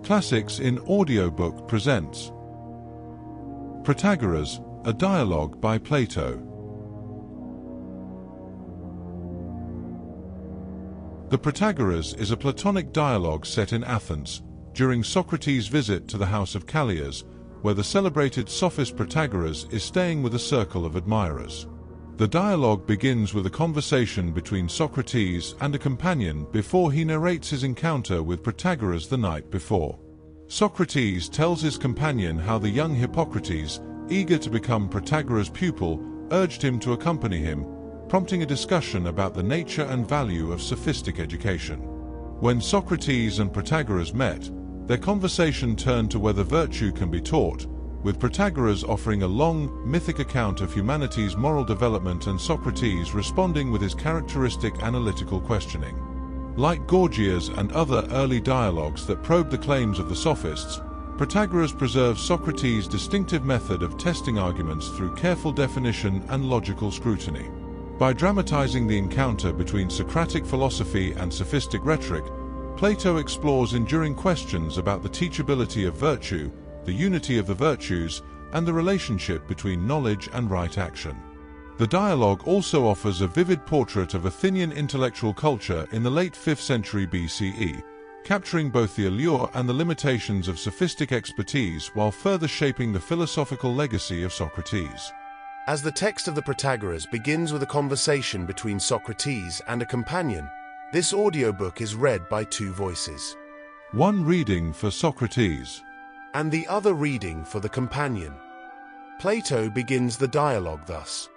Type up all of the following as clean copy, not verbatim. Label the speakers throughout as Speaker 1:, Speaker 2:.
Speaker 1: Classics in Audiobook presents Protagoras, a dialogue by Plato. The Protagoras is a Platonic dialogue set in Athens, during Socrates' visit to the house of Callias, where the celebrated sophist Protagoras is staying with a circle of admirers. The dialogue begins with a conversation between Socrates and a companion before he narrates his encounter with Protagoras the night before. Socrates tells his companion how the young Hippocrates, eager to become Protagoras' pupil, urged him to accompany him, prompting a discussion about the nature and value of sophistic education. When Socrates and Protagoras met, their conversation turned to whether virtue can be taught, with Protagoras offering a long, mythic account of humanity's moral development and Socrates responding with his characteristic analytical questioning. Like Gorgias and other early dialogues that probe the claims of the sophists, Protagoras preserves Socrates' distinctive method of testing arguments through careful definition and logical scrutiny. By dramatizing the encounter between Socratic philosophy and sophistic rhetoric, Plato explores enduring questions about the teachability of virtue, the unity of the virtues, and the relationship between knowledge and right action. The dialogue also offers a vivid portrait of Athenian intellectual culture in the late 5th century BCE, capturing both the allure and the limitations of sophistic expertise while further shaping the philosophical legacy of Socrates.
Speaker 2: As the text of the Protagoras begins with a conversation between Socrates and a companion, this audiobook is read by two voices.
Speaker 1: One reading for Socrates,
Speaker 2: and the other reading for the companion. Plato begins the dialogue thus.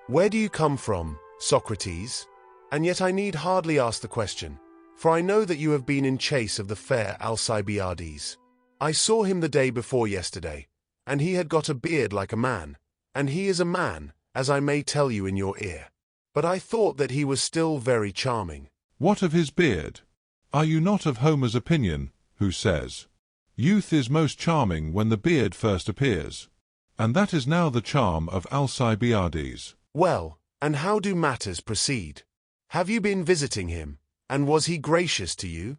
Speaker 2: Where do you come from, Socrates? And yet I need hardly ask the question, for I know that you have been in chase of the fair Alcibiades. I saw him the day before yesterday, and he had got a beard like a man, and he is a man, as I may tell you in your ear. But I thought that he was still very charming.
Speaker 1: What of his beard? Are you not of Homer's opinion, who says, "Youth is most charming when the beard first appears"? And that is now the charm of Alcibiades.
Speaker 2: Well, and how do matters proceed? Have you been visiting him, and was he gracious to you?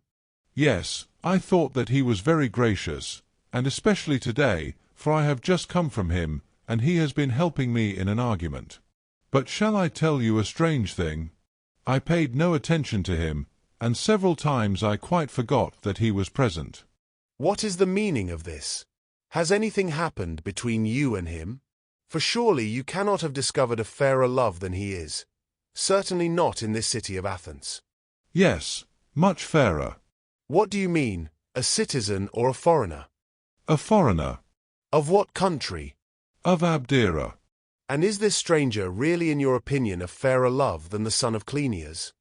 Speaker 1: Yes, I thought that he was very gracious, and especially today, for I have just come from him, and he has been helping me in an argument. But shall I tell you a strange thing? I paid no attention to him, and several times I quite forgot that he was present.
Speaker 2: What is the meaning of this? Has anything happened between you and him? For surely you cannot have discovered a fairer love than he is. Certainly not in this city of Athens.
Speaker 1: Yes, much fairer.
Speaker 2: What do you mean, a citizen or a foreigner?
Speaker 1: A foreigner.
Speaker 2: Of what country?
Speaker 1: Of Abdera.
Speaker 2: And is this stranger really in your opinion a fairer love than the son of Callias?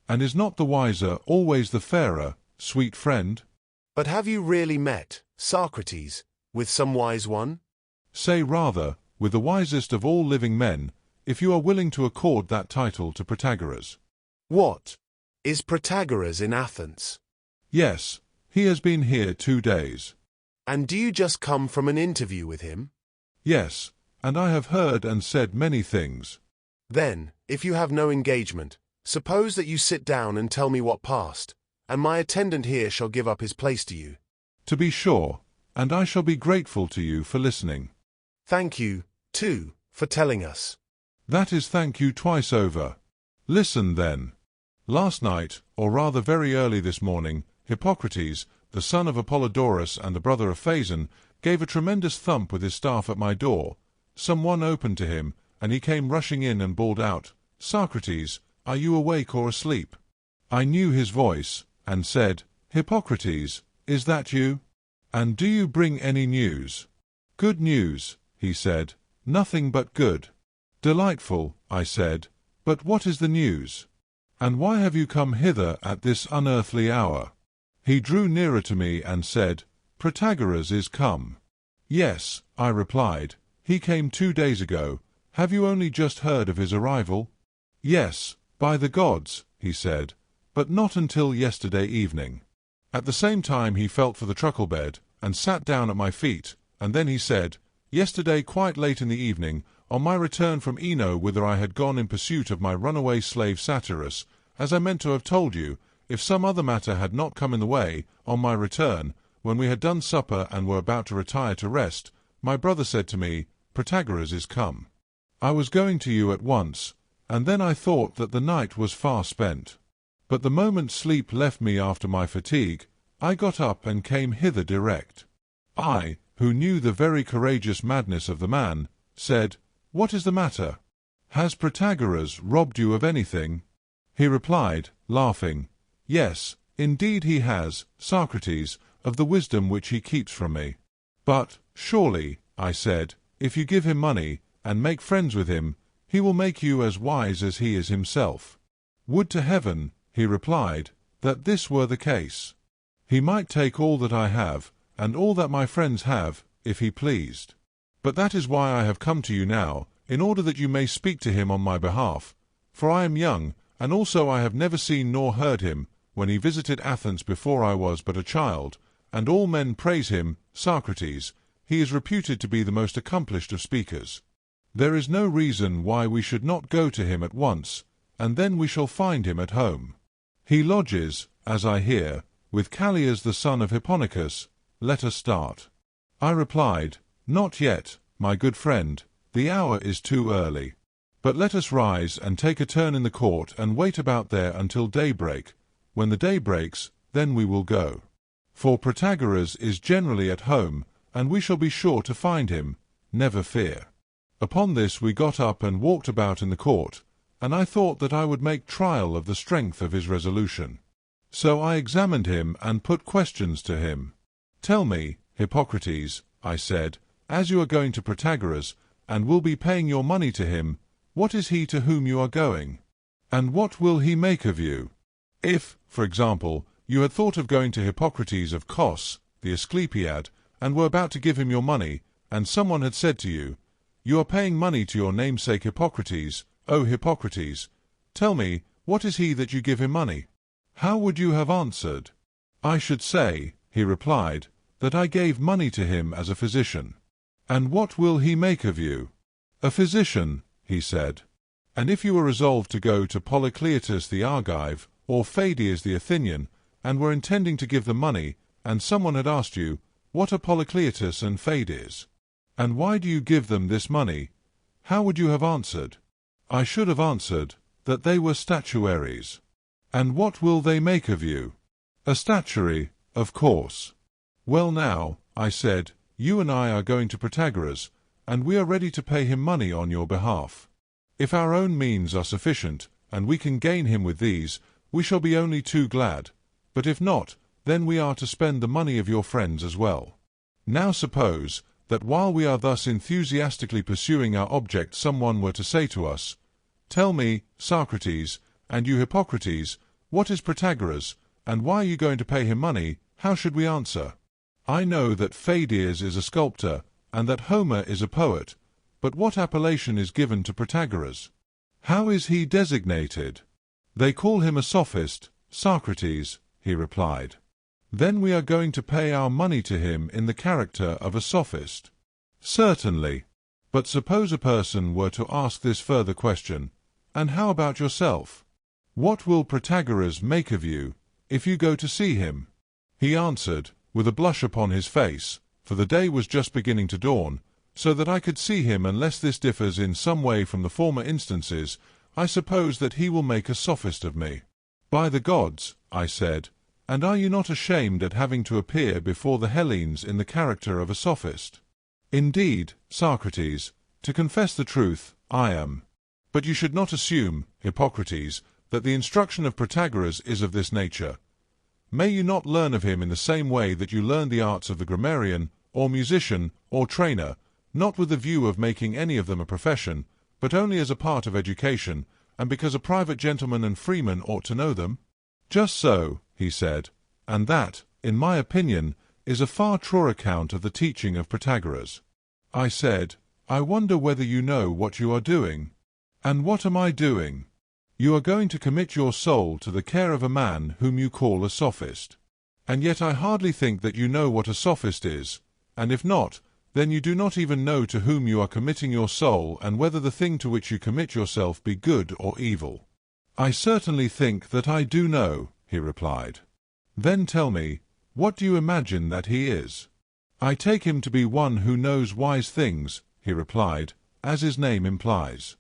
Speaker 1: And is not the wiser always the fairer, sweet friend?
Speaker 2: But have you really met, Socrates, with some wise one?
Speaker 1: Say rather, with the wisest of all living men, if you are willing to accord that title to Protagoras.
Speaker 2: What? Is Protagoras in Athens?
Speaker 1: Yes, he has been here 2 days.
Speaker 2: And do you just come from an interview with him?
Speaker 1: Yes, and I have heard and said many things.
Speaker 2: Then, if you have no engagement, suppose that you sit down and tell me what passed, and my attendant here shall give up his place to you.
Speaker 1: To be sure, and I shall be grateful to you for listening.
Speaker 2: Thank you, too, for telling us.
Speaker 1: That is thank you twice over. Listen then. Last night, or rather very early this morning, Hippocrates, the son of Apollodorus and the brother of Phason, gave a tremendous thump with his staff at my door. Someone opened to him, and he came rushing in and bawled out, "Socrates, are you awake or asleep?" I knew his voice, and said, "Hippocrates, is that you? And do you bring any news?" "Good news," he said, "nothing but good." "Delightful," I said, "but what is the news? And why have you come hither at this unearthly hour?" He drew nearer to me and said, "Protagoras is come." "Yes," I replied, "he came 2 days ago. Have you only just heard of his arrival?" "Yes, by the gods," he said, "but not until yesterday evening." At the same time he felt for the truckle bed, and sat down at my feet, and then he said, "Yesterday quite late in the evening, on my return from Eno whither I had gone in pursuit of my runaway slave Satyrus, as I meant to have told you, if some other matter had not come in the way, on my return, when we had done supper and were about to retire to rest, my brother said to me, Protagoras is come. I was going to you at once, and then I thought that the night was far spent. But the moment sleep left me after my fatigue, I got up and came hither direct. I, who knew the very courageous madness of the man, said, What is the matter? Has Protagoras robbed you of anything? He replied, laughing, Yes, indeed he has, Socrates, of the wisdom which he keeps from me. But, surely, I said, if you give him money, and make friends with him, he will make you as wise as he is himself. Would to heaven, he replied, that this were the case. He might take all that I have, and all that my friends have, if he pleased. But that is why I have come to you now, in order that you may speak to him on my behalf. For I am young, and also I have never seen nor heard him, when he visited Athens before I was but a child, and all men praise him, Socrates. He is reputed to be the most accomplished of speakers. There is no reason why we should not go to him at once, and then we shall find him at home. He lodges, as I hear, with Callias the son of Hippocrates. Let us start. I replied, Not yet, my good friend, the hour is too early. But let us rise and take a turn in the court and wait about there until daybreak. When the day breaks, then we will go. For Protagoras is generally at home, and we shall be sure to find him, never fear. Upon this we got up and walked about in the court, and I thought that I would make trial of the strength of his resolution. So I examined him and put questions to him. Tell me, Hippocrates, I said, as you are going to Protagoras, and will be paying your money to him, what is he to whom you are going? And what will he make of you? If, for example, you had thought of going to Hippocrates of Kos, the Asclepiad, and were about to give him your money, and someone had said to you, You are paying money to your namesake Hippocrates, O Hippocrates, tell me, what is he that you give him money? How would you have answered? I should say, he replied, that I gave money to him as a physician. And what will he make of you? A physician, he said. And if you were resolved to go to Polycletus the Argive, or Pheidias the Athenian, and were intending to give them money, and someone had asked you, What are Polycletus and Pheidias? And why do you give them this money? How would you have answered? I should have answered, that they were statuaries. And what will they make of you? A statuary, of course. Well now, I said, you and I are going to Protagoras, and we are ready to pay him money on your behalf. If our own means are sufficient, and we can gain him with these, we shall be only too glad. But if not, then we are to spend the money of your friends as well. Now suppose that while we are thus enthusiastically pursuing our object someone were to say to us, Tell me, Socrates, and you Hippocrates, what is Protagoras, and why are you going to pay him money? How should we answer? I know that Pheidias is a sculptor, and that Homer is a poet, but what appellation is given to Protagoras? How is he designated? They call him a sophist, Socrates, he replied. Then we are going to pay our money to him in the character of a sophist. Certainly. But suppose a person were to ask this further question, And how about yourself? What will Protagoras make of you, if you go to see him? He answered, with a blush upon his face, for the day was just beginning to dawn, so that I could see him unless this differs in some way from the former instances, I suppose that he will make a sophist of me. By the gods, I said, and are you not ashamed at having to appear before the Hellenes in the character of a sophist? Indeed, Socrates, to confess the truth, I am. But you should not assume, Hippocrates, that the instruction of Protagoras is of this nature. May you not learn of him in the same way that you learn the arts of the grammarian, or musician, or trainer, not with the view of making any of them a profession, but only as a part of education, and because a private gentleman and freeman ought to know them? Just so, he said, and that, in my opinion, is a far truer account of the teaching of Protagoras. I said, I wonder whether you know what you are doing. And what am I doing? You are going to commit your soul to the care of a man whom you call a sophist. And yet I hardly think that you know what a sophist is, and if not, then you do not even know to whom you are committing your soul and whether the thing to which you commit yourself be good or evil. I certainly think that I do know, he replied. Then tell me, what do you imagine that he is? I take him to be one who knows wise things, he replied, as his name implies.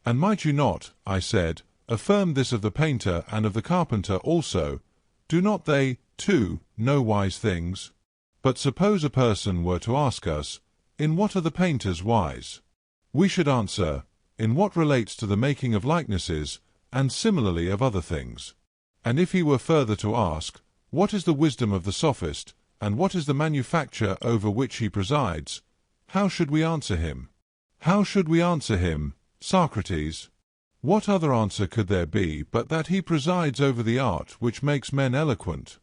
Speaker 1: And might you not, I said, affirm this of the painter and of the carpenter also? Do not they, too, know wise things? But suppose a person were to ask us, in what are the painters wise? We should answer, in what relates to the making of likenesses, and similarly of other things. And if he were further to ask, what is the wisdom of the sophist, and what is the manufacture over which he presides? How should we answer him? How should we answer him, Socrates? What other answer could there be but that he presides over the art which makes men eloquent?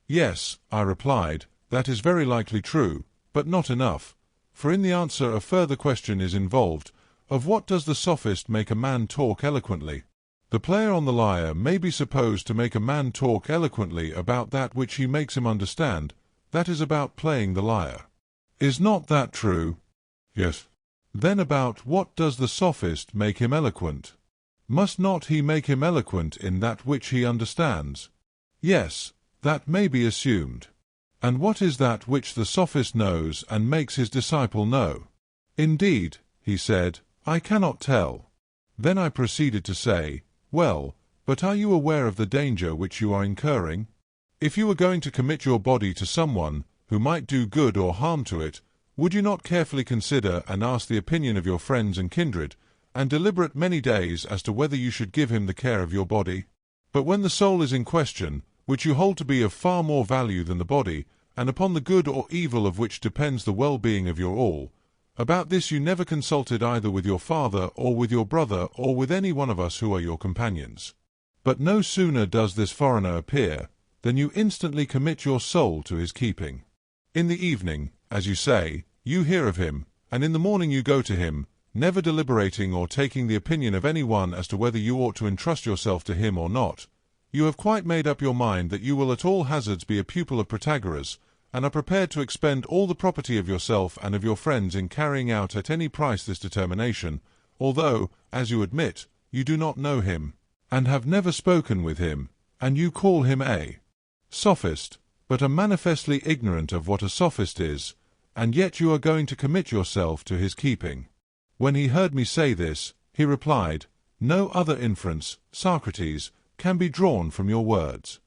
Speaker 1: Yes, I replied, that is very likely true, but not enough, for in the answer a further question is involved, of what does the sophist make a man talk eloquently? The player on the lyre may be supposed to make a man talk eloquently about that which he makes him understand, that is about playing the lyre. Is not that true? Yes. Then about what does the sophist make him eloquent? Must not he make him eloquent in that which he understands? Yes, that may be assumed. And what is that which the sophist knows and makes his disciple know? Indeed, he said, I cannot tell. Then I proceeded to say, well, but are you aware of the danger which you are incurring? If you were going to commit your body to someone who might do good or harm to it, would you not carefully consider and ask the opinion of your friends and kindred, and deliberate many days as to whether you should give him the care of your body? But when the soul is in question, which you hold to be of far more value than the body, and upon the good or evil of which depends the well-being of your all, about this you never consulted either with your father or with your brother or with any one of us who are your companions. But no sooner does this foreigner appear, than you instantly commit your soul to his keeping. In the evening, as you say, you hear of him, and in the morning you go to him, never deliberating or taking the opinion of any one as to whether you ought to entrust yourself to him or not. You have quite made up your mind that you will at all hazards be a pupil of Protagoras, and are prepared to expend all the property of yourself and of your friends in carrying out at any price this determination, although, as you admit, you do not know him, and have never spoken with him, and you call him a sophist, but are manifestly ignorant of what a sophist is, and yet you are going to commit yourself to his keeping. When he heard me say this, he replied, No other inference, Socrates, can be drawn from your words.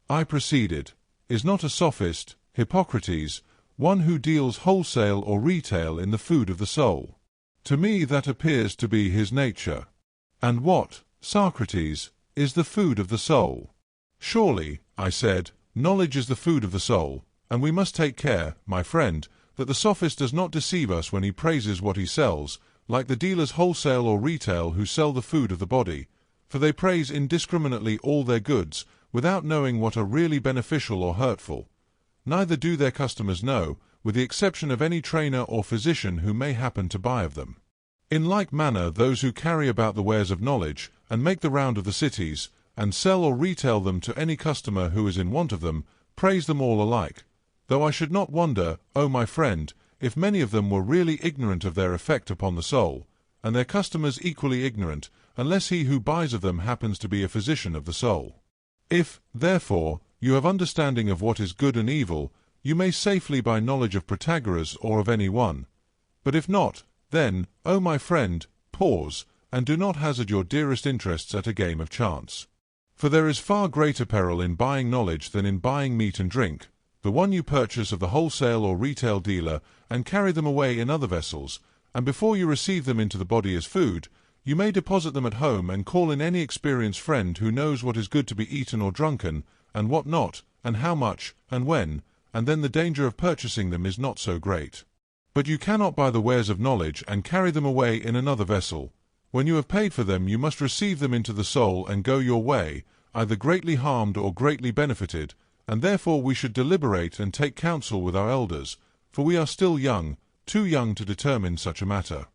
Speaker 1: I proceeded, Is not a sophist, Hippocrates, one who deals wholesale or retail in the food of the soul? To me that appears to be his nature. And what, Socrates, is the food of the soul? Surely, I said, knowledge is the food of the soul, and we must take care, my friend, that the sophist does not deceive us when he praises what he sells, like the dealers wholesale or retail who sell the food of the body, for they praise indiscriminately all their goods, without knowing what are really beneficial or hurtful. Neither do their customers know, with the exception of any trainer or physician who may happen to buy of them. In like manner those who carry about the wares of knowledge, and make the round of the cities, and sell or retail them to any customer who is in want of them, praise them all alike, though I should not wonder, O my friend, if many of them were really ignorant of their effect upon the soul, and their customers equally ignorant, unless he who buys of them happens to be a physician of the soul. If, therefore, you have understanding of what is good and evil, you may safely buy knowledge of Protagoras or of any one. But if not, then, O my friend, pause, and do not hazard your dearest interests at a game of chance. For there is far greater peril in buying knowledge than in buying meat and drink, the one you purchase of the wholesale or retail dealer, and carry them away in other vessels, and before you receive them into the body as food, you may deposit them at home and call in any experienced friend who knows what is good to be eaten or drunken, and what not, and how much, and when, and then the danger of purchasing them is not so great. But you cannot buy the wares of knowledge and carry them away in another vessel. When you have paid for them, you must receive them into the soul and go your way, either greatly harmed or greatly benefited, and therefore we should deliberate and take counsel with our elders, for we are still young, too young to determine such a matter.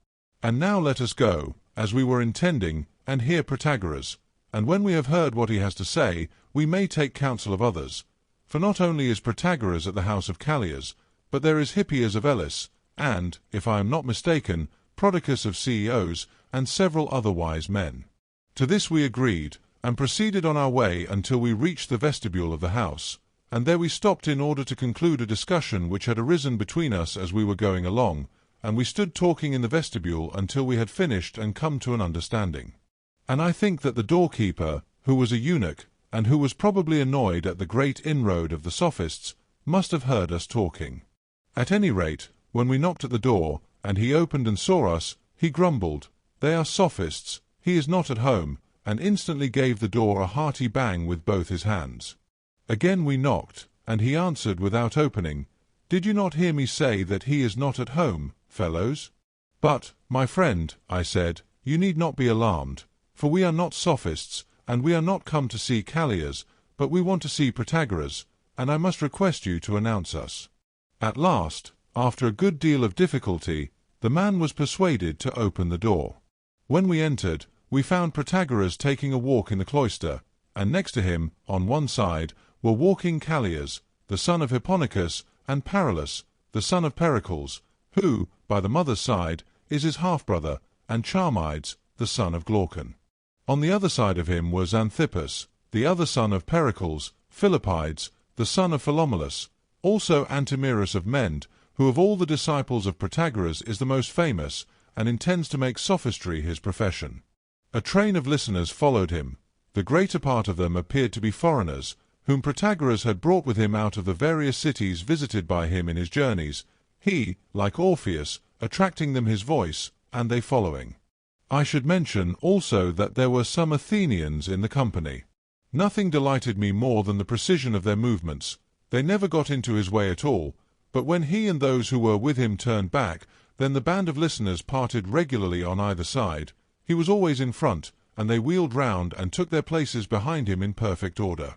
Speaker 1: And now let us go, as we were intending, and hear Protagoras, and when we have heard what he has to say, we may take counsel of others. For not only is Protagoras at the house of Callias, but there is Hippias of Elis, and, if I am not mistaken, Prodicus of Ceos, and several other wise men. To this we agreed, and proceeded on our way until we reached the vestibule of the house, and there we stopped in order to conclude a discussion which had arisen between us as we were going along, and we stood talking in the vestibule until we had finished and come to an understanding. And I think that the doorkeeper, who was a eunuch, and who was probably annoyed at the great inroad of the sophists, must have heard us talking. At any rate, when we knocked at the door, and he opened and saw us, he grumbled, "They are sophists, he is not at home," and instantly gave the door a hearty bang with both his hands. Again we knocked, and he answered without opening, "Did you not hear me say that he is not at home, fellows?" "But, my friend," I said, "you need not be alarmed, for we are not sophists, and we are not come to see Callias, but we want to see Protagoras, and I must request you to announce us." At last, after a good deal of difficulty, the man was persuaded to open the door. When we entered, we found Protagoras taking a walk in the cloister, and next to him, on one side, were walking Callias, the son of Hippocrates, and Paralus, the son of Pericles, who, by the mother's side, is his half-brother, and Charmides, the son of Glaucon. On the other side of him was Xanthippus, the other son of Pericles, Philippides, the son of Philomulus, also Antimerus of Mende, who of all the disciples of Protagoras is the most famous, and intends to make sophistry his profession. A train of listeners followed him. The greater part of them appeared to be foreigners, whom Protagoras had brought with him out of the various cities visited by him in his journeys, he, like Orpheus, attracting them his voice, and they following. I should mention also that there were some Athenians in the company. Nothing delighted me more than the precision of their movements. They never got into his way at all, but when he and those who were with him turned back, then the band of listeners parted regularly on either side. He was always in front, and they wheeled round and took their places behind him in perfect order.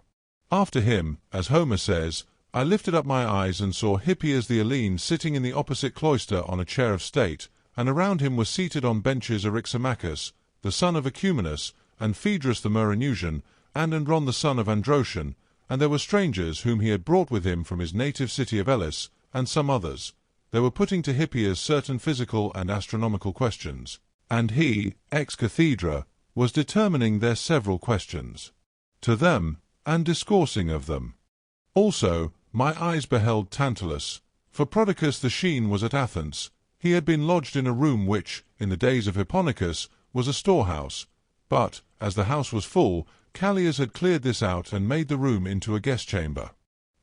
Speaker 1: After him, as Homer says, I lifted up my eyes and saw Hippias the Hellene sitting in the opposite cloister on a chair of state, and around him were seated on benches Eryximachus, the son of Ecumenus, and Phaedrus the Mauronesian, and Andron the son of Androtion, and there were strangers whom he had brought with him from his native city of Elis, and some others. They were putting to Hippias certain physical and astronomical questions, and he, ex cathedra, was determining their several questions to them, and discoursing of them. Also, my eyes beheld Tantalus, for Prodicus the Sheen was at Athens. He had been lodged in a room which, in the days of Hipponicus, was a storehouse, but, as the house was full, Callias had cleared this out and made the room into a guest chamber.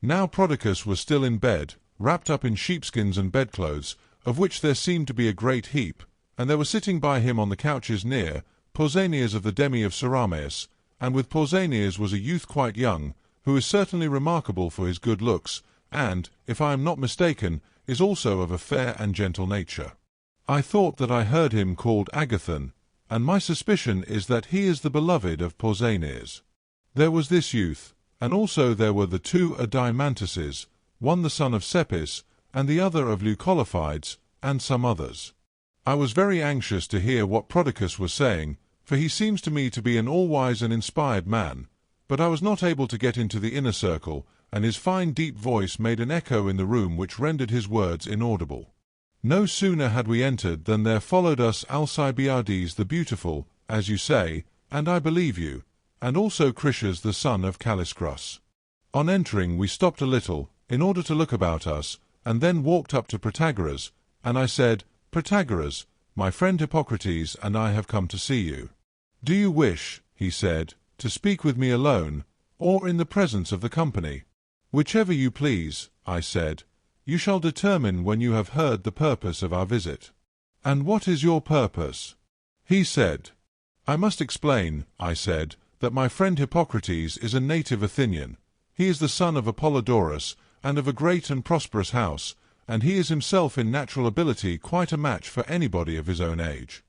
Speaker 1: Now Prodicus was still in bed, wrapped up in sheepskins and bedclothes, of which there seemed to be a great heap, and there were sitting by him on the couches near, Pausanias of the demi of Cerameus, and with Pausanias was a youth quite young, who is certainly remarkable for his good looks, and, if I am not mistaken, is also of a fair and gentle nature. I thought that I heard him called Agathon, and my suspicion is that he is the beloved of Pausanias. There was this youth, and also there were the two Adimantuses, one the son of Cepis, and the other of Leucolophides, and some others. I was very anxious to hear what Prodicus was saying, for he seems to me to be an all-wise and inspired man, but I was not able to get into the inner circle, and his fine deep voice made an echo in the room which rendered his words inaudible. No sooner had we entered than there followed us Alcibiades the beautiful, as you say, and I believe you, and also Critias the son of Calliscross. On entering we stopped a little, in order to look about us, and then walked up to Protagoras, and I said, "Protagoras, my friend Hippocrates and I have come to see you." "Do you wish," he said, "to speak with me alone, or in the presence of the company?" "Whichever you please," I said. "You shall determine when you have heard the purpose of our visit." "And what is your purpose?" He said. "I must explain," I said, "that my friend Hippocrates is a native Athenian. He is the son of Apollodorus, and of a great and prosperous house, and he is himself in natural ability quite a match for anybody of his own age.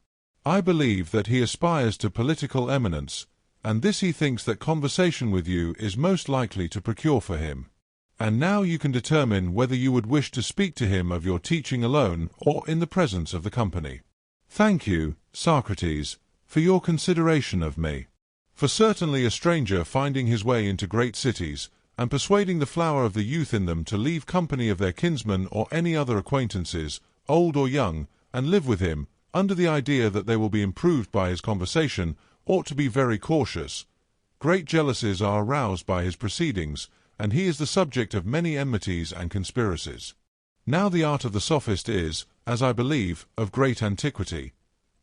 Speaker 1: I believe that he aspires to political eminence, and this he thinks that conversation with you is most likely to procure for him. And now you can determine whether you would wish to speak to him of your teaching alone or in the presence of the company. Thank you, Socrates, for your consideration of me. For certainly a stranger finding his way into great cities, and persuading the flower of the youth in them to leave company of their kinsmen or any other acquaintances, old or young, and live with him, under the idea that they will be improved by his conversation, ought to be very cautious. great jealousies are aroused by his proceedings, and he is the subject of many enmities and conspiracies. Now the art of the sophist is, as I believe, of great antiquity.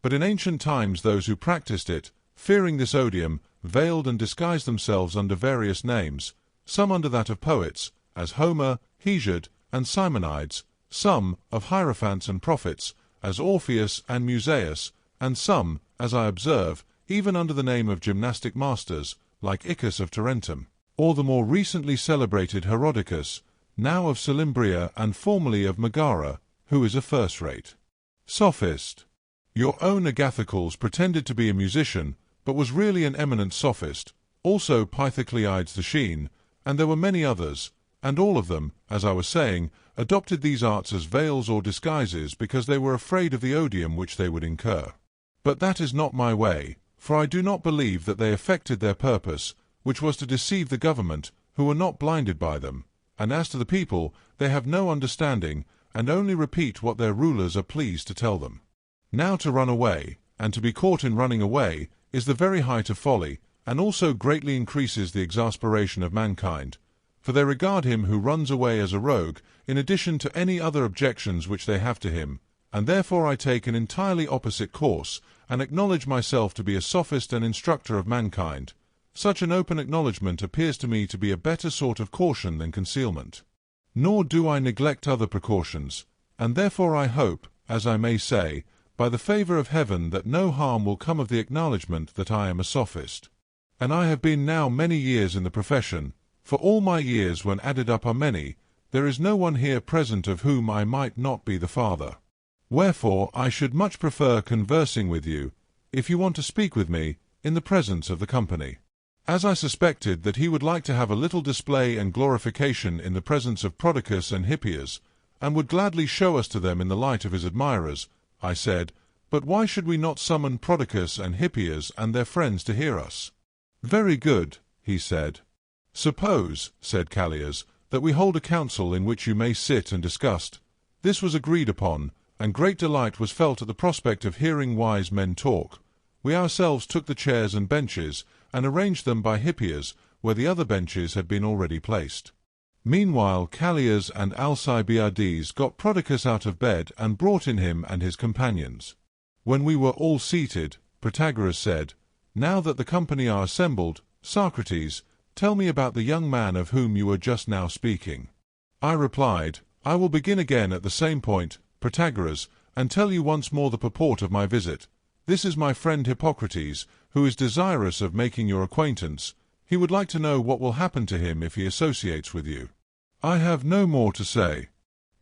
Speaker 1: But in ancient times those who practiced it, fearing this odium, veiled and disguised themselves under various names, some under that of poets, as Homer, Hesiod, and Simonides, some of hierophants and prophets, as Orpheus and Musaeus, and some, as I observe, even under the name of gymnastic masters, like Iccus of Tarentum, or the more recently celebrated Herodicus, now of Salimbria and formerly of Megara, who is a first-rate sophist. Your own Agathocles pretended to be a musician, but was really an eminent sophist, also Pythocleides the Sheen, and there were many others, and all of them, as I was saying, adopted these arts as veils or disguises because they were afraid of the odium which they would incur. But that is not my way, for I do not believe that they effected their purpose, which was to deceive the government, who were not blinded by them, and as to the people, they have no understanding, and only repeat what their rulers are pleased to tell them. Now to run away, and to be caught in running away, is the very height of folly, and also greatly increases the exasperation of mankind, for they regard him who runs away as a rogue, in addition to any other objections which they have to him, and therefore I take an entirely opposite course, and acknowledge myself to be a sophist and instructor of mankind. Such an open acknowledgment appears to me to be a better sort of caution than concealment. Nor do I neglect other precautions, and therefore I hope, as I may say, by the favour of heaven that no harm will come of the acknowledgment that I am a sophist. And I have been now many years in the profession, for all my years when added up are many, there is no one here present of whom I might not be the father. Wherefore I should much prefer conversing with you, if you want to speak with me, in the presence of the company. As I suspected that he would like to have a little display and glorification in the presence of Prodicus and Hippias, and would gladly show us to them in the light of his admirers, I said, but why should we not summon Prodicus and Hippias and their friends to hear us? Very good, he said. Suppose, said Callias, that we hold a council in which you may sit and discuss. This was agreed upon, and great delight was felt at the prospect of hearing wise men talk. We ourselves took the chairs and benches, and arranged them by Hippias, where the other benches had been already placed. Meanwhile Callias and Alcibiades got Prodicus out of bed and brought in him and his companions. When we were all seated, Protagoras said, Now that the company are assembled, Socrates, tell me about the young man of whom you were just now speaking. I replied, I will begin again at the same point, Protagoras, and tell you once more the purport of my visit. This is my friend Hippocrates, who is desirous of making your acquaintance. He would like to know what will happen to him if he associates with you. I have no more to say.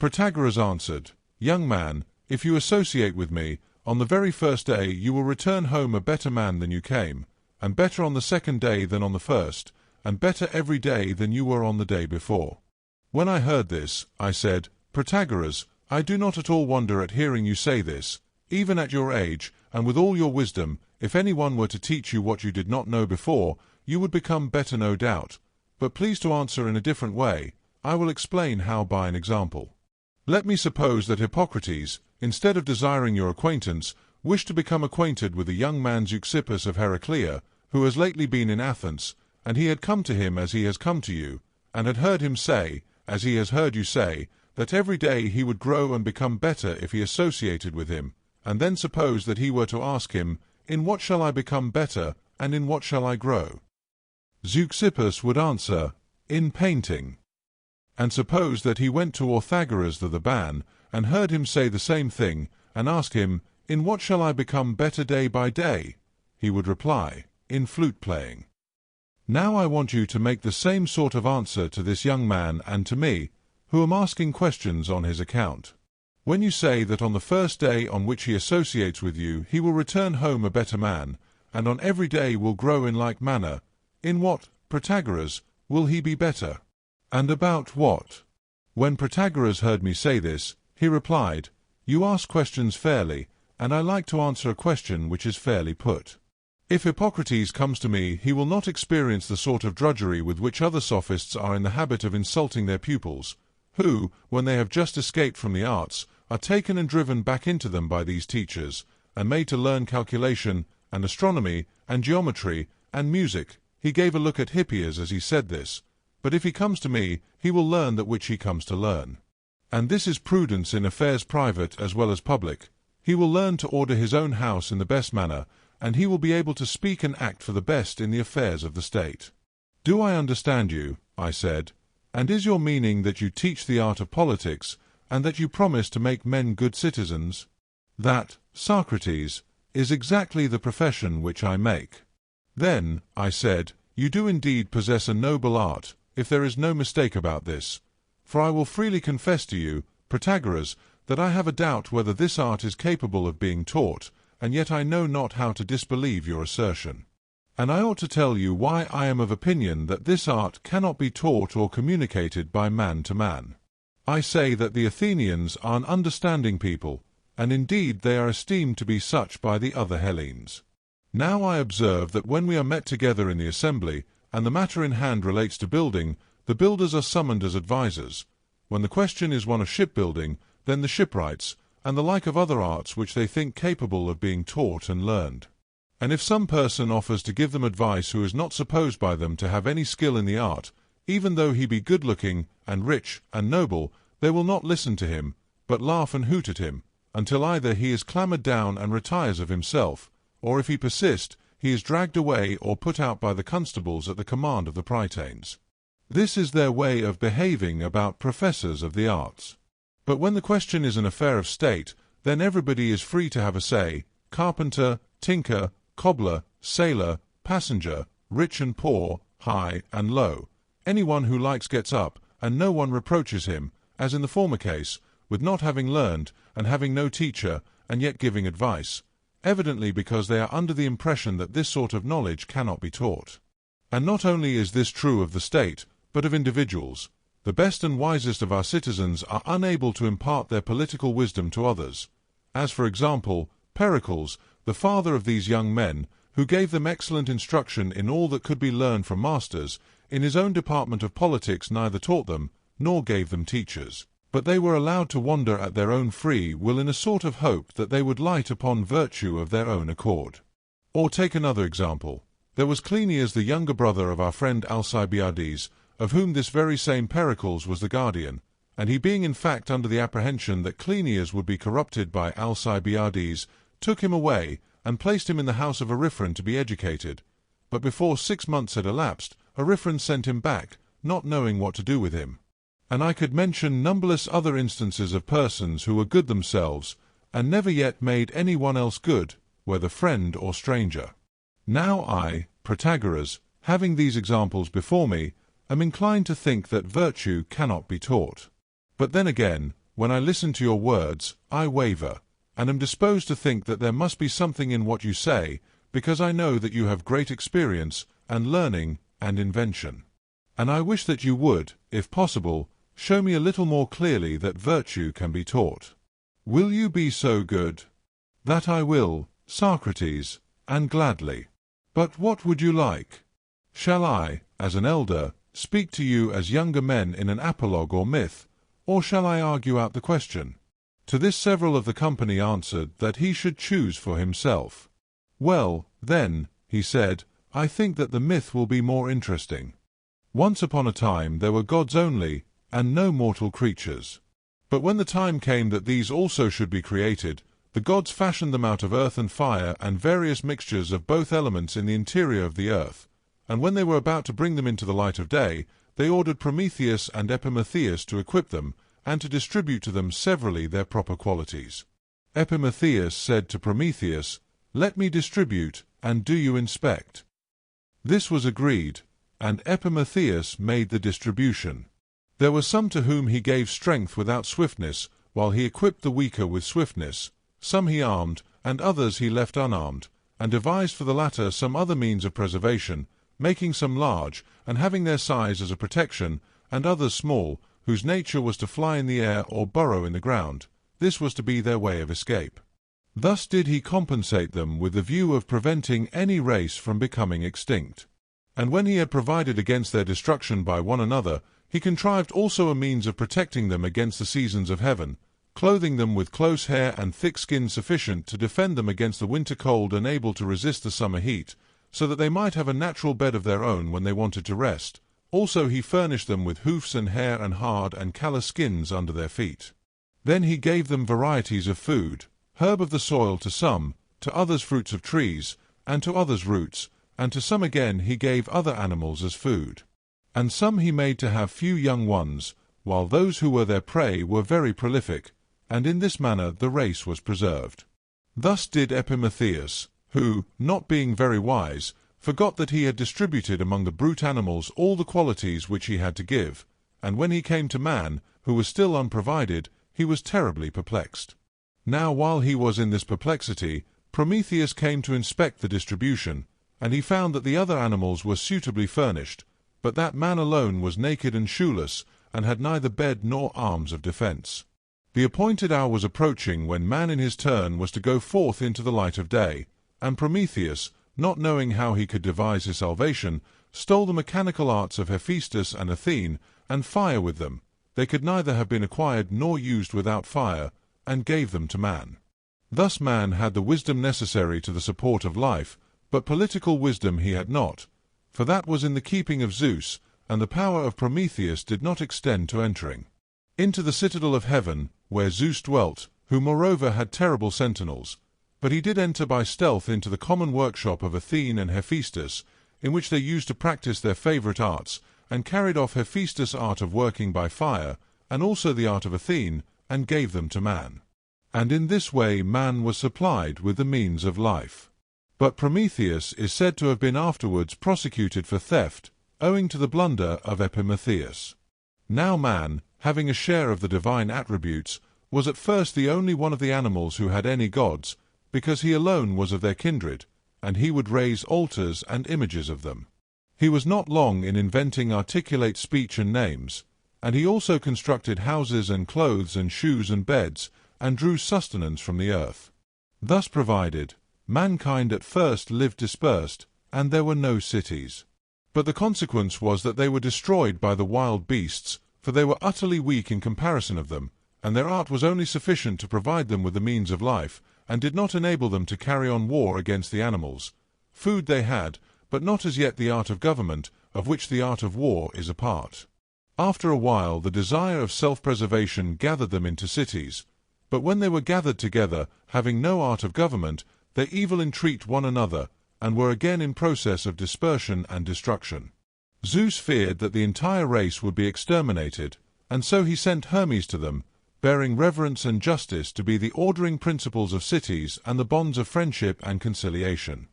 Speaker 1: Protagoras answered, Young man, if you associate with me, on the very first day you will return home a better man than you came, and better on the second day than on the first, and better every day than you were on the day before. When I heard this, I said, Protagoras, I do not at all wonder at hearing you say this. Even at your age, and with all your wisdom, if any one were to teach you what you did not know before, you would become better no doubt. But please to answer in a different way. I will explain how by an example. Let me suppose that Hippocrates, instead of desiring your acquaintance, wished to become acquainted with the young man Zeuxippus of Heraclea, who has lately been in Athens, and he had come to him as he has come to you, and had heard him say, as he has heard you say, that every day he would grow and become better if he associated with him, and then suppose that he were to ask him, In what shall I become better, and in what shall I grow? Zeuxippus would answer, In painting. And suppose that he went to Orthagoras the Theban, and heard him say the same thing, and asked him, In what shall I become better day by day? He would reply, In flute playing. Now I want you to make the same sort of answer to this young man and to me, who am asking questions on his account. When you say that on the first day on which he associates with you he will return home a better man, and on every day will grow in like manner, in what, Protagoras, will he be better? And about what? When Protagoras heard me say this, he replied, You ask questions fairly, and I like to answer a question which is fairly put. If Hippocrates comes to me, he will not experience the sort of drudgery with which other sophists are in the habit of insulting their pupils, who, when they have just escaped from the arts, are taken and driven back into them by these teachers, and made to learn calculation, and astronomy, and geometry, and music. He gave a look at Hippias as he said this. But if he comes to me, he will learn that which he comes to learn. And this is prudence in affairs private as well as public. He will learn to order his own house in the best manner, and he will be able to speak and act for the best in the affairs of the state. Do I understand you? I said. And is your meaning that you teach the art of politics, and that you promise to make men good citizens? That, Socrates, is exactly the profession which I make. Then, I said, you do indeed possess a noble art, if there is no mistake about this. For I will freely confess to you, Protagoras, that I have a doubt whether this art is capable of being taught, and yet I know not how to disbelieve your assertion. And I ought to tell you why I am of opinion that this art cannot be taught or communicated by man to man. I say that the Athenians are an understanding people, and indeed they are esteemed to be such by the other Hellenes. Now I observe that when we are met together in the assembly, and the matter in hand relates to building, the builders are summoned as advisers. When the question is one of shipbuilding, then the shipwrights, and the like of other arts which they think capable of being taught and learned. And if some person offers to give them advice who is not supposed by them to have any skill in the art, even though he be good-looking, and rich, and noble, they will not listen to him, but laugh and hoot at him, until either he is clamoured down and retires of himself, or if he persist, he is dragged away or put out by the constables at the command of the prytanes. This is their way of behaving about professors of the arts. But when the question is an affair of state, then everybody is free to have a say, carpenter, tinker, cobbler, sailor, passenger, rich and poor, high and low. Anyone who likes gets up, and no one reproaches him, as in the former case, with not having learned, and having no teacher, and yet giving advice, evidently because they are under the impression that this sort of knowledge cannot be taught. And not only is this true of the state, but of individuals. The best and wisest of our citizens are unable to impart their political wisdom to others, as for example, Pericles, the father of these young men, who gave them excellent instruction in all that could be learned from masters, in his own department of politics neither taught them, nor gave them teachers. But they were allowed to wander at their own free will in a sort of hope that they would light upon virtue of their own accord. Or take another example. There was Callias, the younger brother of our friend Alcibiades, of whom this very same Pericles was the guardian, and he being in fact under the apprehension that Callias would be corrupted by Alcibiades, took him away, and placed him in the house of Ariphaon to be educated. But before 6 months had elapsed, Ariphaon sent him back, not knowing what to do with him. And I could mention numberless other instances of persons who were good themselves, and never yet made any one else good, whether friend or stranger. Now I, Protagoras, having these examples before me, am inclined to think that virtue cannot be taught. But then again, when I listen to your words, I waver, and am disposed to think that there must be something in what you say, because I know that you have great experience, and learning, and invention. And I wish that you would, if possible, show me a little more clearly that virtue can be taught. Will you be so good? That I will, Socrates, and gladly. But what would you like? Shall I, as an elder, speak to you as younger men in an apologue or myth, or shall I argue out the question? To this several of the company answered that he should choose for himself. Well, then, he said, I think that the myth will be more interesting. Once upon a time there were gods only, and no mortal creatures. But when the time came that these also should be created, the gods fashioned them out of earth and fire and various mixtures of both elements in the interior of the earth. And when they were about to bring them into the light of day, they ordered Prometheus and Epimetheus to equip them, and to distribute to them severally their proper qualities. Epimetheus said to Prometheus, Let me distribute, and do you inspect. This was agreed, and Epimetheus made the distribution. There were some to whom he gave strength without swiftness, while he equipped the weaker with swiftness. Some he armed, and others he left unarmed, and devised for the latter some other means of preservation, making some large, and having their size as a protection, and others small, whose nature was to fly in the air or burrow in the ground. This was to be their way of escape. Thus did he compensate them with the view of preventing any race from becoming extinct. And when he had provided against their destruction by one another, he contrived also a means of protecting them against the seasons of heaven, clothing them with close hair and thick skin sufficient to defend them against the winter cold and able to resist the summer heat, so that they might have a natural bed of their own when they wanted to rest. Also he furnished them with hoofs and hair and hard and callous skins under their feet. Then he gave them varieties of food, herb of the soil to some, to others fruits of trees, and to others roots, and to some again he gave other animals as food. And some he made to have few young ones, while those who were their prey were very prolific, and in this manner the race was preserved. Thus did Epimetheus, who, not being very wise, forgot that he had distributed among the brute animals all the qualities which he had to give, and when he came to man, who was still unprovided, he was terribly perplexed. Now while he was in this perplexity, Prometheus came to inspect the distribution, and he found that the other animals were suitably furnished, but that man alone was naked and shoeless, and had neither bed nor arms of defence. The appointed hour was approaching when man in his turn was to go forth into the light of day, and Prometheus, not knowing how he could devise his salvation, stole the mechanical arts of Hephaestus and Athene, and fire with them. They could neither have been acquired nor used without fire, and gave them to man. Thus man had the wisdom necessary to the support of life, but political wisdom he had not, for that was in the keeping of Zeus, and the power of Prometheus did not extend to entering into the citadel of heaven, where Zeus dwelt, who moreover had terrible sentinels. But he did enter by stealth into the common workshop of Athene and Hephaestus, in which they used to practice their favourite arts, and carried off Hephaestus' art of working by fire, and also the art of Athene, and gave them to man. And in this way man was supplied with the means of life. But Prometheus is said to have been afterwards prosecuted for theft, owing to the blunder of Epimetheus. Now man, having a share of the divine attributes, was at first the only one of the animals who had any gods, because he alone was of their kindred, and he would raise altars and images of them. He was not long in inventing articulate speech and names, and he also constructed houses and clothes and shoes and beds, and drew sustenance from the earth. Thus provided, mankind at first lived dispersed, and there were no cities. But the consequence was that they were destroyed by the wild beasts, for they were utterly weak in comparison of them, and their art was only sufficient to provide them with the means of life, and did not enable them to carry on war against the animals. Food they had, but not as yet the art of government, of which the art of war is a part. After a while the desire of self-preservation gathered them into cities, but when they were gathered together, having no art of government, they evil entreat one another, and were again in process of dispersion and destruction. Zeus feared that the entire race would be exterminated, and so he sent Hermes to them, bearing reverence and justice to be the ordering principles of cities and the bonds of friendship and conciliation.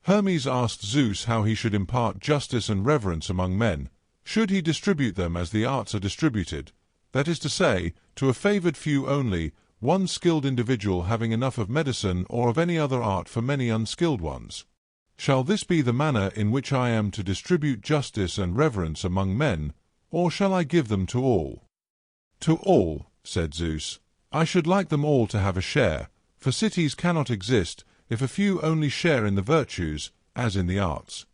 Speaker 1: Hermes asked Zeus how he should impart justice and reverence among men. Should he distribute them as the arts are distributed, that is to say, to a favoured few only, one skilled individual having enough of medicine or of any other art for many unskilled ones? Shall this be the manner in which I am to distribute justice and reverence among men, or shall I give them to all? To all, said Zeus. I should like them all to have a share, for cities cannot exist if a few only share in the virtues, as in the arts.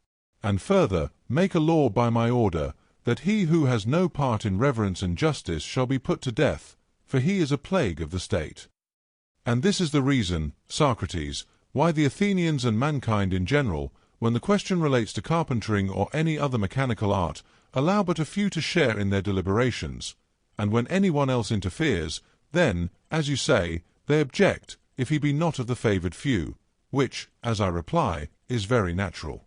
Speaker 1: And further, make a law by my order, that he who has no part in reverence and justice shall be put to death, for he is a plague of the state. And this is the reason, Socrates, why the Athenians and mankind in general, when the question relates to carpentering or any other mechanical art, allow but a few to share in their deliberations, and when any one else interferes, then, as you say, they object, if he be not of the favoured few, which, as I reply, is very natural.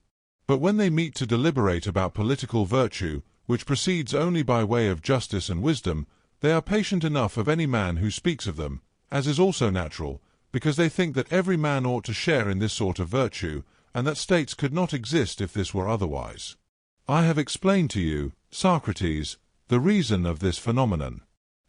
Speaker 1: But when they meet to deliberate about political virtue, which proceeds only by way of justice and wisdom, they are patient enough of any man who speaks of them, as is also natural, because they think that every man ought to share in this sort of virtue, and that states could not exist if this were otherwise. I have explained to you, Socrates, the reason of this phenomenon,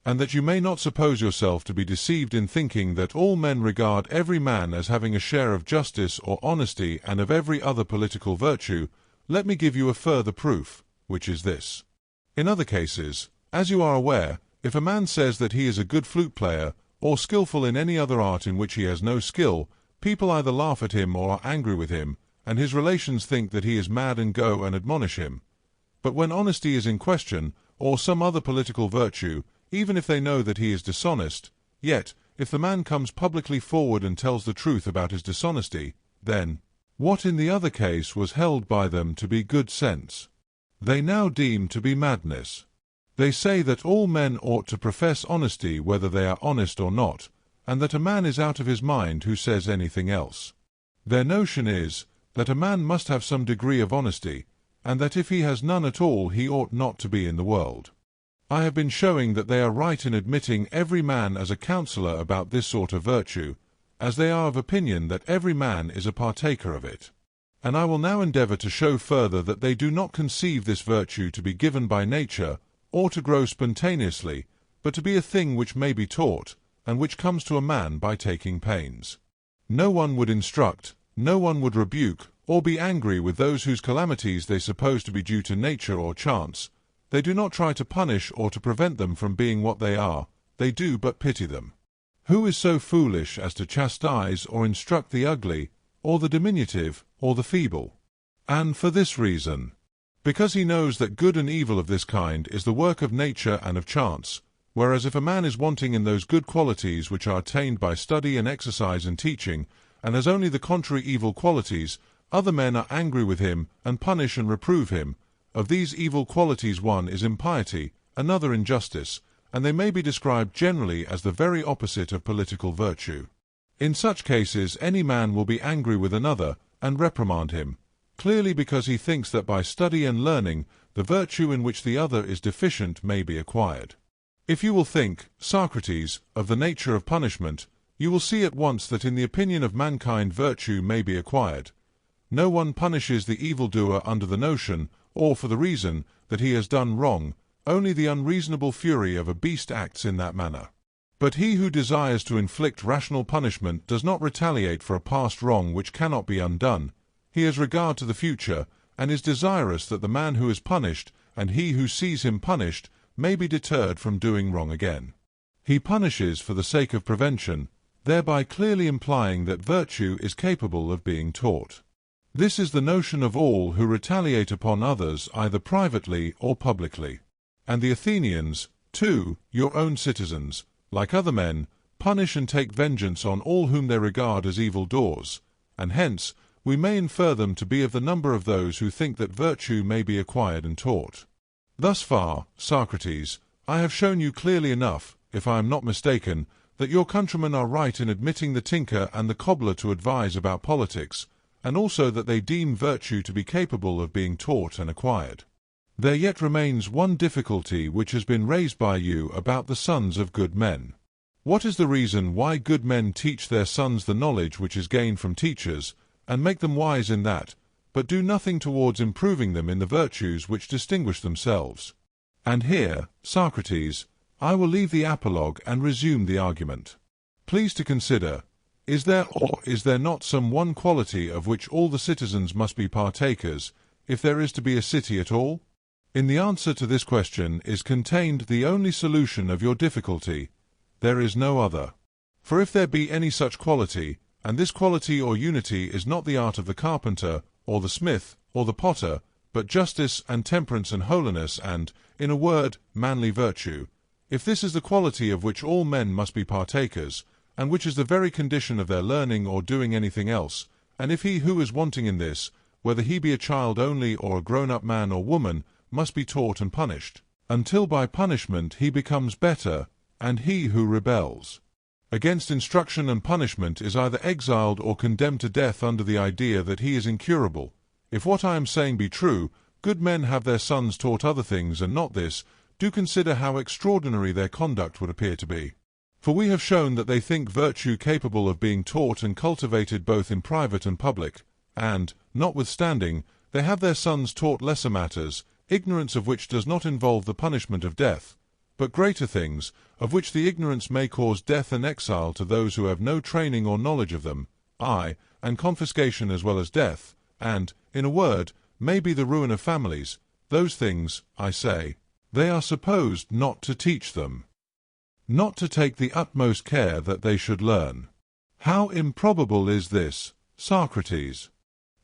Speaker 1: and that you may not suppose yourself to be deceived in thinking that all men regard every man as having a share of justice or honesty and of every other political virtue, let me give you a further proof, which is this. In other cases, as you are aware, if a man says that he is a good flute player, or skilful in any other art in which he has no skill, people either laugh at him or are angry with him, and his relations think that he is mad and go and admonish him. But when honesty is in question, or some other political virtue, even if they know that he is dishonest, yet, if the man comes publicly forward and tells the truth about his dishonesty, then, what in the other case was held by them to be good sense, they now deem to be madness. They say that all men ought to profess honesty whether they are honest or not, and that a man is out of his mind who says anything else. Their notion is that a man must have some degree of honesty, and that if he has none at all he ought not to be in the world. I have been showing that they are right in admitting every man as a counsellor about this sort of virtue, as they are of opinion that every man is a partaker of it. And I will now endeavour to show further that they do not conceive this virtue to be given by nature, or to grow spontaneously, but to be a thing which may be taught, and which comes to a man by taking pains. No one would instruct, no one would rebuke, or be angry with those whose calamities they suppose to be due to nature or chance. They do not try to punish or to prevent them from being what they are, they do but pity them. Who is so foolish as to chastise or instruct the ugly, or the diminutive, or the feeble? And for this reason, because he knows that good and evil of this kind is the work of nature and of chance, whereas if a man is wanting in those good qualities which are attained by study and exercise and teaching, and has only the contrary evil qualities, other men are angry with him, and punish and reprove him. Of these evil qualities one is impiety, another injustice, and they may be described generally as the very opposite of political virtue. In such cases any man will be angry with another, and reprimand him, clearly because he thinks that by study and learning the virtue in which the other is deficient may be acquired. If you will think, Socrates, of the nature of punishment, you will see at once that in the opinion of mankind virtue may be acquired. No one punishes the evildoer under the notion, or for the reason, that he has done wrong, only the unreasonable fury of a beast acts in that manner. But he who desires to inflict rational punishment does not retaliate for a past wrong which cannot be undone. He has regard to the future, and is desirous that the man who is punished, and he who sees him punished, may be deterred from doing wrong again. He punishes for the sake of prevention, thereby clearly implying that virtue is capable of being taught. This is the notion of all who retaliate upon others either privately or publicly. And the Athenians, too, your own citizens, like other men, punish and take vengeance on all whom they regard as evildoers, and hence we may infer them to be of the number of those who think that virtue may be acquired and taught. Thus far, Socrates, I have shown you clearly enough, if I am not mistaken, that your countrymen are right in admitting the tinker and the cobbler to advise about politics, and also that they deem virtue to be capable of being taught and acquired. There yet remains one difficulty which has been raised by you about the sons of good men. What is the reason why good men teach their sons the knowledge which is gained from teachers, and make them wise in that, but do nothing towards improving them in the virtues which distinguish themselves? And here, Socrates, I will leave the apologue and resume the argument. Please to consider, is there or is there not some one quality of which all the citizens must be partakers, if there is to be a city at all? In the answer to this question is contained the only solution of your difficulty. There is no other. For if there be any such quality, and this quality or unity is not the art of the carpenter, or the smith, or the potter, but justice and temperance and holiness and, in a word, manly virtue, if this is the quality of which all men must be partakers, and which is the very condition of their learning or doing anything else, and if he who is wanting in this, whether he be a child only or a grown-up man or woman, must be taught and punished, until by punishment he becomes better, and he who rebels against instruction and punishment is either exiled or condemned to death under the idea that he is incurable. If what I am saying be true, good men have their sons taught other things and not this, do consider how extraordinary their conduct would appear to be. For we have shown that they think virtue capable of being taught and cultivated both in private and public, and, notwithstanding, they have their sons taught lesser matters, ignorance of which does not involve the punishment of death, but greater things, of which the ignorance may cause death and exile to those who have no training or knowledge of them, aye, and confiscation as well as death, and, in a word, may be the ruin of families. Those things, I say, they are supposed not to teach them, not to take the utmost care that they should learn. How improbable is this, Socrates!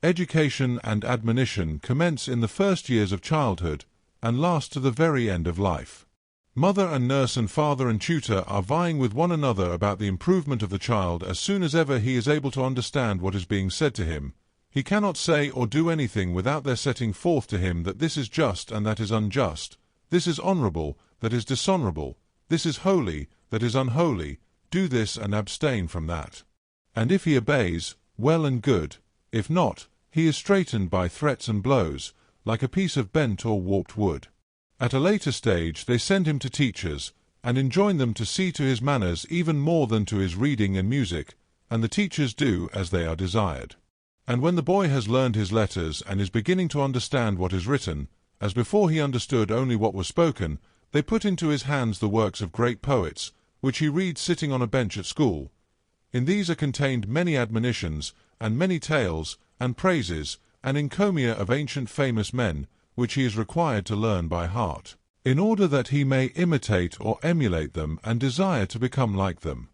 Speaker 1: Education and admonition commence in the first years of childhood, and last to the very end of life. Mother and nurse and father and tutor are vying with one another about the improvement of the child as soon as ever he is able to understand what is being said to him, He cannot say or do anything without their setting forth to him that this is just and that is unjust, this is honorable, that is dishonorable, this is holy, that is unholy, do this and abstain from that. And if he obeys, well and good; if not, he is straitened by threats and blows, like a piece of bent or warped wood. At a later stage they send him to teachers, and enjoin them to see to his manners even more than to his reading and music, and the teachers do as they are desired. And when the boy has learned his letters and is beginning to understand what is written, as before he understood only what was spoken, they put into his hands the works of great poets, which he reads sitting on a bench at school. In these are contained many admonitions, and many tales, and praises, and encomia of ancient famous men, which he is required to learn by heart, in order that he may imitate or emulate them and desire to become like them.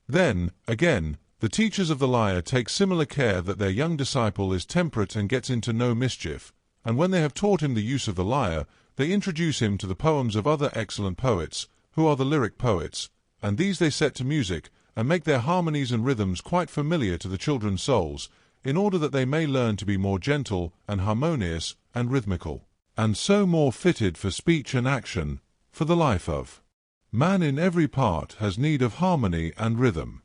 Speaker 1: Then, again, the teachers of the lyre take similar care that their young disciple is temperate and gets into no mischief, and when they have taught him the use of the lyre, they introduce him to the poems of other excellent poets, who are the lyric poets, and these they set to music, and make their harmonies and rhythms quite familiar to the children's souls, in order that they may learn to be more gentle and harmonious and rhythmical, and so more fitted for speech and action, for the life of man in every part has need of harmony and rhythm.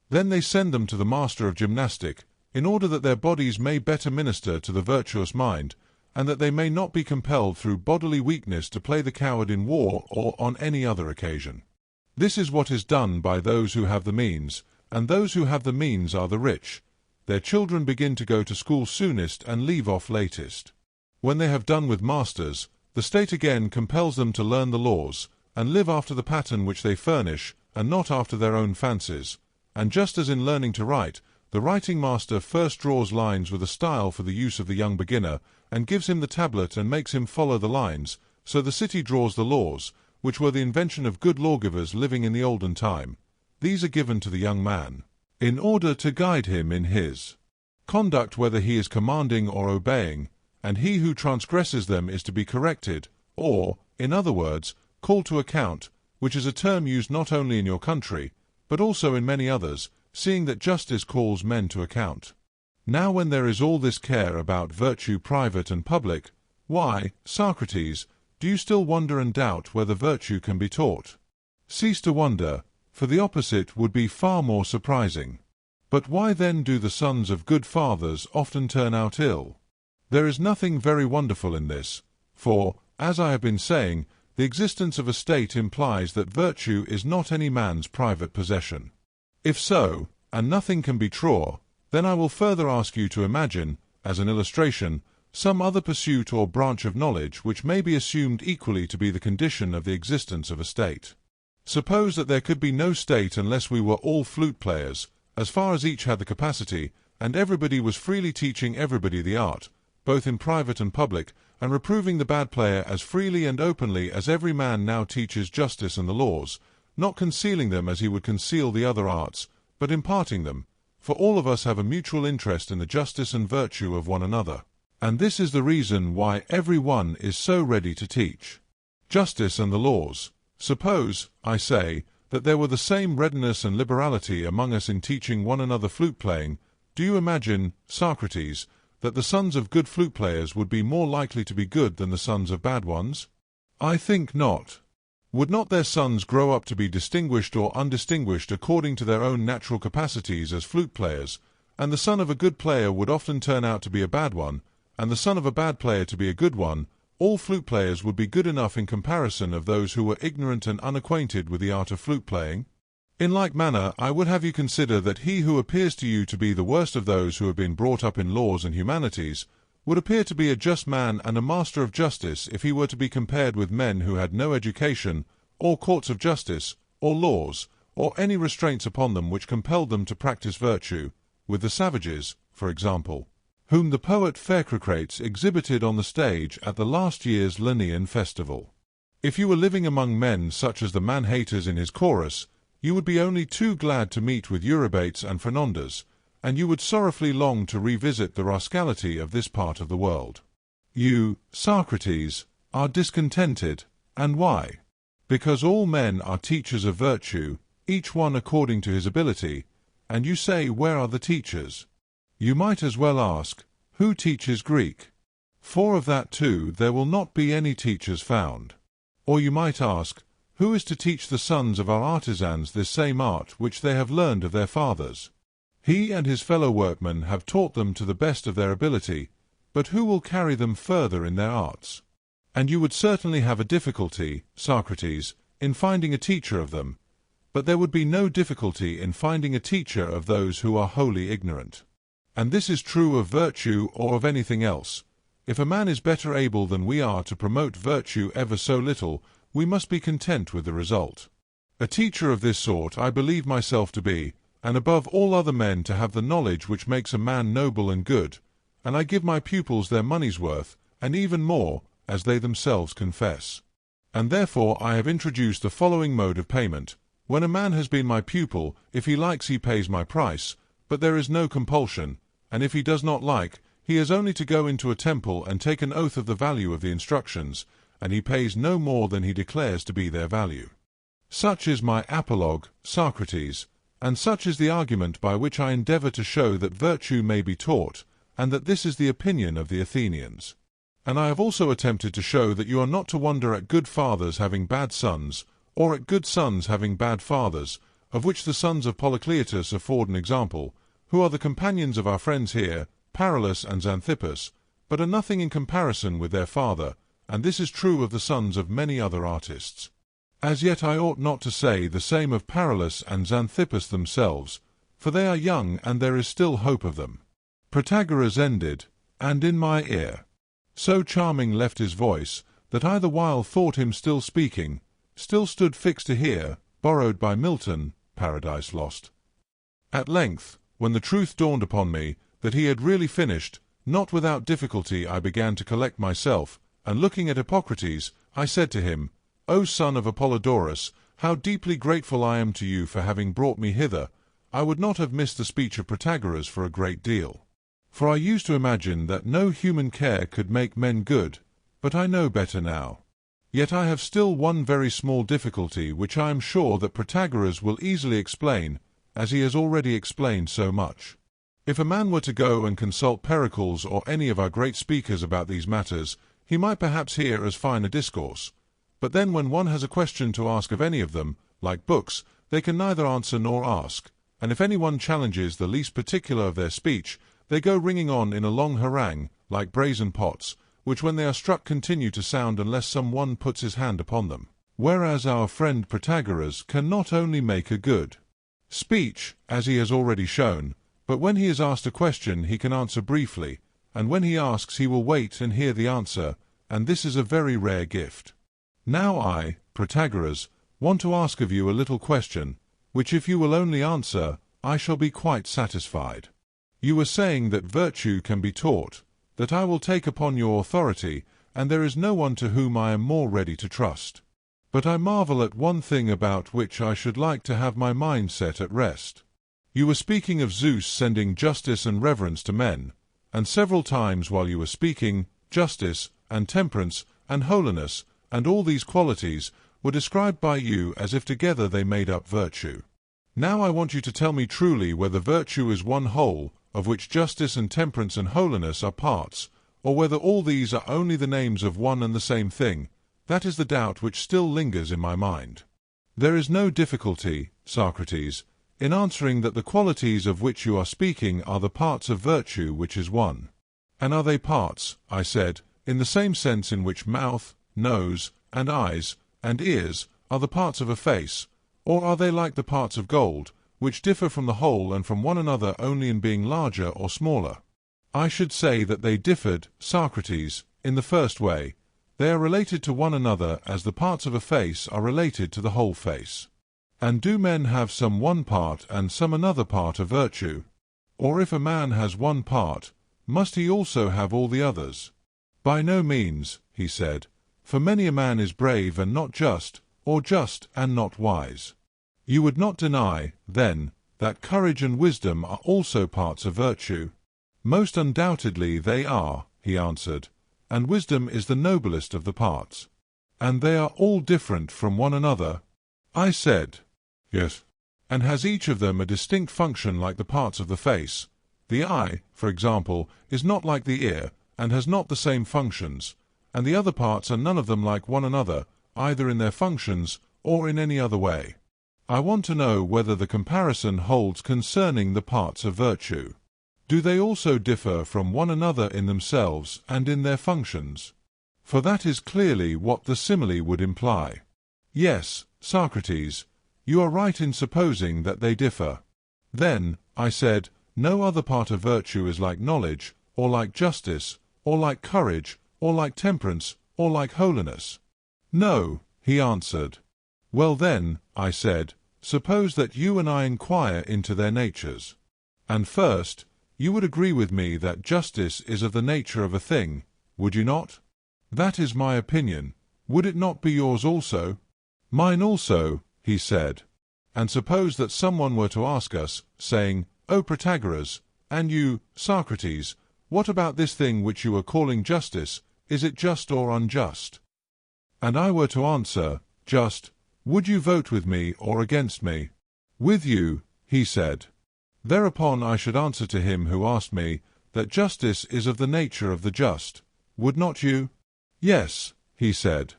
Speaker 1: Then they send them to the master of gymnastic, in order that their bodies may better minister to the virtuous mind, and that they may not be compelled through bodily weakness to play the coward in war or on any other occasion. This is what is done by those who have the means, and those who have the means are the rich. Their children begin to go to school soonest and leave off latest. When they have done with masters, the state again compels them to learn the laws, and live after the pattern which they furnish, and not after their own fancies. And just as in learning to write, the writing master first draws lines with a style for the use of the young beginner, and gives him the tablet and makes him follow the lines, so the city draws the laws, which were the invention of good lawgivers living in the olden time. These are given to the young man, in order to guide him in his conduct whether he is commanding or obeying, and he who transgresses them is to be corrected, or, in other words, called to account, which is a term used not only in your country, but also in many others, seeing that justice calls men to account. Now when there is all this care about virtue private and public, why, Socrates, do you still wonder and doubt whether virtue can be taught? Cease to wonder, for the opposite would be far more surprising. But why then do the sons of good fathers often turn out ill? There is nothing very wonderful in this, for, as I have been saying, the existence of a state implies that virtue is not any man's private possession. If so, and nothing can be truer, then I will further ask you to imagine, as an illustration, some other pursuit or branch of knowledge which may be assumed equally to be the condition of the existence of a state. Suppose that there could be no state unless we were all flute players, as far as each had the capacity, and everybody was freely teaching everybody the art, both in private and public, and reproving the bad player as freely and openly as every man now teaches justice and the laws, not concealing them as he would conceal the other arts, but imparting them, for all of us have a mutual interest in the justice and virtue of one another. And this is the reason why every one is so ready to teach justice and the laws. Suppose, I say, that there were the same readiness and liberality among us in teaching one another flute-playing, do you imagine, Socrates, that the sons of good flute-players would be more likely to be good than the sons of bad ones? I think not. Would not their sons grow up to be distinguished or undistinguished according to their own natural capacities as flute-players, and the son of a good player would often turn out to be a bad one, and the son of a bad player to be a good one? All flute-players would be good enough in comparison of those who were ignorant and unacquainted with the art of flute-playing. In like manner, I would have you consider that he who appears to you to be the worst of those who have been brought up in laws and humanities would appear to be a just man and a master of justice if he were to be compared with men who had no education, or courts of justice, or laws, or any restraints upon them which compelled them to practice virtue, with the savages, for example, whom the poet Hippocrates exhibited on the stage at the last year's Lenaean festival. If you were living among men such as the man-haters in his chorus, you would be only too glad to meet with Eurybates and Fernandes, and you would sorrowfully long to revisit the rascality of this part of the world. You, Socrates, are discontented, and why? Because all men are teachers of virtue, each one according to his ability, and you say, where are the teachers? You might as well ask, Who teaches Greek? For of that too there will not be any teachers found. Or you might ask, who is to teach the sons of our artisans this same art which they have learned of their fathers? He and his fellow workmen have taught them to the best of their ability, but who will carry them further in their arts? And you would certainly have a difficulty, Socrates, in finding a teacher of them, but there would be no difficulty in finding a teacher of those who are wholly ignorant. And this is true of virtue or of anything else. If a man is better able than we are to promote virtue ever so little, we must be content with the result. A teacher of this sort I believe myself to be, and above all other men to have the knowledge which makes a man noble and good, and I give my pupils their money's worth, and even more, as they themselves confess. And therefore I have introduced the following mode of payment. When a man has been my pupil, if he likes he pays my price, but there is no compulsion, and if he does not like, he has only to go into a temple and take an oath of the value of the instructions, and he pays no more than he declares to be their value. Such is my apologue, Socrates, and such is the argument by which I endeavor to show that virtue may be taught, and that this is the opinion of the Athenians. And I have also attempted to show that you are not to wonder at good fathers having bad sons, or at good sons having bad fathers, of which the sons of Polycletus afford an example, who are the companions of our friends here, Paralus and Xanthippus, but are nothing in comparison with their father, and this is true of the sons of many other artists. As yet I ought not to say the same of Paralus and Xanthippus themselves, for they are young and there is still hope of them. Protagoras ended, and in my ear. So charming left his voice, that I the while thought him still speaking, still stood fixed to hear, borrowed by Milton, Paradise Lost. At length, when the truth dawned upon me, that he had really finished, not without difficulty I began to collect myself, and looking at Hippocrates, I said to him, O son of Apollodorus, how deeply grateful I am to you for having brought me hither. I would not have missed the speech of Protagoras for a great deal. For I used to imagine that no human care could make men good, but I know better now. Yet I have still one very small difficulty which I am sure that Protagoras will easily explain, as he has already explained so much. If a man were to go and consult Pericles or any of our great speakers about these matters, he might perhaps hear as fine a discourse. But then when one has a question to ask of any of them, like books, they can neither answer nor ask, and if any one challenges the least particular of their speech, they go ringing on in a long harangue, like brazen pots, which when they are struck continue to sound unless some one puts his hand upon them. Whereas our friend Protagoras can not only make a good speech, as he has already shown, but when he is asked a question he can answer briefly, and when he asks he will wait and hear the answer, and this is a very rare gift. Now I, Protagoras, want to ask of you a little question, which if you will only answer, I shall be quite satisfied. You were saying that virtue can be taught, that I will take upon your authority, and there is no one to whom I am more ready to trust. But I marvel at one thing about which I should like to have my mind set at rest. You were speaking of Zeus sending justice and reverence to men, and several times while you were speaking, justice, and temperance, and holiness, and all these qualities, were described by you as if together they made up virtue. Now I want you to tell me truly whether virtue is one whole, of which justice and temperance and holiness are parts, or whether all these are only the names of one and the same thing. That is the doubt which still lingers in my mind. There is no difficulty, Socrates, in answering that the qualities of which you are speaking are the parts of virtue which is one. And are they parts, I said, in the same sense in which mouth, nose, and eyes, and ears are the parts of a face, or are they like the parts of gold, which differ from the whole and from one another only in being larger or smaller? I should say that they differed, Socrates, in the first way. They are related to one another as the parts of a face are related to the whole face. And do men have some one part and some another part of virtue? Or if a man has one part, must he also have all the others? By no means, he said, for many a man is brave and not just, or just and not wise. You would not deny, then, that courage and wisdom are also parts of virtue? Most undoubtedly they are, he answered, and wisdom is the noblest of the parts. And they are all different from one another? I said, yes. And has each of them a distinct function like the parts of the face? The eye, for example, is not like the ear, and has not the same functions, and the other parts are none of them like one another, either in their functions or in any other way. I want to know whether the comparison holds concerning the parts of virtue. Do they also differ from one another in themselves and in their functions? For that is clearly what the simile would imply. Yes, Socrates, you are right in supposing that they differ. Then, I said, no other part of virtue is like knowledge, or like justice, or like courage, or like temperance, or like holiness. No, he answered. Well then, I said, suppose that you and I inquire into their natures. And first, you would agree with me that justice is of the nature of a thing, would you not? That is my opinion. Would it not be yours also? Mine also, he said. And suppose that someone were to ask us, saying, O Protagoras, and you, Socrates, what about this thing which you are calling justice, is it just or unjust? And I were to answer, just, would you vote with me or against me? With you, he said. Thereupon I should answer to him who asked me, that justice is of the nature of the just. Would not you? Yes, he said.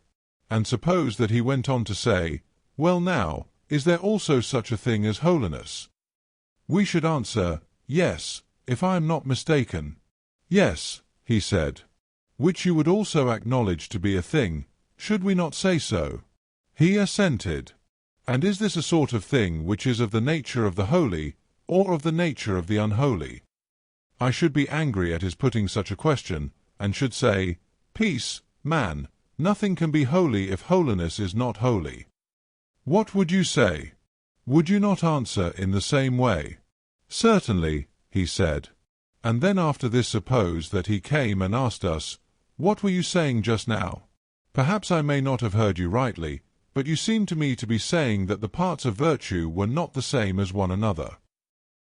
Speaker 1: And suppose that he went on to say, well now, is there also such a thing as holiness? We should answer, yes, if I am not mistaken. Yes, he said. Which you would also acknowledge to be a thing, should we not say so? He assented. And is this a sort of thing which is of the nature of the holy, or of the nature of the unholy? I should be angry at his putting such a question, and should say, peace, man, nothing can be holy if holiness is not holy. What would you say? Would you not answer in the same way? Certainly, he said. And then after this suppose that he came and asked us, what were you saying just now? Perhaps I may not have heard you rightly, but you seem to me to be saying that the parts of virtue were not the same as one another.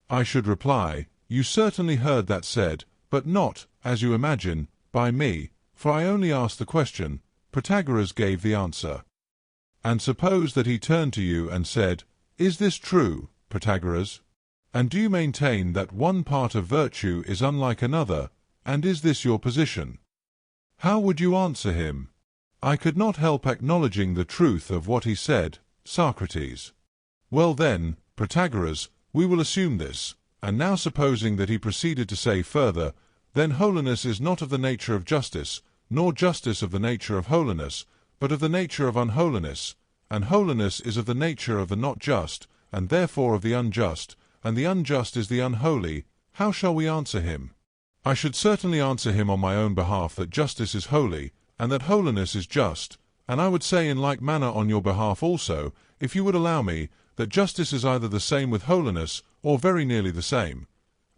Speaker 1: I should reply, you certainly heard that said, but not, as you imagine, by me, for I only asked the question. Protagoras gave the answer. And suppose that he turned to you and said, is this true, Protagoras? And do you maintain that one part of virtue is unlike another, and is this your position? How would you answer him? I could not help acknowledging the truth of what he said, Socrates. Well then, Protagoras, we will assume this, and now supposing that he proceeded to say further, then holiness is not of the nature of justice, nor justice of the nature of holiness, but of the nature of unholiness, and holiness is of the nature of the not just, and therefore of the unjust, and the unjust is the unholy. How shall we answer him? I should certainly answer him on my own behalf that justice is holy, and that holiness is just, and I would say in like manner on your behalf also, if you would allow me, that justice is either the same with holiness, or very nearly the same.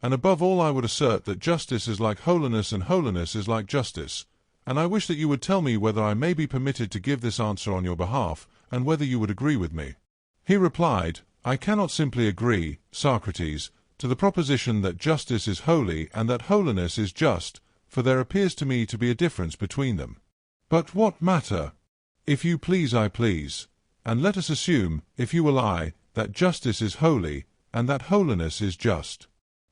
Speaker 1: And above all I would assert that justice is like holiness and holiness is like justice. And I wish that you would tell me whether I may be permitted to give this answer on your behalf, and whether you would agree with me. He replied, I cannot simply agree, Socrates, to the proposition that justice is holy and that holiness is just, for there appears to me to be a difference between them. But what matter? If you please, I please. And let us assume, if you will I, that justice is holy, and that holiness is just.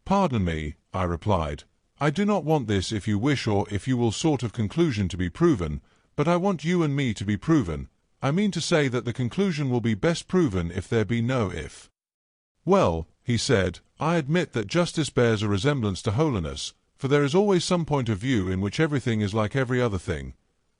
Speaker 1: Pardon me, I replied. I do not want this if you wish or if you will sort of conclusion to be proven, but I want you and me to be proven. I mean to say that the conclusion will be best proven if there be no if. Well, he said, I admit that justice bears a resemblance to holiness, for there is always some point of view in which everything is like every other thing.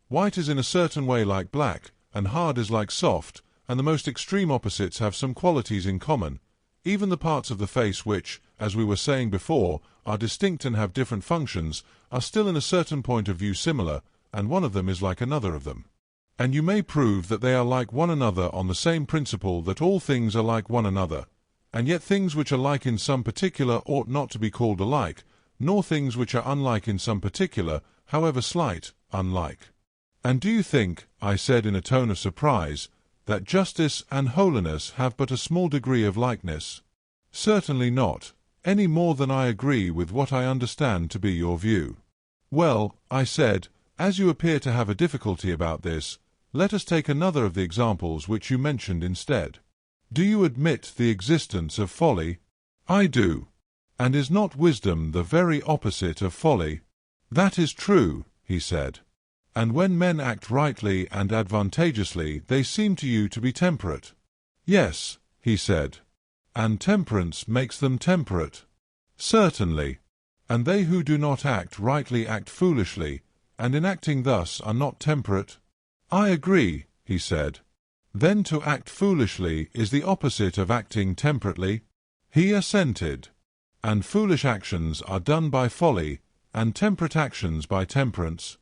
Speaker 1: White is in a certain way like black, and hard is like soft, and the most extreme opposites have some qualities in common. Even the parts of the face which, as we were saying before, are distinct and have different functions, are still in a certain point of view similar, and one of them is like another of them. And you may prove that they are like one another on the same principle that all things are like one another. And yet things which are like in some particular ought not to be called alike, nor things which are unlike in some particular, however slight, unlike. And do you think, I said in a tone of surprise, that justice and holiness have but a small degree of likeness? Certainly not, any more than I agree with what I understand to be your view. Well, I said, as you appear to have a difficulty about this, let us take another of the examples which you mentioned instead. Do you admit the existence of folly? I do. And is not wisdom the very opposite of folly? That is true, he said. And when men act rightly and advantageously, they seem to you to be temperate. Yes, he said. And temperance makes them temperate. Certainly. And they who do not act rightly act foolishly, and in acting thus are not temperate. I agree, he said. Then to act foolishly is the opposite of acting temperately. He assented. And foolish actions are done by folly, and temperate actions by temperance.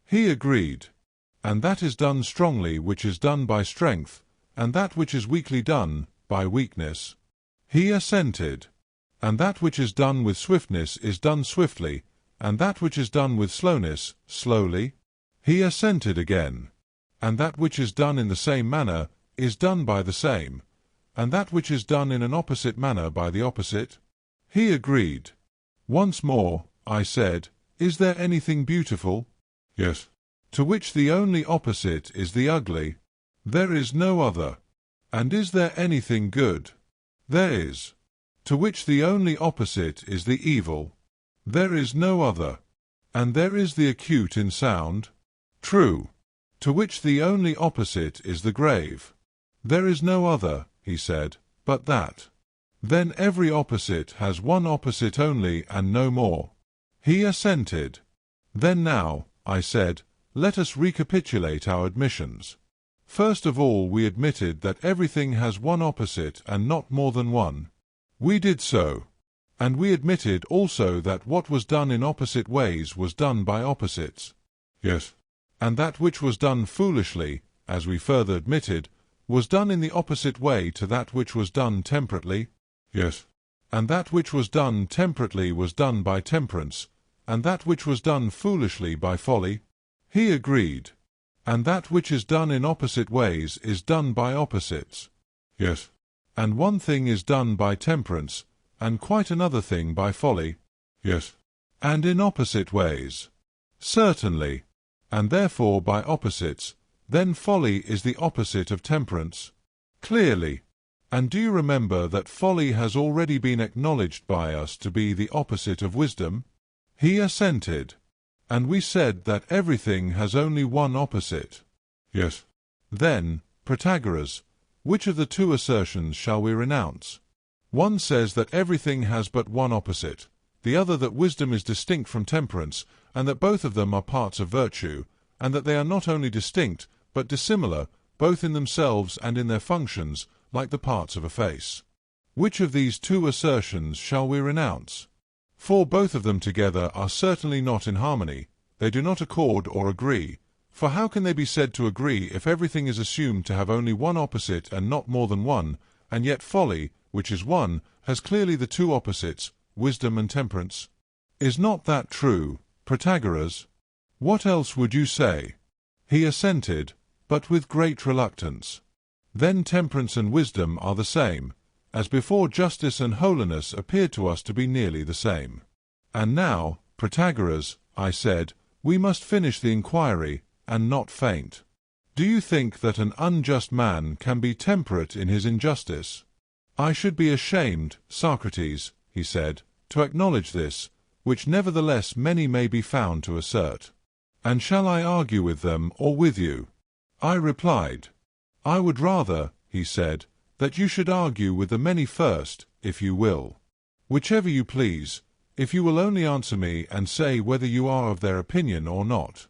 Speaker 1: He agreed. And that is done strongly which is done by strength, and that which is weakly done by weakness. He assented. And that which is done with swiftness is done swiftly, and that which is done with slowness, slowly. He assented again. And that which is done in the same manner is done by the same, and that which is done in an opposite manner by the opposite. He agreed. Once more, I said, is there anything beautiful? Yes. To which the only opposite is the ugly? There is no other. And is there anything good? There is. To which the only opposite is the evil? There is no other. And there is the acute in sound? True. To which the only opposite is the grave? There is no other, he said, but that. Then every opposite has one opposite only and no more. He assented. Then now, I said, let us recapitulate our admissions. First of all, we admitted that everything has one opposite and not more than one. We did so. And we admitted also that what was done in opposite ways was done by opposites. Yes. And that which was done foolishly, as we further admitted, was done in the opposite way to that which was done temperately. Yes. And that which was done temperately was done by temperance, and that which was done foolishly by folly. He agreed. And that which is done in opposite ways is done by opposites. Yes. And one thing is done by temperance, and quite another thing by folly. Yes. And in opposite ways. Certainly. And therefore by opposites, then folly is the opposite of temperance. Clearly. And do you remember that folly has already been acknowledged by us to be the opposite of wisdom? He assented. And we said that everything has only one opposite. Yes. Then, Protagoras, which of the two assertions shall we renounce? One says that everything has but one opposite, the other that wisdom is distinct from temperance, and that both of them are parts of virtue, and that they are not only distinct, but dissimilar, both in themselves and in their functions, like the parts of a face. Which of these two assertions shall we renounce? For both of them together are certainly not in harmony, they do not accord or agree, for how can they be said to agree if everything is assumed to have only one opposite and not more than one, and yet folly, which is one, has clearly the two opposites, wisdom and temperance? Is not that true, Protagoras? What else would you say? He assented, but with great reluctance. Then temperance and wisdom are the same, as before justice and holiness appeared to us to be nearly the same. And now, Protagoras, I said, we must finish the inquiry, and not faint. Do you think that an unjust man can be temperate in his injustice? I should be ashamed, Socrates, he said, to acknowledge this, which nevertheless many may be found to assert. And shall I argue with them or with you? I replied. I would rather, he said, that you should argue with the many first, if you will. Whichever you please, if you will only answer me and say whether you are of their opinion or not.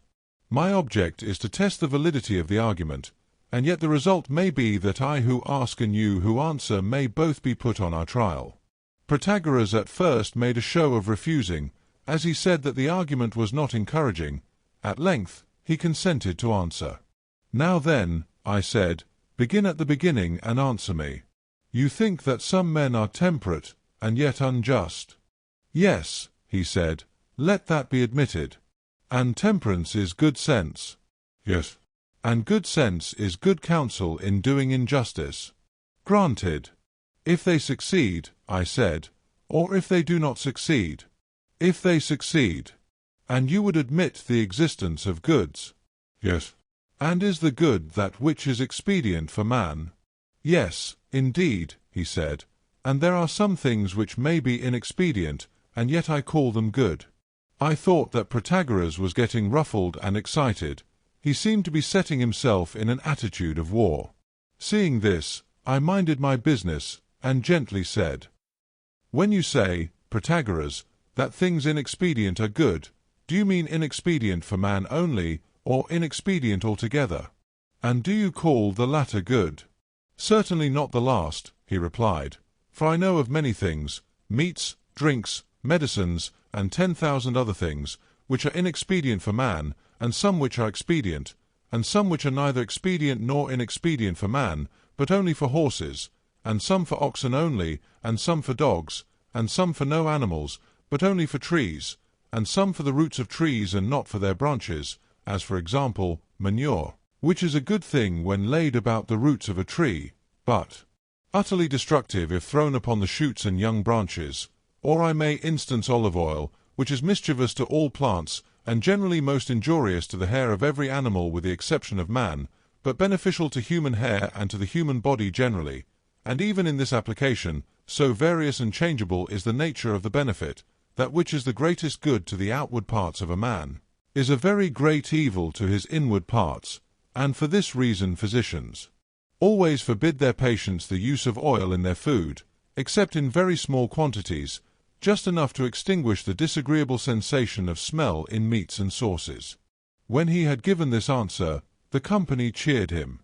Speaker 1: My object is to test the validity of the argument, and yet the result may be that I who ask and you who answer may both be put on our trial. Protagoras at first made a show of refusing, as he said that the argument was not encouraging. At length, he consented to answer. Now then, I said, begin at the beginning and answer me. You think that some men are temperate, and yet unjust. Yes, he said, let that be admitted. And temperance is good sense. Yes. And good sense is good counsel in doing injustice. Granted. If they succeed, I said, or if they do not succeed. If they succeed. And you would admit the existence of goods. Yes. And is the good that which is expedient for man? Yes, indeed, he said, and there are some things which may be inexpedient, and yet I call them good. I thought that Protagoras was getting ruffled and excited. He seemed to be setting himself in an attitude of war. Seeing this, I minded my business, and gently said, "When you say, Protagoras, that things inexpedient are good, do you mean inexpedient for man only, or inexpedient altogether? And do you call the latter good?" "Certainly not the last," he replied, "for I know of many things, meats, drinks, medicines, and 10,000 other things, which are inexpedient for man, and some which are expedient, and some which are neither expedient nor inexpedient for man, but only for horses, and some for oxen only, and some for dogs, and some for no animals, but only for trees, and some for the roots of trees and not for their branches, as for example, manure, which is a good thing when laid about the roots of a tree, but utterly destructive if thrown upon the shoots and young branches. Or I may instance olive oil, which is mischievous to all plants, and generally most injurious to the hair of every animal with the exception of man, but beneficial to human hair and to the human body generally. And even in this application, so various and changeable is the nature of the benefit, that which is the greatest good to the outward parts of a man, is a very great evil to his inward parts, and for this reason physicians always forbid their patients the use of oil in their food, except in very small quantities, just enough to extinguish the disagreeable sensation of smell in meats and sauces. When he had given this answer, the company cheered him.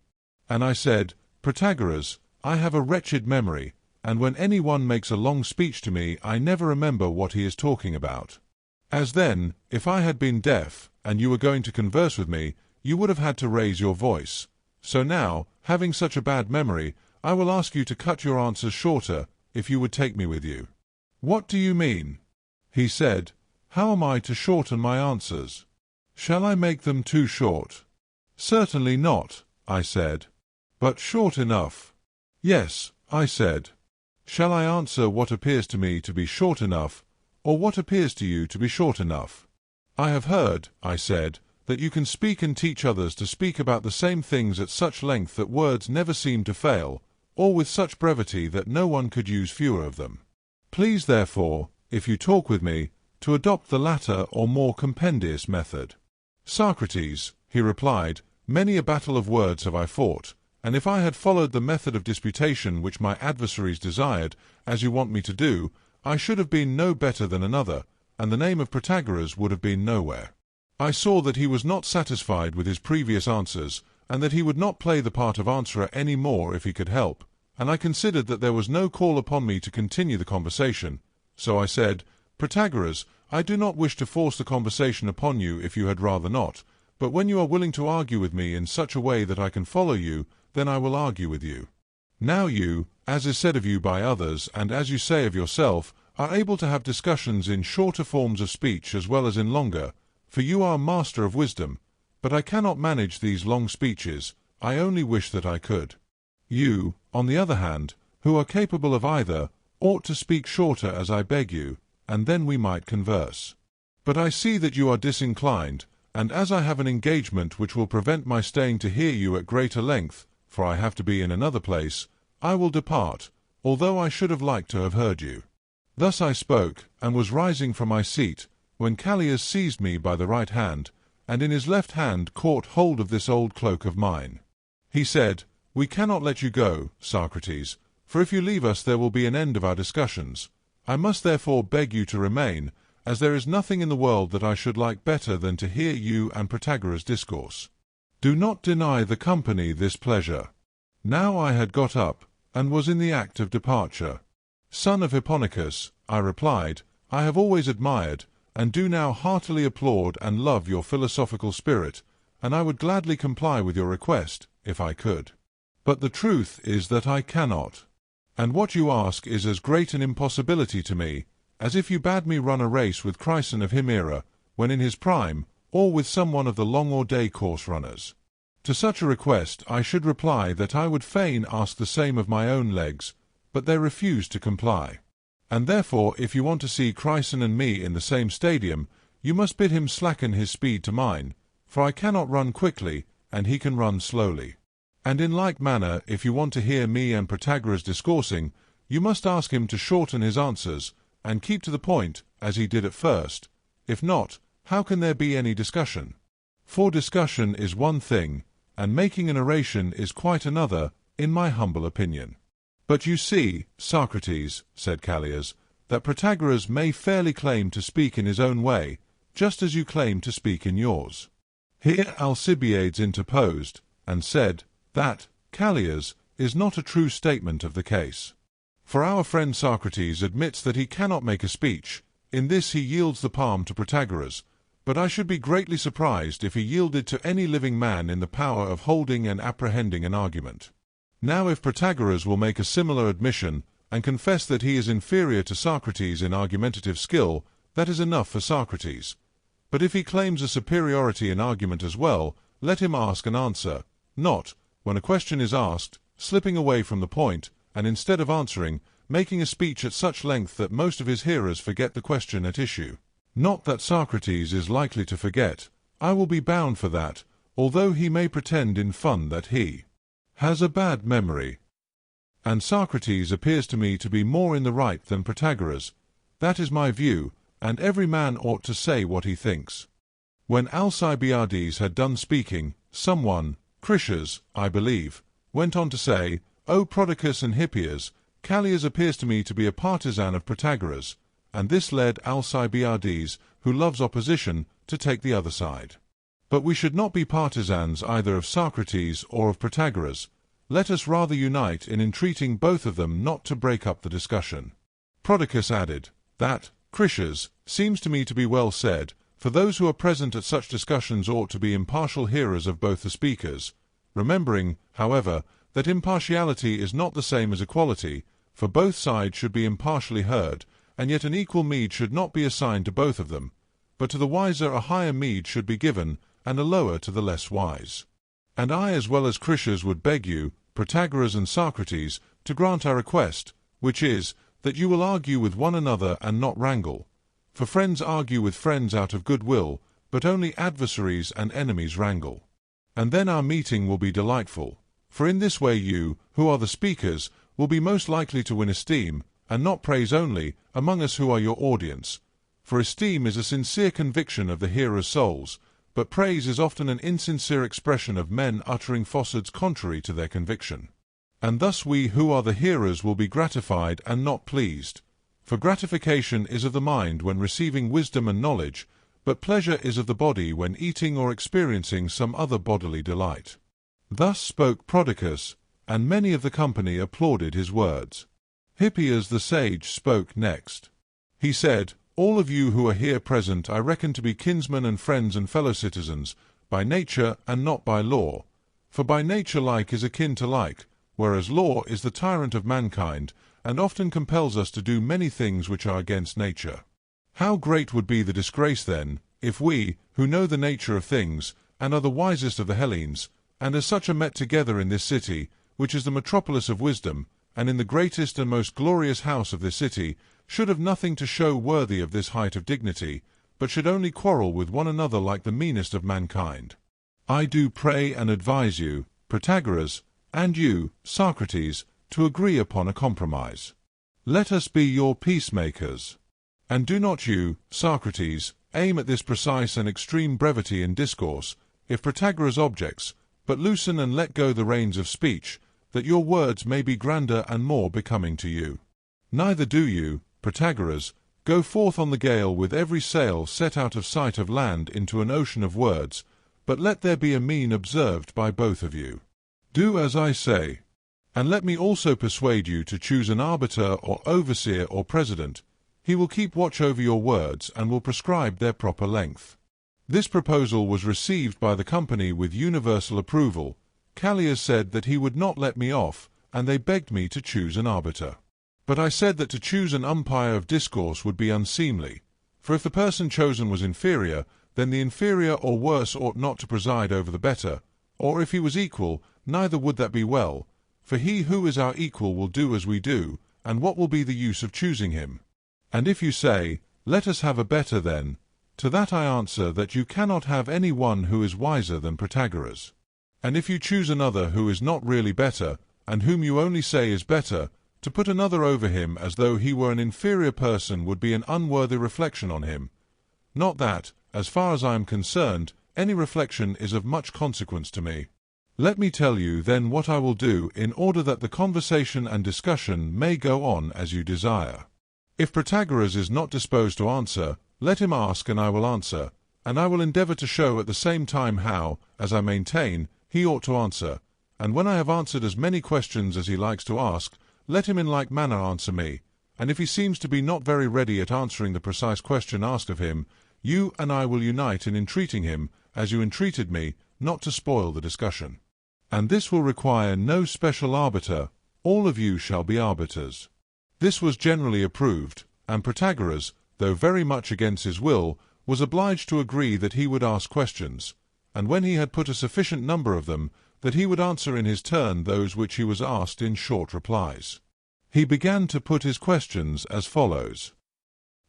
Speaker 1: And I said, "Protagoras, I have a wretched memory, and when any one makes a long speech to me, I never remember what he is talking about. As then, if I had been deaf, and you were going to converse with me, you would have had to raise your voice. So now, having such a bad memory, I will ask you to cut your answers shorter, if you would take me with you." "What do you mean?" He said, "How am I to shorten my answers? Shall I make them too short?" "Certainly not," I said. "But short enough." "Yes," I said. "Shall I answer what appears to me to be short enough, or what appears to you to be short enough?" "I have heard," I said, "that you can speak and teach others to speak about the same things at such length that words never seem to fail, or with such brevity that no one could use fewer of them. Please, therefore, if you talk with me, to adopt the latter or more compendious method." "Socrates," he replied, "many a battle of words have I fought, and if I had followed the method of disputation which my adversaries desired, as you want me to do, I should have been no better than another, and the name of Protagoras would have been nowhere." I saw that he was not satisfied with his previous answers, and that he would not play the part of answerer any more if he could help, and I considered that there was no call upon me to continue the conversation. So I said, "Protagoras, I do not wish to force the conversation upon you if you had rather not, but when you are willing to argue with me in such a way that I can follow you, then I will argue with you. Now you, as is said of you by others, and as you say of yourself, are able to have discussions in shorter forms of speech as well as in longer, for you are master of wisdom, but I cannot manage these long speeches. I only wish that I could. You, on the other hand, who are capable of either, ought to speak shorter as I beg you, and then we might converse. But I see that you are disinclined, and as I have an engagement which will prevent my staying to hear you at greater length, for I have to be in another place, I will depart, although I should have liked to have heard you." Thus I spoke, and was rising from my seat, when Callias seized me by the right hand, and in his left hand caught hold of this old cloak of mine. He said, "We cannot let you go, Socrates, for if you leave us there will be an end of our discussions. I must therefore beg you to remain, as there is nothing in the world that I should like better than to hear you and Protagoras discourse. Do not deny the company this pleasure." Now I had got up, and was in the act of departure. "Son of Hippocrates," I replied, "I have always admired, and do now heartily applaud and love your philosophical spirit, and I would gladly comply with your request, if I could. But the truth is that I cannot. And what you ask is as great an impossibility to me, as if you bade me run a race with Chryson of Himera, when in his prime, or with some one of the long or day course runners. To such a request I should reply that I would fain ask the same of my own legs, but they refuse to comply. And therefore, if you want to see Chryson and me in the same stadium, you must bid him slacken his speed to mine, for I cannot run quickly, and he can run slowly. And in like manner, if you want to hear me and Protagoras discoursing, You must ask him to shorten his answers, and keep to the point, as he did at first. If not, how can there be any discussion? For discussion is one thing, and making an oration is quite another, in my humble opinion. But you see, Socrates, said Callias, that Protagoras may fairly claim to speak in his own way, just as you claim to speak in yours. Here Alcibiades interposed, and said, that, Callias, is not a true statement of the case. For our friend Socrates admits that he cannot make a speech. In this he yields the palm to Protagoras, but I should be greatly surprised if he yielded to any living man in the power of holding and apprehending an argument. Now if Protagoras will make a similar admission, and confess that he is inferior to Socrates in argumentative skill, that is enough for Socrates. But if he claims a superiority in argument as well, let him ask and answer, not, when a question is asked, slipping away from the point, and instead of answering, making a speech at such length that most of his hearers forget the question at issue. Not that Socrates is likely to forget, I will be bound for that, although he may pretend in fun that he has a bad memory. And Socrates appears to me to be more in the right than Protagoras. That is my view, and every man ought to say what he thinks. When Alcibiades had done speaking, someone, Critias, I believe, went on to say, O Prodicus and Hippias, Callias appears to me to be a partisan of Protagoras, and this led Alcibiades, who loves opposition, to take the other side. But we should not be partisans either of Socrates or of Protagoras. Let us rather unite in entreating both of them not to break up the discussion. Prodicus added, that, Critias, seems to me to be well said, for those who are present at such discussions ought to be impartial hearers of both the speakers, remembering, however, that impartiality is not the same as equality, for both sides should be impartially heard, and yet an equal meed should not be assigned to both of them, but to the wiser a higher meed should be given, and a lower to the less wise. And I as well as Critias would beg you, Protagoras and Socrates, to grant our request, which is, that you will argue with one another and not wrangle. For friends argue with friends out of good will, but only adversaries and enemies wrangle. And then our meeting will be delightful, for in this way you, who are the speakers, will be most likely to win esteem, and not praise only, among us who are your audience. For esteem is a sincere conviction of the hearers' souls, but praise is often an insincere expression of men uttering falsehoods contrary to their conviction. And thus we who are the hearers will be gratified and not pleased. For gratification is of the mind when receiving wisdom and knowledge, but pleasure is of the body when eating or experiencing some other bodily delight. Thus spoke Prodicus, and many of the company applauded his words. Hippias the sage spoke next. He said, All of you who are here present I reckon to be kinsmen and friends and fellow citizens, by nature and not by law. For by nature like is akin to like, whereas law is the tyrant of mankind, and often compels us to do many things which are against nature. How great would be the disgrace then, if we, who know the nature of things, and are the wisest of the Hellenes, and as such are met together in this city, which is the metropolis of wisdom, and in the greatest and most glorious house of this city, should have nothing to show worthy of this height of dignity, but should only quarrel with one another like the meanest of mankind. I do pray and advise you, Protagoras, and you, Socrates, to agree upon a compromise. Let us be your peacemakers. And do not you, Socrates, aim at this precise and extreme brevity in discourse, if Protagoras objects, but loosen and let go the reins of speech, that your words may be grander and more becoming to you. Neither do you, Protagoras, go forth on the gale with every sail set out of sight of land into an ocean of words, but let there be a mean observed by both of you. Do as I say. And let me also persuade you to choose an arbiter or overseer or president. He will keep watch over your words and will prescribe their proper length. This proposal was received by the company with universal approval. Callias said that he would not let me off, and they begged me to choose an arbiter. But I said that to choose an umpire of discourse would be unseemly, for if the person chosen was inferior, then the inferior or worse ought not to preside over the better, or if he was equal, neither would that be well, for he who is our equal will do as we do, and what will be the use of choosing him? And if you say, Let us have a better then, to that I answer that you cannot have any one who is wiser than Protagoras. And if you choose another who is not really better, and whom you only say is better, To put another over him as though he were an inferior person would be an unworthy reflection on him. Not that, as far as I am concerned, any reflection is of much consequence to me. Let me tell you then what I will do in order that the conversation and discussion may go on as you desire. If Protagoras is not disposed to answer, let him ask and I will answer, and I will endeavor to show at the same time how, as I maintain, he ought to answer, and when I have answered as many questions as he likes to ask, let him in like manner answer me, and if he seems to be not very ready at answering the precise question asked of him, you and I will unite in entreating him, as you entreated me, not to spoil the discussion. And this will require no special arbiter, all of you shall be arbiters. This was generally approved, and Protagoras, though very much against his will, was obliged to agree that he would ask questions, and when he had put a sufficient number of them, that he would answer in his turn those which he was asked in short replies. He began to put his questions as follows.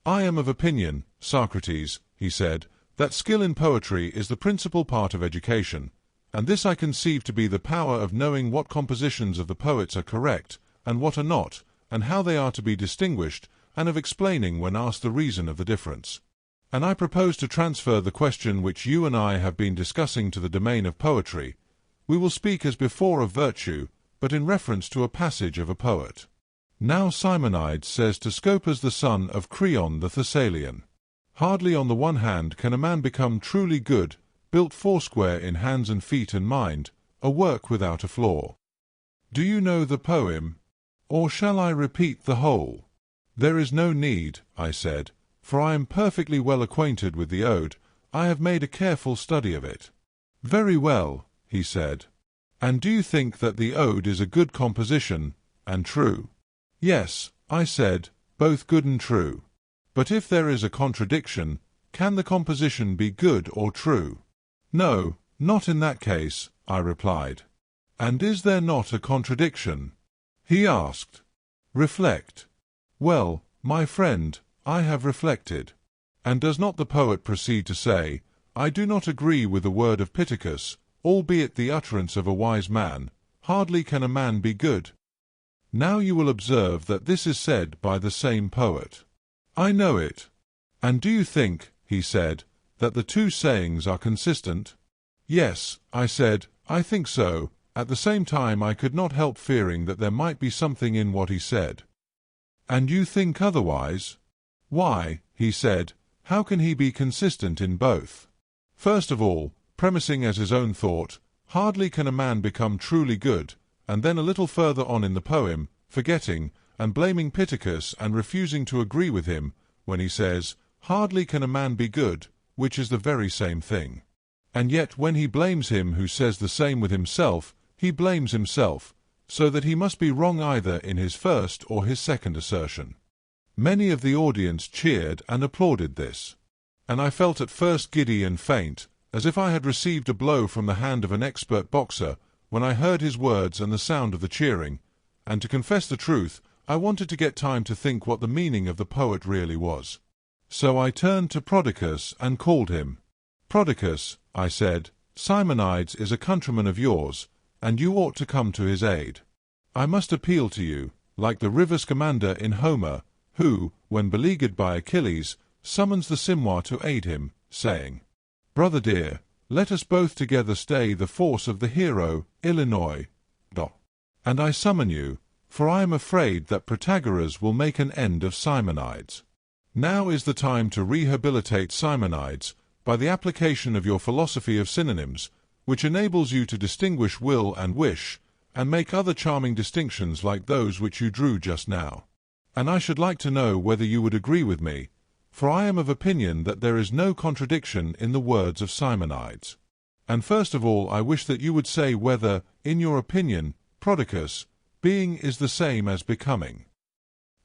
Speaker 1: I am of opinion, Socrates, he said, that skill in poetry is the principal part of education, and this I conceive to be the power of knowing what compositions of the poets are correct, and what are not, and how they are to be distinguished, and of explaining when asked the reason of the difference. And I propose to transfer the question which you and I have been discussing to the domain of poetry. We will speak as before of virtue, but in reference to a passage of a poet. Now Simonides says to Scopas the son of Creon the Thessalian, hardly on the one hand can a man become truly good, built foursquare in hands and feet and mind, a work without a flaw. Do you know the poem? Or shall I repeat the whole? There is no need, I said, for I am perfectly well acquainted with the ode. I have made a careful study of it. Very well, he said. And do you think that the ode is a good composition, and true? Yes, I said, both good and true. But if there is a contradiction, can the composition be good or true? No, not in that case, I replied. And is there not a contradiction? He asked. Reflect. Well, my friend, I have reflected. And does not the poet proceed to say, I do not agree with the word of Pittacus, albeit the utterance of a wise man, hardly can a man be good. Now you will observe that this is said by the same poet. I know it. And do you think, he said, that the two sayings are consistent? Yes, I said, I think so. At the same time I could not help fearing that there might be something in what he said. And you think otherwise? Why, he said, how can he be consistent in both? First of all, premising as his own thought, hardly can a man become truly good, and then a little further on in the poem, forgetting, and blaming Pittacus and refusing to agree with him, when he says, hardly can a man be good, which is the very same thing. And yet when he blames him who says the same with himself, he blames himself, so that he must be wrong either in his first or his second assertion. Many of the audience cheered and applauded this, and I felt at first giddy and faint, as if I had received a blow from the hand of an expert boxer, when I heard his words and the sound of the cheering, and to confess the truth, I wanted to get time to think what the meaning of the poet really was. So I turned to Prodicus and called him. Prodicus, I said, Simonides is a countryman of yours, and you ought to come to his aid. I must appeal to you, like the river Scamander in Homer, who, when beleaguered by Achilles, summons the Simwar to aid him, saying, Brother dear, let us both together stay the force of the hero, Illinois. And I summon you, for I am afraid that Protagoras will make an end of Simonides. Now is the time to rehabilitate Simonides, by the application of your philosophy of synonyms, which enables you to distinguish will and wish, and make other charming distinctions like those which you drew just now. And I should like to know whether you would agree with me, for I am of opinion that there is no contradiction in the words of Simonides. And first of all I wish that you would say whether, in your opinion, Prodicus, being is the same as becoming.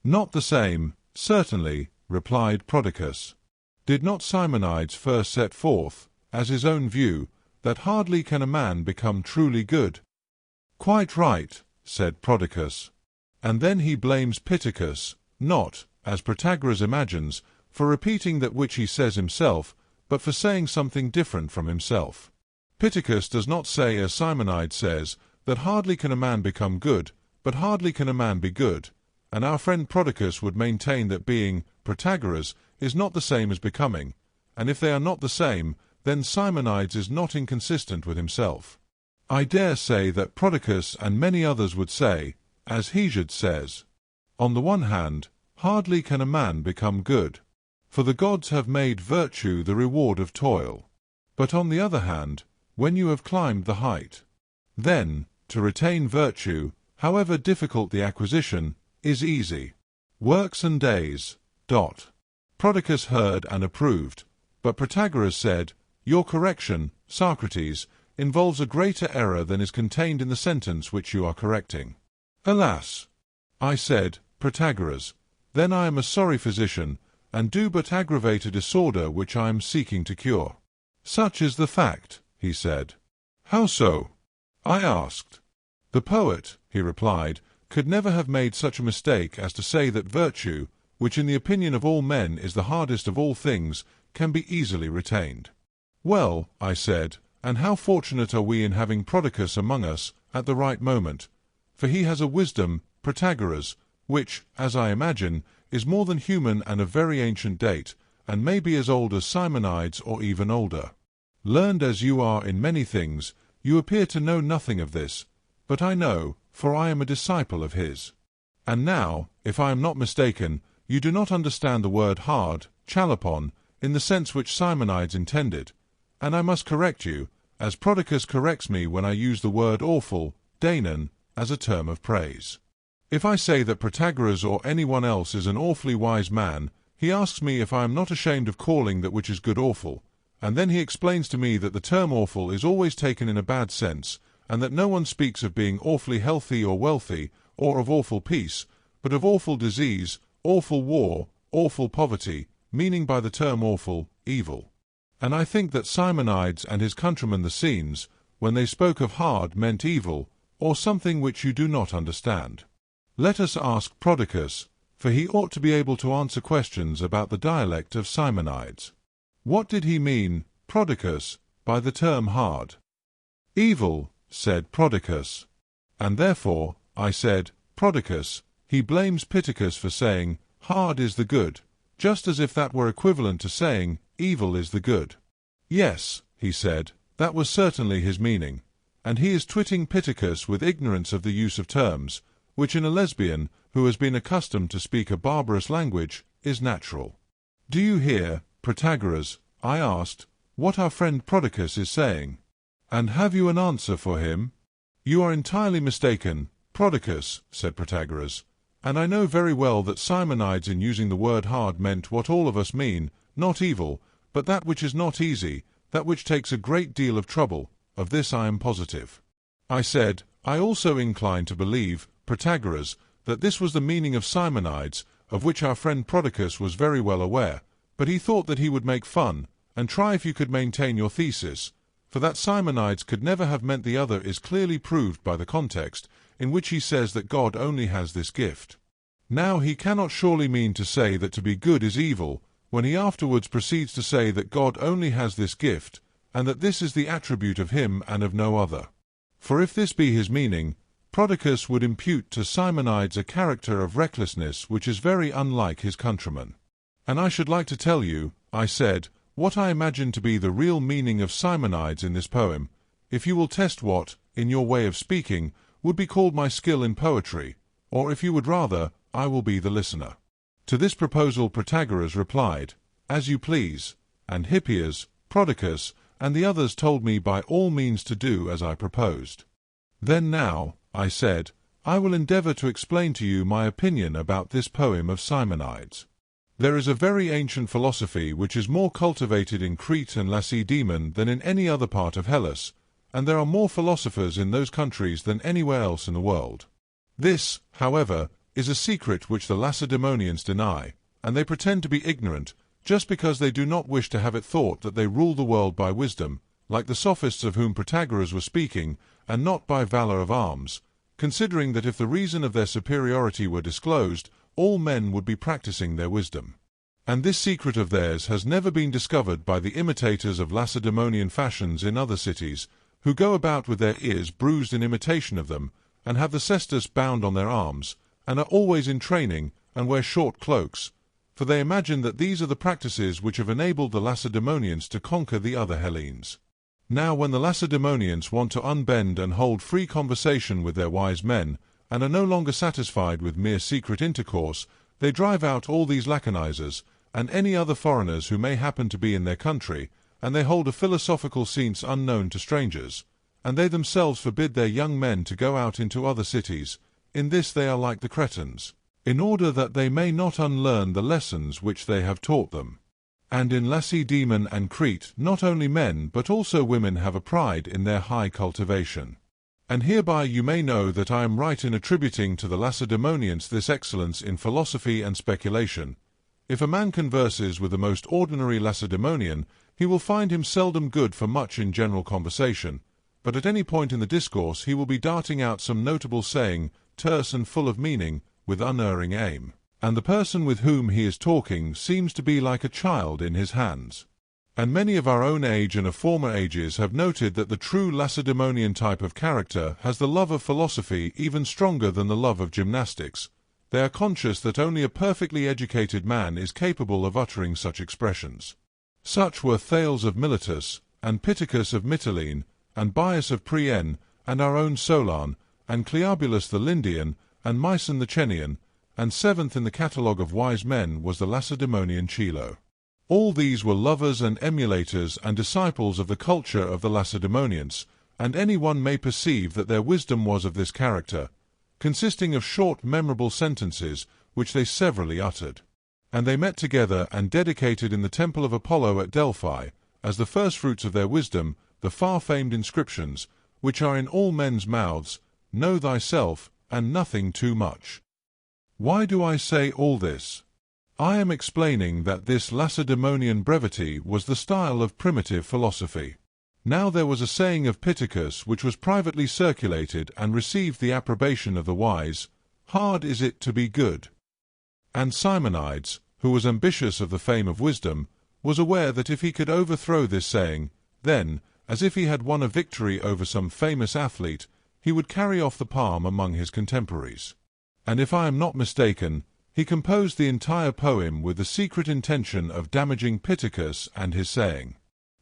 Speaker 1: Not the same, certainly, replied Prodicus. Did not Simonides first set forth, as his own view, that hardly can a man become truly good? Quite right, said Prodicus. And then he blames Pittacus, not, as Protagoras imagines, for repeating that which he says himself, but for saying something different from himself. Pittacus does not say as Simonides says, that hardly can a man become good, but hardly can a man be good, and our friend Prodicus would maintain that being, Protagoras, is not the same as becoming, and if they are not the same, then Simonides is not inconsistent with himself. I dare say that Prodicus and many others would say, as Hesiod says, on the one hand, hardly can a man become good, for the gods have made virtue the reward of toil. But on the other hand, when you have climbed the height, then, to retain virtue, however difficult the acquisition, is easy. Works and days. Prodicus heard and approved, but Protagoras said, "Your correction, Socrates, involves a greater error than is contained in the sentence which you are correcting." "Alas!" I said, "Protagoras, then I am a sorry physician, and do but aggravate a disorder which I am seeking to cure." "Such is the fact," he said. "How so?" I asked. "The poet," he replied, "could never have made such a mistake as to say that virtue, which in the opinion of all men is the hardest of all things, can be easily retained." "Well," I said, "and how fortunate are we in having Prodicus among us at the right moment, for he has a wisdom, Protagoras, which, as I imagine, is more than human and of very ancient date, and may be as old as Simonides or even older. Learned as you are in many things, you appear to know nothing of this, but I know, for I am a disciple of his. And now, if I am not mistaken, you do not understand the word hard, chalopon, in the sense which Simonides intended, and I must correct you, as Prodicus corrects me when I use the word awful, dainon, as a term of praise. If I say that Protagoras or anyone else is an awfully wise man, he asks me if I am not ashamed of calling that which is good awful, and then he explains to me that the term awful is always taken in a bad sense, and that no one speaks of being awfully healthy or wealthy, or of awful peace, but of awful disease, awful war, awful poverty, meaning by the term awful, evil. And I think that Simonides and his countrymen the Scenes, when they spoke of hard, meant evil, or something which you do not understand. Let us ask Prodicus, for he ought to be able to answer questions about the dialect of Simonides. What did he mean, Prodicus, by the term hard? "Evil," said Prodicus. "And therefore," I said, "Prodicus, he blames Pittacus for saying, 'Hard is the good,' just as if that were equivalent to saying, 'Evil is the good.'" "Yes," he said, "that was certainly his meaning, and he is twitting Pittacus with ignorance of the use of terms, which in a lesbian, who has been accustomed to speak a barbarous language, is natural." "Do you hear, Protagoras," I asked, "what our friend Prodicus is saying? And have you an answer for him?" "You are entirely mistaken, Prodicus," said Protagoras, "and I know very well that Simonides in using the word hard meant what all of us mean, not evil, but that which is not easy, that which takes a great deal of trouble. Of this I am positive." I said, "I also incline to believe, Protagoras, that this was the meaning of Simonides, of which our friend Prodicus was very well aware, but he thought that he would make fun, and try if you could maintain your thesis, for that Simonides could never have meant the other is clearly proved by the context, in which he says that God only has this gift. Now he cannot surely mean to say that to be good is evil, when he afterwards proceeds to say that God only has this gift, and that this is the attribute of him and of no other. For if this be his meaning, Prodicus would impute to Simonides a character of recklessness which is very unlike his countrymen. And I should like to tell you," I said, "what I imagine to be the real meaning of Simonides in this poem, if you will test what, in your way of speaking, would be called my skill in poetry, or if you would rather, I will be the listener." To this proposal Protagoras replied, "As you please," and Hippias, Prodicus, and the others told me by all means to do as I proposed. "Then now," I said, "I will endeavour to explain to you my opinion about this poem of Simonides. There is a very ancient philosophy which is more cultivated in Crete and Lacedaemon than in any other part of Hellas, and there are more philosophers in those countries than anywhere else in the world. This, however, is a secret which the Lacedaemonians deny, and they pretend to be ignorant, just because they do not wish to have it thought that they rule the world by wisdom, like the sophists of whom Protagoras was speaking, and not by valour of arms, considering that if the reason of their superiority were disclosed, all men would be practising their wisdom. And this secret of theirs has never been discovered by the imitators of Lacedaemonian fashions in other cities, who go about with their ears bruised in imitation of them, and have the cestus bound on their arms, and are always in training, and wear short cloaks, for they imagine that these are the practices which have enabled the Lacedaemonians to conquer the other Hellenes. Now when the Lacedaemonians want to unbend and hold free conversation with their wise men, and are no longer satisfied with mere secret intercourse, they drive out all these laconizers, and any other foreigners who may happen to be in their country, and they hold a philosophical seance unknown to strangers, and they themselves forbid their young men to go out into other cities. In this they are like the Cretans, in order that they may not unlearn the lessons which they have taught them. And in Lacedaemon and Crete not only men but also women have a pride in their high cultivation. And hereby you may know that I am right in attributing to the Lacedaemonians this excellence in philosophy and speculation. If a man converses with the most ordinary Lacedaemonian, he will find him seldom good for much in general conversation, but at any point in the discourse he will be darting out some notable saying, terse and full of meaning, with unerring aim. And the person with whom he is talking seems to be like a child in his hands. And many of our own age and of former ages have noted that the true Lacedaemonian type of character has the love of philosophy even stronger than the love of gymnastics. They are conscious that only a perfectly educated man is capable of uttering such expressions. Such were Thales of Miletus, and Pittacus of Mytilene, and Bias of Priene, and our own Solon, and Cleobulus the Lindian, and Myson the Chenian, and seventh in the catalogue of wise men was the Lacedaemonian Chilo. All these were lovers and emulators and disciples of the culture of the Lacedaemonians, and any one may perceive that their wisdom was of this character, consisting of short memorable sentences which they severally uttered. And they met together and dedicated in the temple of Apollo at Delphi, as the firstfruits of their wisdom, the far-famed inscriptions, which are in all men's mouths, Know thyself, and nothing too much. Why do I say all this? I am explaining that this Lacedaemonian brevity was the style of primitive philosophy. Now there was a saying of Pittacus which was privately circulated and received the approbation of the wise, Hard is it to be good. And Simonides, who was ambitious of the fame of wisdom, was aware that if he could overthrow this saying, then, as if he had won a victory over some famous athlete, he would carry off the palm among his contemporaries. And if I am not mistaken, he composed the entire poem with the secret intention of damaging Pittacus and his saying.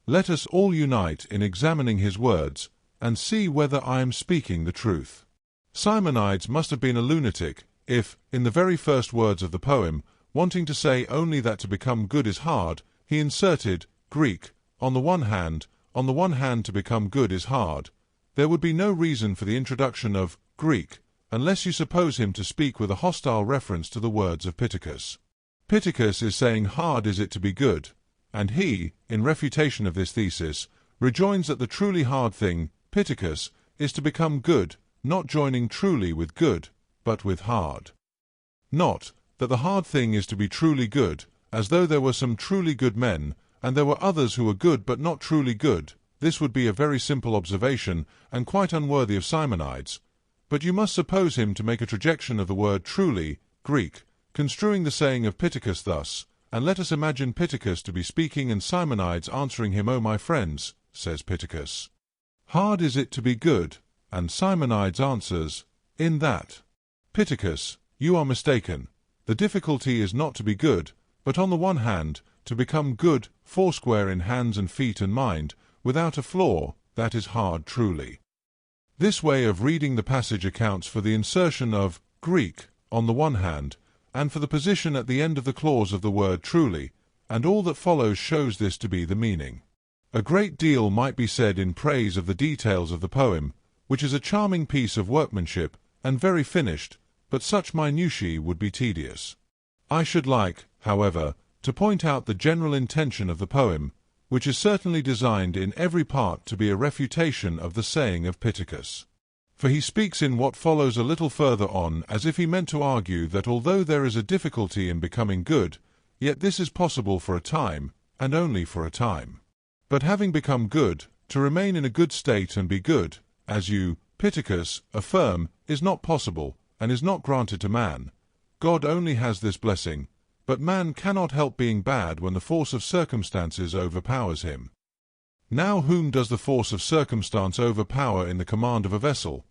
Speaker 1: Let us all unite in examining his words, and see whether I am speaking the truth. Simonides must have been a lunatic, if, in the very first words of the poem, wanting to say only that to become good is hard, he inserted Greek, on the one hand to become good is hard. There would be no reason for the introduction of Greek, unless you suppose him to speak with a hostile reference to the words of Pittacus. Pittacus is saying hard is it to be good, and he, in refutation of this thesis, rejoins that the truly hard thing, Pittacus, is to become good, not joining truly with good, but with hard. Not that the hard thing is to be truly good, as though there were some truly good men, and there were others who were good but not truly good. This would be a very simple observation, and quite unworthy of Simonides. But you must suppose him to make a trajection of the word truly, Greek, construing the saying of Pittacus thus, and let us imagine Pittacus to be speaking and Simonides answering him, O my friends, says Pittacus, hard is it to be good, and Simonides answers, in that. Pittacus, you are mistaken. The difficulty is not to be good, but on the one hand, to become good, foursquare in hands and feet and mind, without a flaw, that is hard truly. This way of reading the passage accounts for the insertion of Greek on the one hand, and for the position at the end of the clause of the word truly, and all that follows shows this to be the meaning. A great deal might be said in praise of the details of the poem, which is a charming piece of workmanship, and very finished, but such minutiae would be tedious. I should like, however, to point out the general intention of the poem, which is certainly designed in every part to be a refutation of the saying of Pittacus. For he speaks in what follows a little further on as if he meant to argue that although there is a difficulty in becoming good, yet this is possible for a time, and only for a time. But having become good, to remain in a good state and be good, as you, Pittacus, affirm, is not possible, and is not granted to man. God only has this blessing, but man cannot help being bad when the force of circumstances overpowers him. Now whom does the force of circumstance overpower in the command of a vessel?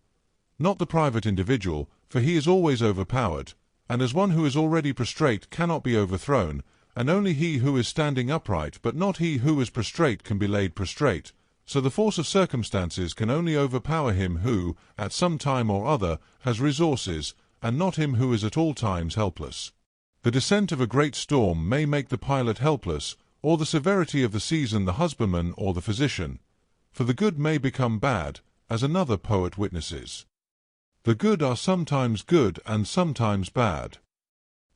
Speaker 1: not the private individual, for he is always overpowered, and as one who is already prostrate cannot be overthrown, and only he who is standing upright, but not he who is prostrate, can be laid prostrate. So the force of circumstances can only overpower him who, at some time or other, has resources, and not him who is at all times helpless. The descent of a great storm may make the pilot helpless, or the severity of the season the husbandman or the physician. For the good may become bad, as another poet witnesses. The good are sometimes good and sometimes bad.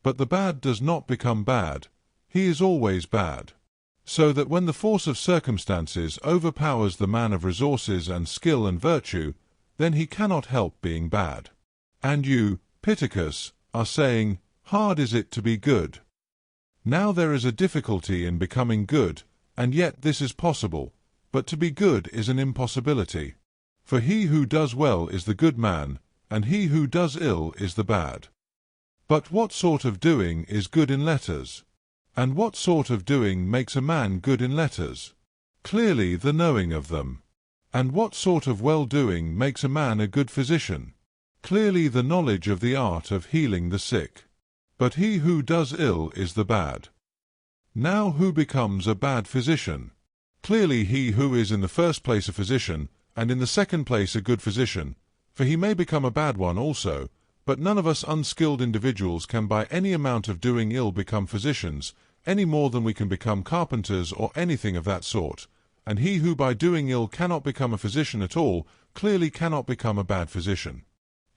Speaker 1: But the bad does not become bad, he is always bad. So that when the force of circumstances overpowers the man of resources and skill and virtue, then he cannot help being bad. And you, Pittacus, are saying, "Hard is it to be good." Now there is a difficulty in becoming good, and yet this is possible, but to be good is an impossibility. For he who does well is the good man, and he who does ill is the bad. But what sort of doing is good in letters? And what sort of doing makes a man good in letters? Clearly the knowing of them. And what sort of well-doing makes a man a good physician? Clearly the knowledge of the art of healing the sick. But he who does ill is the bad. Now who becomes a bad physician? Clearly he who is in the first place a physician, and in the second place a good physician, for he may become a bad one also, but none of us unskilled individuals can by any amount of doing ill become physicians, any more than we can become carpenters or anything of that sort, and he who by doing ill cannot become a physician at all, clearly cannot become a bad physician.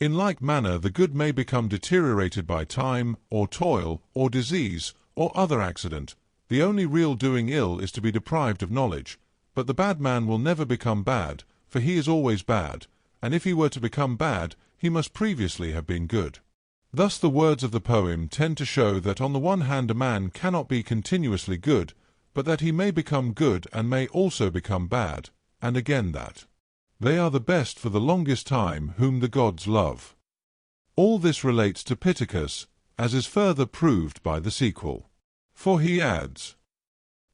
Speaker 1: In like manner the good may become deteriorated by time, or toil, or disease, or other accident. The only real doing ill is to be deprived of knowledge, but the bad man will never become bad, for he is always bad, and if he were to become bad, he must previously have been good. Thus the words of the poem tend to show that on the one hand a man cannot be continuously good, but that he may become good and may also become bad, and again that they are the best for the longest time whom the gods love. All this relates to Pittacus, as is further proved by the sequel. For he adds,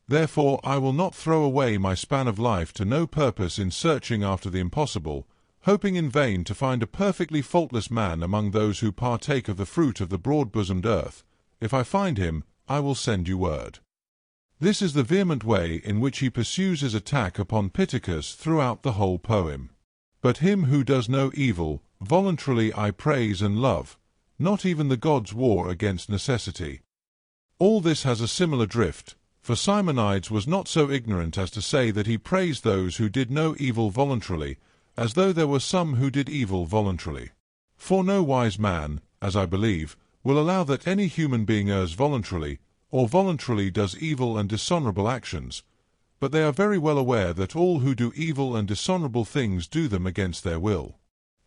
Speaker 1: "Therefore I will not throw away my span of life to no purpose in searching after the impossible, hoping in vain to find a perfectly faultless man among those who partake of the fruit of the broad-bosomed earth. If I find him, I will send you word." This is the vehement way in which he pursues his attack upon Pittacus throughout the whole poem. "But him who does no evil, voluntarily I praise and love, not even the gods war against necessity." All this has a similar drift, for Simonides was not so ignorant as to say that he praised those who did no evil voluntarily, as though there were some who did evil voluntarily. For no wise man, as I believe, will allow that any human being errs voluntarily, or voluntarily does evil and dishonorable actions, but they are very well aware that all who do evil and dishonorable things do them against their will.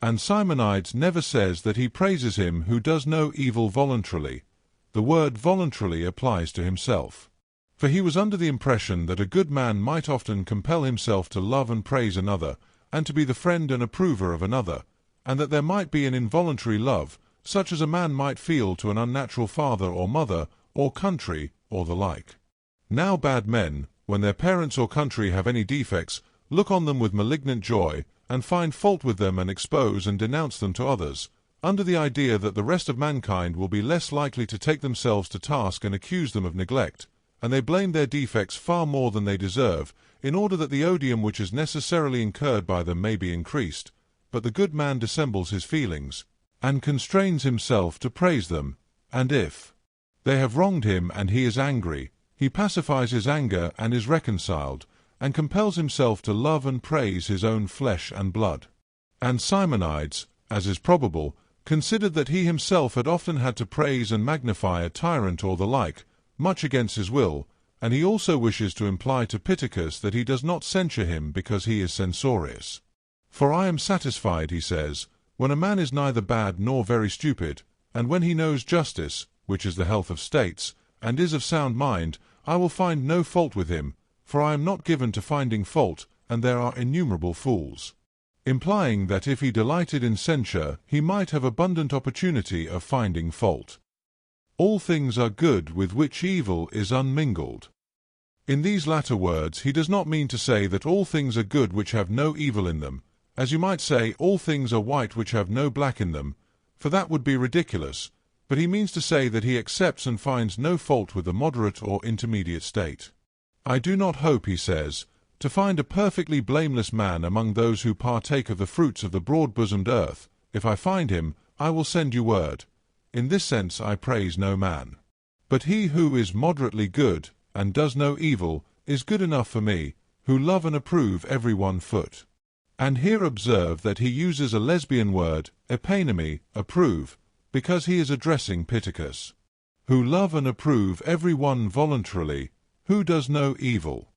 Speaker 1: And Simonides never says that he praises him who does no evil voluntarily. The word voluntarily applies to himself. For he was under the impression that a good man might often compel himself to love and praise another, and to be the friend and approver of another, and that there might be an involuntary love, such as a man might feel to an unnatural father or mother, or country, or the like. Now bad men, when their parents or country have any defects, look on them with malignant joy, and find fault with them and expose and denounce them to others, under the idea that the rest of mankind will be less likely to take themselves to task and accuse them of neglect, and they blame their defects far more than they deserve, in order that the odium which is necessarily incurred by them may be increased. But the good man dissembles his feelings, and constrains himself to praise them, and if they have wronged him and he is angry, he pacifies his anger and is reconciled, and compels himself to love and praise his own flesh and blood. And Simonides, as is probable, considered that he himself had often had to praise and magnify a tyrant or the like, much against his will, and he also wishes to imply to Pittacus that he does not censure him because he is censorious. "For I am satisfied," he says, "when a man is neither bad nor very stupid, and when he knows justice, which is the health of states, and is of sound mind, I will find no fault with him, for I am not given to finding fault, and there are innumerable fools." Implying that if he delighted in censure, he might have abundant opportunity of finding fault. All things are good with which evil is unmingled. In these latter words he does not mean to say that all things are good which have no evil in them, as you might say, all things are white which have no black in them, for that would be ridiculous, but he means to say that he accepts and finds no fault with the moderate or intermediate state. I do not hope, he says, to find a perfectly blameless man among those who partake of the fruits of the broad-bosomed earth. If I find him, I will send you word. In this sense I praise no man. But he who is moderately good, and does no evil, is good enough for me, who love and approve every one foot. And here observe that he uses a lesbian word, epanemy, approve, because he is addressing Pittacus. Who love and approve every one voluntarily, who does no evil.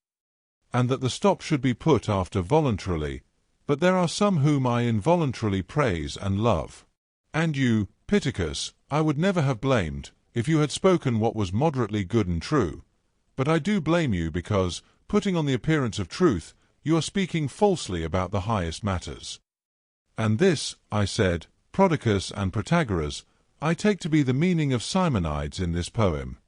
Speaker 1: And that the stop should be put after voluntarily, but there are some whom I involuntarily praise and love. And you, Pittacus, I would never have blamed, if you had spoken what was moderately good and true. But I do blame you because, putting on the appearance of truth, you are speaking falsely about the highest matters. And this, I said, Prodicus and Protagoras, I take to be the meaning of Simonides in this poem.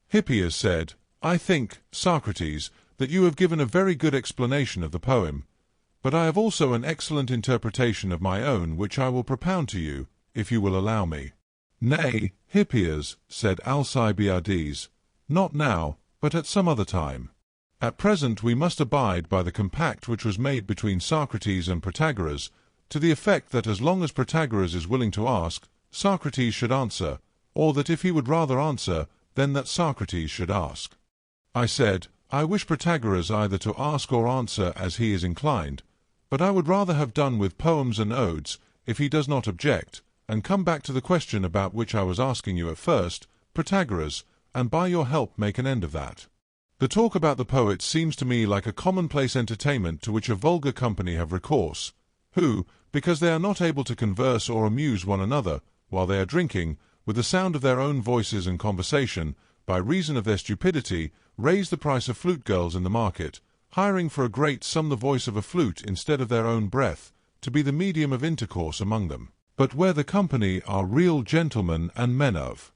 Speaker 1: Hippias said, I think, Socrates, that you have given a very good explanation of the poem, but I have also an excellent interpretation of my own which I will propound to you, if you will allow me. Nay, Hippias, said Alcibiades, not now, but at some other time. At present we must abide by the compact which was made between Socrates and Protagoras, to the effect that as long as Protagoras is willing to ask, Socrates should answer, or that if he would rather answer, then that Socrates should ask. I said, I wish Protagoras either to ask or answer as he is inclined, but I would rather have done with poems and odes, if he does not object, and come back to the question about which I was asking you at first, Protagoras, and by your help make an end of that. The talk about the poets seems to me like a commonplace entertainment to which a vulgar company have recourse, who, because they are not able to converse or amuse one another, while they are drinking, with the sound of their own voices and conversation, by reason of their stupidity, raise the price of flute girls in the market, hiring for a great sum the voice of a flute instead of their own breath, to be the medium of intercourse among them. But where the company are real gentlemen and men of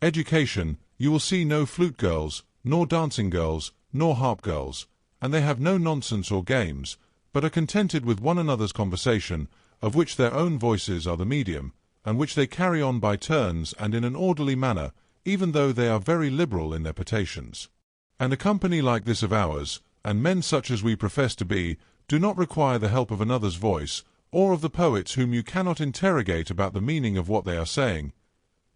Speaker 1: education, you will see no flute girls, nor dancing girls, nor harp girls, and they have no nonsense or games, but are contented with one another's conversation, of which their own voices are the medium, and which they carry on by turns and in an orderly manner, even though they are very liberal in their potations. And a company like this of ours, and men such as we profess to be, do not require the help of another's voice, or of the poets whom you cannot interrogate about the meaning of what they are saying,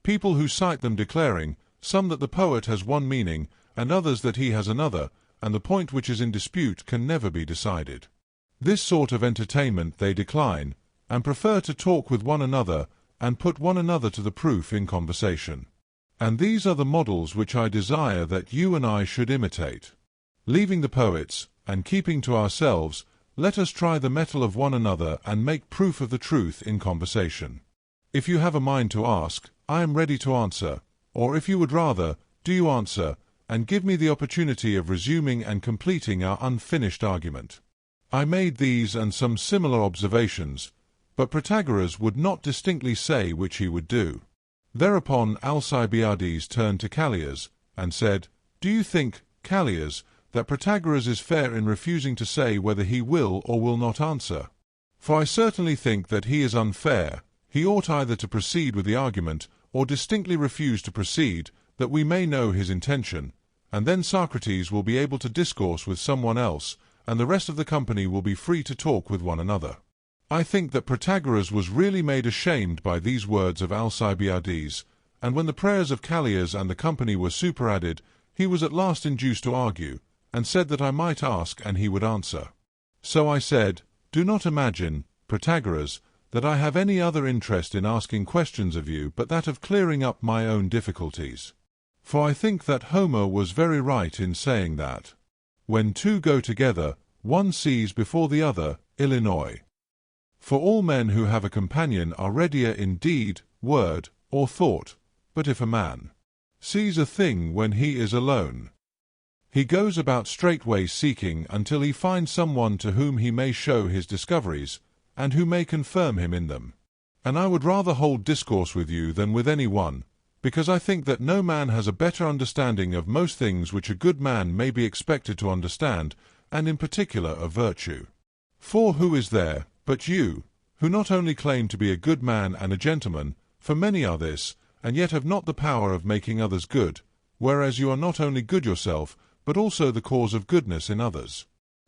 Speaker 1: people who cite them declaring, some that the poet has one meaning, and others that he has another, and the point which is in dispute can never be decided. This sort of entertainment they decline, and prefer to talk with one another, and put one another to the proof in conversation. And these are the models which I desire that you and I should imitate. Leaving the poets, and keeping to ourselves, let us try the mettle of one another and make proof of the truth in conversation. If you have a mind to ask, I am ready to answer, or if you would rather, do you answer, and give me the opportunity of resuming and completing our unfinished argument. I made these and some similar observations, but Protagoras would not distinctly say which he would do. Thereupon Alcibiades turned to Callias, and said, Do you think, Callias, that Protagoras is fair in refusing to say whether he will or will not answer? For I certainly think that he is unfair. He ought either to proceed with the argument, or distinctly refuse to proceed, that we may know his intention, and then Socrates will be able to discourse with someone else, and the rest of the company will be free to talk with one another. I think that Protagoras was really made ashamed by these words of Alcibiades, and when the prayers of Callias and the company were superadded, he was at last induced to argue, and said that I might ask and he would answer. So I said, Do not imagine, Protagoras, that I have any other interest in asking questions of you but that of clearing up my own difficulties. For I think that Homer was very right in saying that, when two go together, one sees before the other, Illinois. For all men who have a companion are readier in deed, word, or thought, but if a man sees a thing when he is alone, he goes about straightway seeking until he finds someone to whom he may show his discoveries, and who may confirm him in them. And I would rather hold discourse with you than with any one, because I think that no man has a better understanding of most things which a good man may be expected to understand, and in particular of virtue. For who is there, But you, who not only claim to be a good man and a gentleman, for many are this, and yet have not the power of making others good, whereas you are not only good yourself, but also the cause of goodness in others.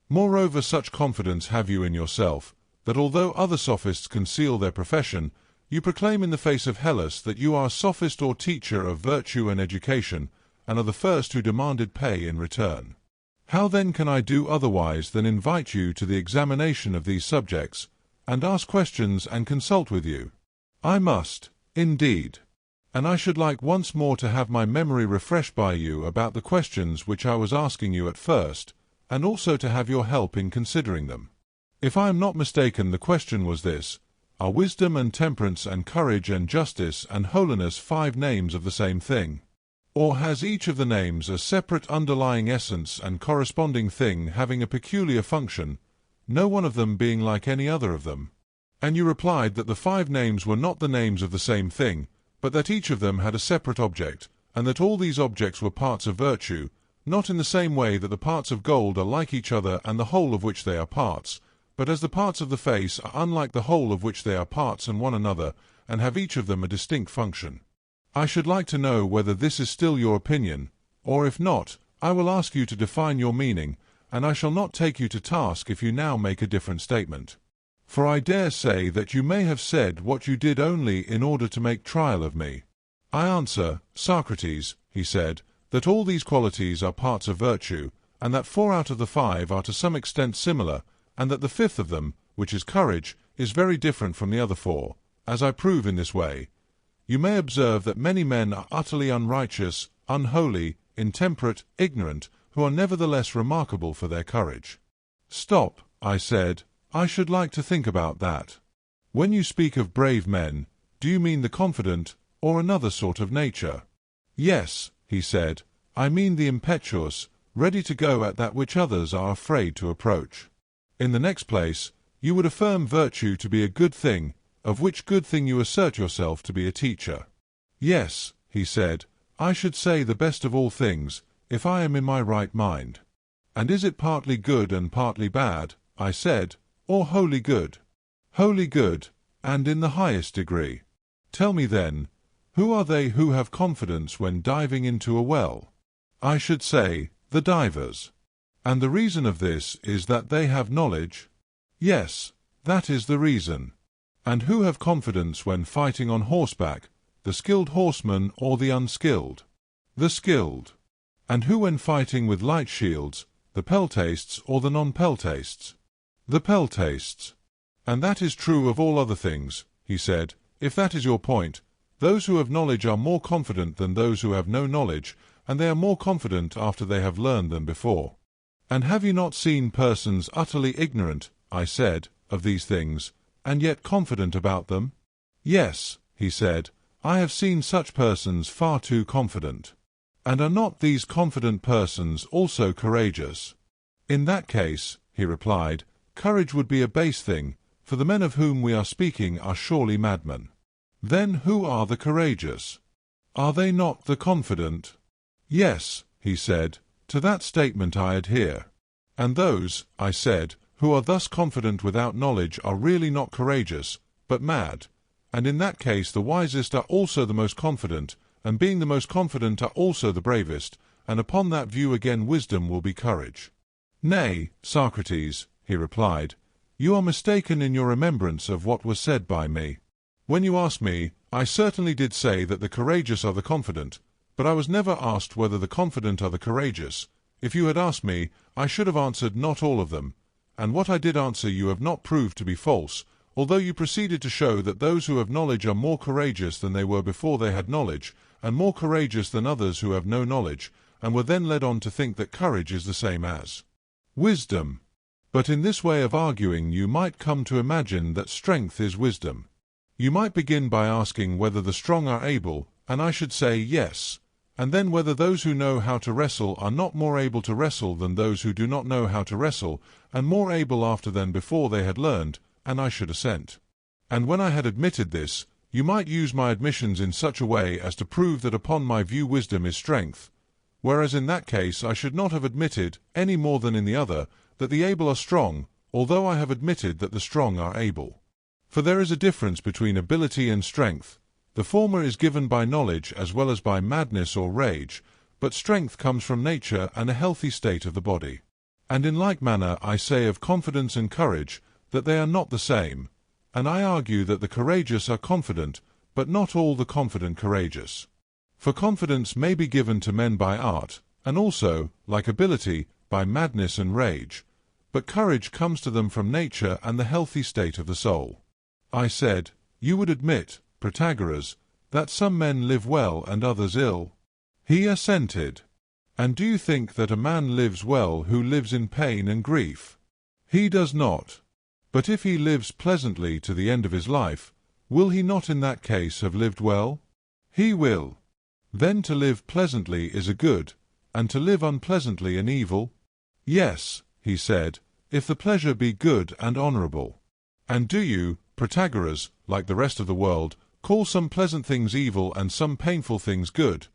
Speaker 1: Moreover, such confidence have you in yourself, that although other sophists conceal their profession, you proclaim in the face of Hellas that you are a sophist or teacher of virtue and education, and are the first who demanded pay in return. How then can I do otherwise than invite you to the examination of these subjects, and ask questions and consult with you? I must, indeed. And I should like once more to have my memory refreshed by you about the questions which I was asking you at first, and also to have your help in considering them. If I am not mistaken, the question was this: are wisdom and temperance and courage and justice and holiness 5 names of the same thing? Or has each of the names a separate underlying essence and corresponding thing having a peculiar function, no one of them being like any other of them? And you replied that the 5 names were not the names of the same thing, but that each of them had a separate object, and that all these objects were parts of virtue, not in the same way that the parts of gold are like each other and the whole of which they are parts, but as the parts of the face are unlike the whole of which they are parts and one another, and have each of them a distinct function. I should like to know whether this is still your opinion, or if not, I will ask you to define your meaning, and I shall not take you to task if you now make a different statement. For I dare say that you may have said what you did only in order to make trial of me. I answer, Socrates, he said, that all these qualities are parts of virtue, and that 4 out of the 5 are to some extent similar, and that the 5th of them, which is courage, is very different from the other 4, as I prove in this way. You may observe that many men are utterly unrighteous, unholy, intemperate, ignorant, who are nevertheless remarkable for their courage. Stop, I said, I should like to think about that. When you speak of brave men, do you mean the confident, or another sort of nature? Yes, he said, I mean the impetuous, ready to go at that which others are afraid to approach. In the next place, you would affirm virtue to be a good thing, of which good thing you assert yourself to be a teacher. Yes, he said, I should say the best of all things, if I am in my right mind. And is it partly good and partly bad, I said, or wholly good? Wholly good, and in the highest degree. Tell me then, who are they who have confidence when diving into a well? I should say, the divers. And the reason of this is that they have knowledge? Yes, that is the reason. And who have confidence when fighting on horseback, the skilled horseman or the unskilled? The skilled. And who when fighting with light shields, the peltastes or the non-peltastes? The peltastes. And that is true of all other things, he said, if that is your point. Those who have knowledge are more confident than those who have no knowledge, and they are more confident after they have learned than before. And have you not seen persons utterly ignorant, I said, of these things, and yet confident about them? Yes, he said, I have seen such persons far too confident. And are not these confident persons also courageous? In that case, he replied, courage would be a base thing, for the men of whom we are speaking are surely madmen. Then who are the courageous? Are they not the confident? Yes, he said, to that statement I adhere. And those, I said, who are thus confident without knowledge are really not courageous, but mad, and in that case the wisest are also the most confident, and being the most confident are also the bravest, and upon that view again wisdom will be courage. Nay, Socrates, he replied, you are mistaken in your remembrance of what was said by me. When you asked me, I certainly did say that the courageous are the confident, but I was never asked whether the confident are the courageous. If you had asked me, I should have answered not all of them, and what I did answer you have not proved to be false, although you proceeded to show that those who have knowledge are more courageous than they were before they had knowledge, and more courageous than others who have no knowledge, and were then led on to think that courage is the same as wisdom. But in this way of arguing you might come to imagine that strength is wisdom. You might begin by asking whether the strong are able, and I should say yes, and then whether those who know how to wrestle are not more able to wrestle than those who do not know how to wrestle, and more able after than before they had learned, and I should assent. And when I had admitted this, you might use my admissions in such a way as to prove that upon my view wisdom is strength, whereas in that case I should not have admitted, any more than in the other, that the able are strong, although I have admitted that the strong are able. For there is a difference between ability and strength. The former is given by knowledge as well as by madness or rage, but strength comes from nature and a healthy state of the body. And in like manner I say of confidence and courage that they are not the same, and I argue that the courageous are confident, but not all the confident courageous. For confidence may be given to men by art, and also, like ability, by madness and rage, but courage comes to them from nature and the healthy state of the soul. I said, you would admit, Protagoras, that some men live well and others ill? He assented. And do you think that a man lives well who lives in pain and grief? He does not. But if he lives pleasantly to the end of his life, will he not in that case have lived well? He will. Then to live pleasantly is a good, and to live unpleasantly an evil? Yes, he said, if the pleasure be good and honorable. And do you, Protagoras, like the rest of the world, call some pleasant things evil and some painful things good?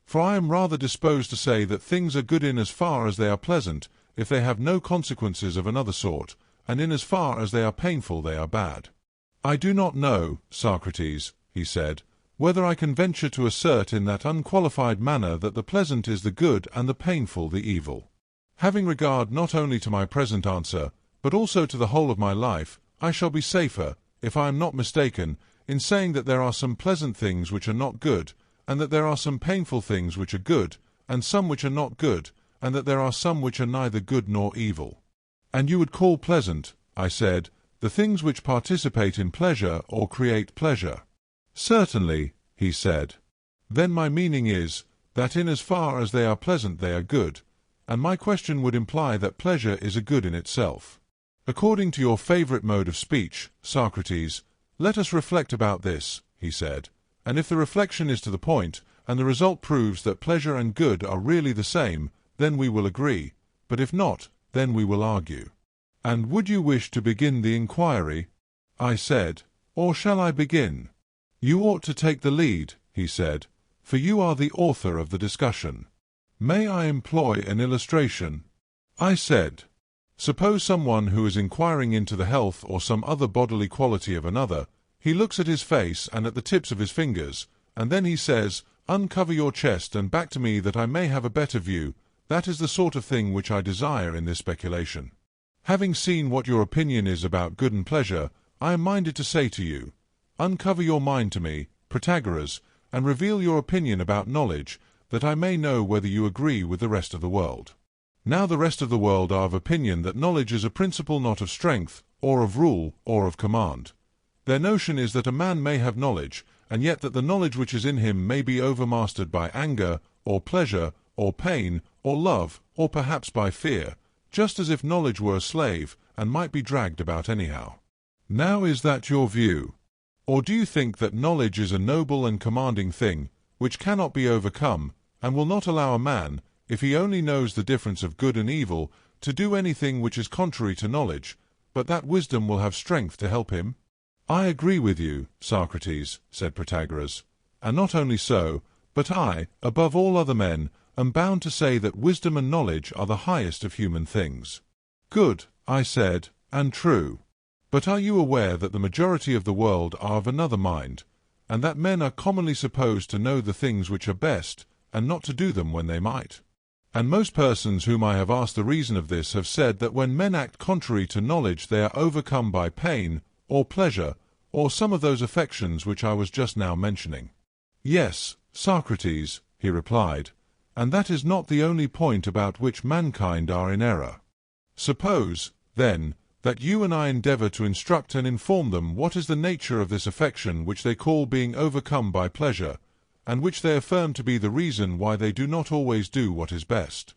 Speaker 1: For I am rather disposed to say that things are good in as far as they are pleasant, if they have no consequences of another sort, and in as far as they are painful they are bad. I do not know, Socrates, he said, whether I can venture to assert in that unqualified manner that the pleasant is the good and the painful the evil. Having regard not only to my present answer, but also to the whole of my life, I shall be safer, if I am not mistaken, in saying that there are some pleasant things which are not good, and that there are some painful things which are good, and some which are not good, and that there are some which are neither good nor evil. And you would call pleasant, I said, the things which participate in pleasure or create pleasure. Certainly, he said. Then my meaning is, that in as far as they are pleasant they are good, and my question would imply that pleasure is a good in itself. According to your favorite mode of speech, Socrates, let us reflect about this, he said, and if the reflection is to the point, and the result proves that pleasure and good are really the same, then we will agree, but if not, then we will argue. And would you wish to begin the inquiry? I said, or shall I begin? You ought to take the lead, he said, for you are the author of the discussion. May I employ an illustration? I said, suppose someone who is inquiring into the health or some other bodily quality of another. He looks at his face and at the tips of his fingers, and then he says, uncover your chest and back to me that I may have a better view. That is the sort of thing which I desire in this speculation. Having seen what your opinion is about good and pleasure, I am minded to say to you, uncover your mind to me, Protagoras, and reveal your opinion about knowledge, that I may know whether you agree with the rest of the world. Now the rest of the world are of opinion that knowledge is a principle not of strength, or of rule, or of command. Their notion is that a man may have knowledge, and yet that the knowledge which is in him may be overmastered by anger, or pleasure, or pain, or love, or perhaps by fear, just as if knowledge were a slave, and might be dragged about anyhow. Now is that your view? Or do you think that knowledge is a noble and commanding thing, which cannot be overcome, and will not allow a man, if he only knows the difference of good and evil, to do anything which is contrary to knowledge, but that wisdom will have strength to help him? I agree with you, Socrates, said Protagoras, and not only so, but I, above all other men, am bound to say that wisdom and knowledge are the highest of human things. Good, I said, and true. But are you aware that the majority of the world are of another mind, and that men are commonly supposed to know the things which are best, and not to do them when they might? And most persons whom I have asked the reason of this have said that when men act contrary to knowledge they are overcome by pain, or pleasure, or some of those affections which I was just now mentioning. Yes, Socrates, he replied, and that is not the only point about which mankind are in error. Suppose, then, that you and I endeavour to instruct and inform them what is the nature of this affection which they call being overcome by pleasure, and which they affirm to be the reason why they do not always do what is best.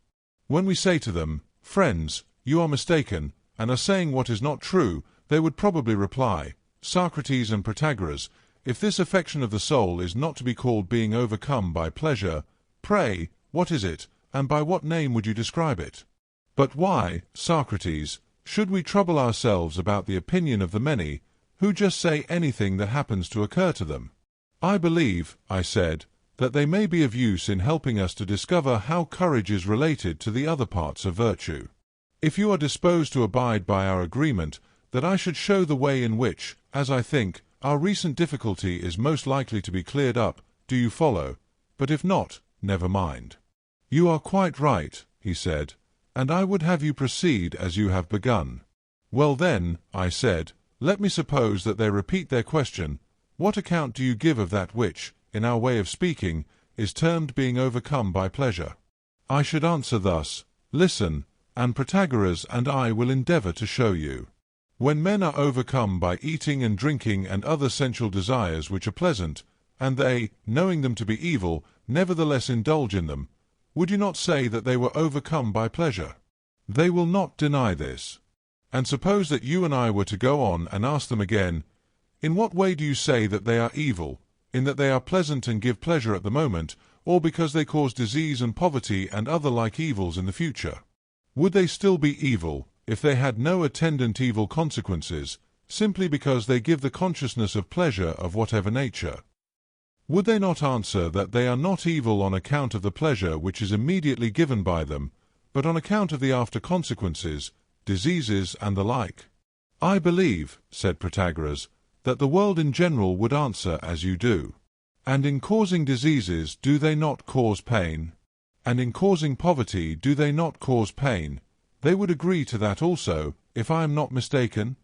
Speaker 1: When we say to them, friends, you are mistaken, and are saying what is not true, they would probably reply, Socrates and Protagoras, if this affection of the soul is not to be called being overcome by pleasure, pray, what is it, and by what name would you describe it? But why, Socrates, should we trouble ourselves about the opinion of the many, who just say anything that happens to occur to them? I believe, I said, that they may be of use in helping us to discover how courage is related to the other parts of virtue. If you are disposed to abide by our agreement that I should show the way in which, as I think, our recent difficulty is most likely to be cleared up, do you follow? But if not, never mind. You are quite right, he said, and I would have you proceed as you have begun. Well then, I said, let me suppose that they repeat their question, what account do you give of that which, in our way of speaking, is termed being overcome by pleasure? I should answer thus, listen, and Protagoras and I will endeavor to show you. When men are overcome by eating and drinking and other sensual desires which are pleasant, and they, knowing them to be evil, nevertheless indulge in them, would you not say that they were overcome by pleasure? They will not deny this. And suppose that you and I were to go on and ask them again, in what way do you say that they are evil, in that they are pleasant and give pleasure at the moment, or because they cause disease and poverty and other like evils in the future? Would they still be evil, if they had no attendant evil consequences, simply because they give the consciousness of pleasure of whatever nature? Would they not answer that they are not evil on account of the pleasure which is immediately given by them, but on account of the after consequences, diseases and the like? I believe, said Protagoras, that the world in general would answer as you do. And in causing diseases do they not cause pain? And in causing poverty do they not cause pain? They would agree to that also, if I am not mistaken?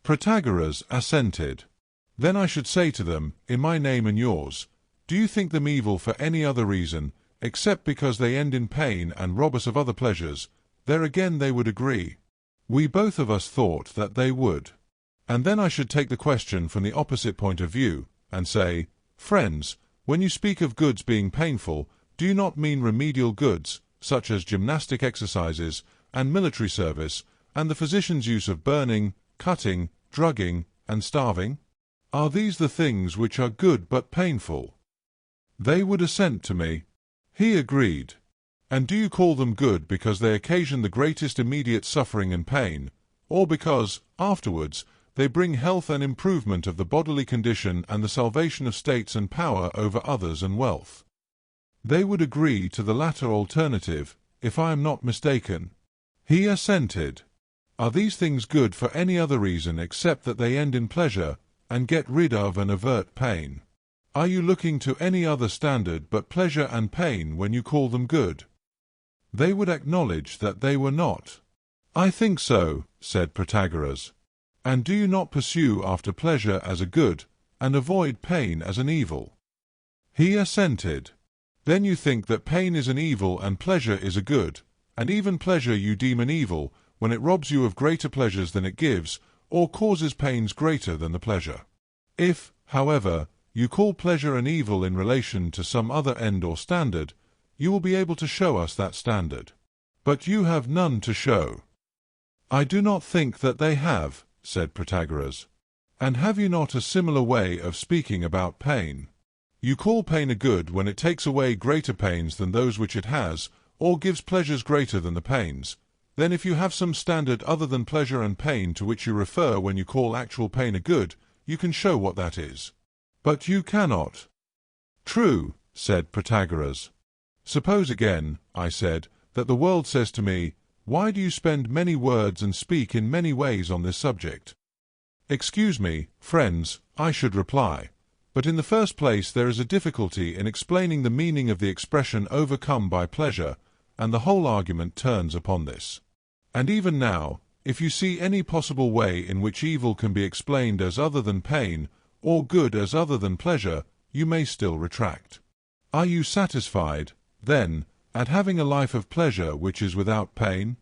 Speaker 1: Protagoras assented. Then I should say to them, in my name and yours, do you think them evil for any other reason, except because they end in pain and rob us of other pleasures? There again they would agree. We both of us thought that they would. And then I should take the question from the opposite point of view, and say, friends, when you speak of goods being painful, do you not mean remedial goods, such as gymnastic exercises, and military service, and the physician's use of burning, cutting, drugging, and starving? Are these the things which are good but painful? They would assent to me. He agreed. And do you call them good because they occasion the greatest immediate suffering and pain, or because, afterwards, they bring health and improvement of the bodily condition and the salvation of states and power over others and wealth? They would agree to the latter alternative, if I am not mistaken. He assented. Are these things good for any other reason except that they end in pleasure, and get rid of and avert pain? Are you looking to any other standard but pleasure and pain when you call them good? They would acknowledge that they were not. I think so, said Protagoras. And do you not pursue after pleasure as a good, and avoid pain as an evil? He assented. Then you think that pain is an evil and pleasure is a good, and even pleasure you deem an evil, when it robs you of greater pleasures than it gives, or causes pains greater than the pleasure. If, however, you call pleasure an evil in relation to some other end or standard, you will be able to show us that standard. But you have none to show. I do not think that they have, said Protagoras. And have you not a similar way of speaking about pain? You call pain a good when it takes away greater pains than those which it has, or gives pleasures greater than the pains. Then if you have some standard other than pleasure and pain to which you refer when you call actual pain a good, you can show what that is. But you cannot. True, said Protagoras. Suppose again, I said, that the world says to me, why do you spend many words and speak in many ways on this subject? Excuse me, friends, I should reply. But in the first place there is a difficulty in explaining the meaning of the expression overcome by pleasure, and the whole argument turns upon this. And even now, if you see any possible way in which evil can be explained as other than pain, or good as other than pleasure, you may still retract. Are you satisfied, then, at having a life of pleasure which is without pain?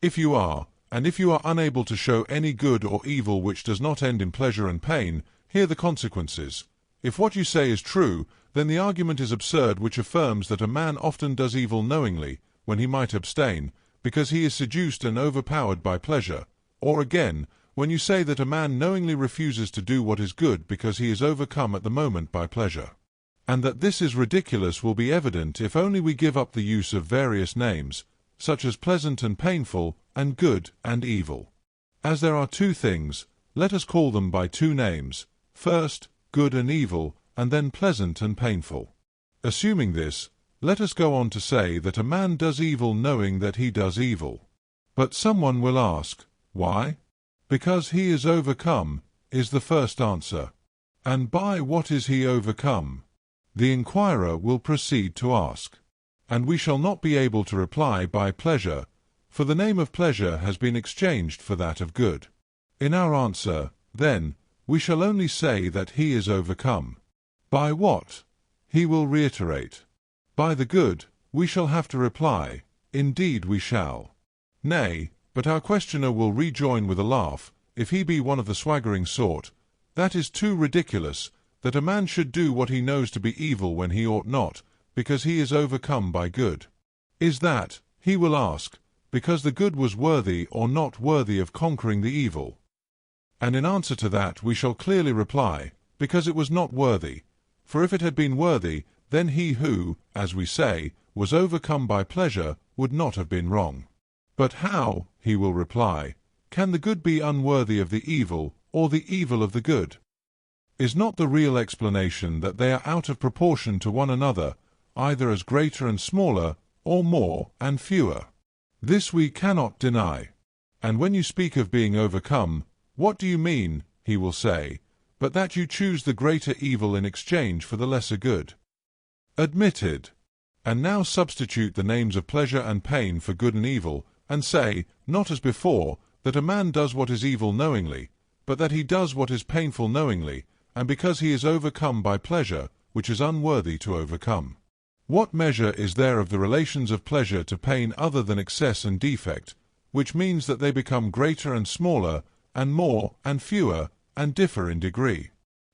Speaker 1: If you are, and if you are unable to show any good or evil which does not end in pleasure and pain, hear the consequences. If what you say is true, then the argument is absurd which affirms that a man often does evil knowingly, when he might abstain, because he is seduced and overpowered by pleasure. Or again, when you say that a man knowingly refuses to do what is good because he is overcome at the moment by pleasure. And that this is ridiculous will be evident if only we give up the use of various names, such as pleasant and painful, and good and evil. As there are two things, let us call them by two names, first, good and evil, and then pleasant and painful. Assuming this, let us go on to say that a man does evil knowing that he does evil. But someone will ask, why? Because he is overcome, is the first answer. And by what is he overcome? The inquirer will proceed to ask. And we shall not be able to reply by pleasure, for the name of pleasure has been exchanged for that of good. In our answer, then, we shall only say that he is overcome. By what? He will reiterate. By the good, we shall have to reply, indeed we shall. Nay, but our questioner will rejoin with a laugh, if he be one of the swaggering sort, that is too ridiculous, that a man should do what he knows to be evil when he ought not, because he is overcome by good. Is that, he will ask, because the good was worthy or not worthy of conquering the evil? And in answer to that we shall clearly reply, because it was not worthy. For if it had been worthy, then he who, as we say, was overcome by pleasure would not have been wrong. But how, he will reply, can the good be unworthy of the evil, or the evil of the good? Is not the real explanation that they are out of proportion to one another, either as greater and smaller, or more and fewer? This we cannot deny. And when you speak of being overcome, what do you mean, he will say, but that you choose the greater evil in exchange for the lesser good? Admitted. And now substitute the names of pleasure and pain for good and evil, and say, not as before, that a man does what is evil knowingly, but that he does what is painful knowingly, and because he is overcome by pleasure, which is unworthy to overcome. What measure is there of the relations of pleasure to pain other than excess and defect, which means that they become greater and smaller, and more and fewer, and differ in degree?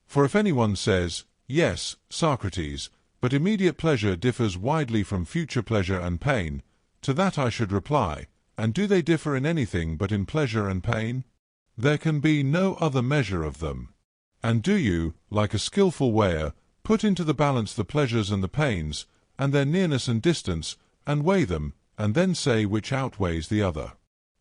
Speaker 1: For if anyone says, yes, Socrates, but immediate pleasure differs widely from future pleasure and pain, to that I should reply, and do they differ in anything but in pleasure and pain? There can be no other measure of them. And do you, like a skilful weigher, put into the balance the pleasures and the pains, and their nearness and distance, and weigh them, and then say which outweighs the other?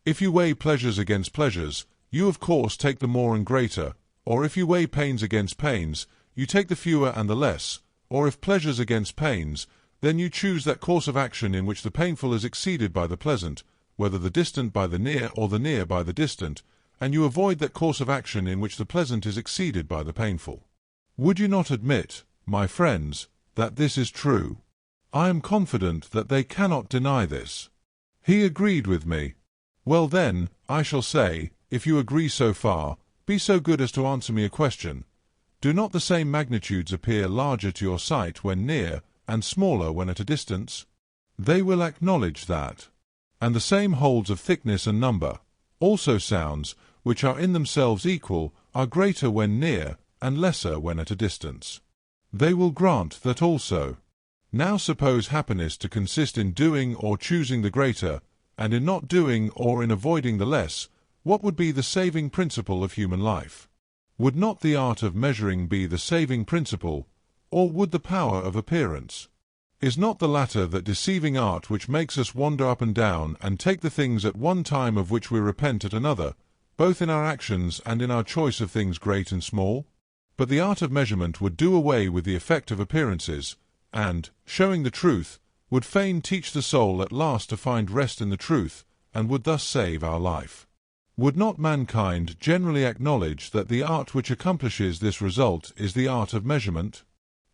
Speaker 1: If you weigh pleasures against pleasures, you of course take the more and greater, or if you weigh pains against pains, you take the fewer and the less, or if pleasures against pains, then you choose that course of action in which the painful is exceeded by the pleasant, whether the distant by the near or the near by the distant, and you avoid that course of action in which the pleasant is exceeded by the painful. Would you not admit, my friends, that this is true? I am confident that they cannot deny this. He agreed with me. Well then, I shall say, if you agree so far, be so good as to answer me a question. Do not the same magnitudes appear larger to your sight when near, and smaller when at a distance? They will acknowledge that. And the same holds of thickness and number. Also sounds, which are in themselves equal, are greater when near, and lesser when at a distance. They will grant that also. Now suppose happiness to consist in doing or choosing the greater, and in not doing or in avoiding the less, what would be the saving principle of human life? Would not the art of measuring be the saving principle, or would the power of appearance? Is not the latter that deceiving art which makes us wander up and down and take the things at one time of which we repent at another, both in our actions and in our choice of things great and small? But the art of measurement would do away with the effect of appearances, and, showing the truth, would fain teach the soul at last to find rest in the truth, and would thus save our life. Would not mankind generally acknowledge that the art which accomplishes this result is the art of measurement?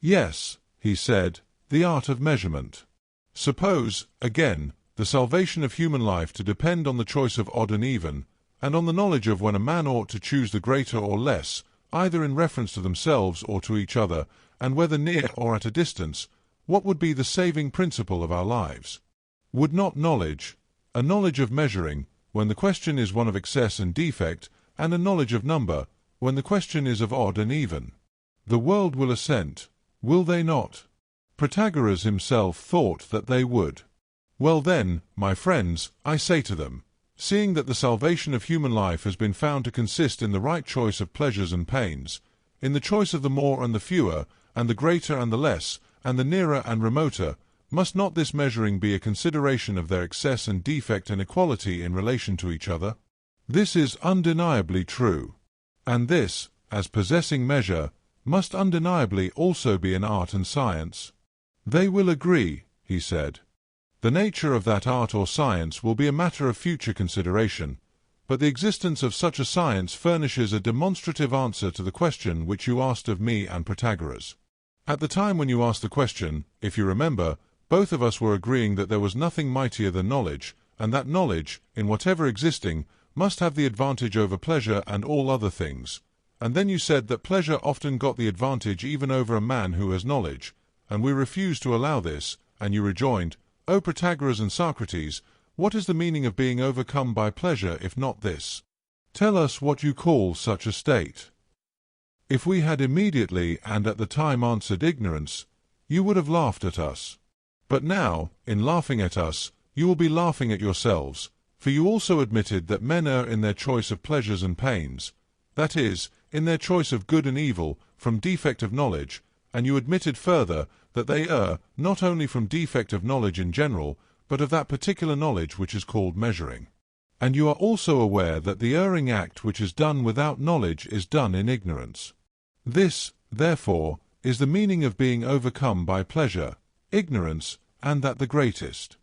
Speaker 1: Yes, he said, the art of measurement. Suppose, again, the salvation of human life to depend on the choice of odd and even, and on the knowledge of when a man ought to choose the greater or less, either in reference to themselves or to each other, and whether near or at a distance, what would be the saving principle of our lives? Would not knowledge, a knowledge of measuring, when the question is one of excess and defect, and a knowledge of number, when the question is of odd and even? The world will assent, will they not? Protagoras himself thought that they would. Well then, my friends, I say to them, seeing that the salvation of human life has been found to consist in the right choice of pleasures and pains, in the choice of the more and the fewer, and the greater and the less, and the nearer and remoter, must not this measuring be a consideration of their excess and defect and equality in relation to each other? This is undeniably true. And this, as possessing measure, must undeniably also be an art and science. They will agree, he said. The nature of that art or science will be a matter of future consideration, but the existence of such a science furnishes a demonstrative answer to the question which you asked of me and Protagoras. At the time when you asked the question, if you remember, both of us were agreeing that there was nothing mightier than knowledge, and that knowledge, in whatever existing, must have the advantage over pleasure and all other things. And then you said that pleasure often got the advantage even over a man who has knowledge, and we refused to allow this, and you rejoined, O Protagoras and Socrates, what is the meaning of being overcome by pleasure if not this? Tell us what you call such a state. If we had immediately and at the time answered ignorance, you would have laughed at us. But now, in laughing at us, you will be laughing at yourselves, for you also admitted that men err in their choice of pleasures and pains, that is, in their choice of good and evil, from defect of knowledge, and you admitted further that they err not only from defect of knowledge in general, but of that particular knowledge which is called measuring. And you are also aware that the erring act which is done without knowledge is done in ignorance. This, therefore, is the meaning of being overcome by pleasure, ignorance, and that the greatest.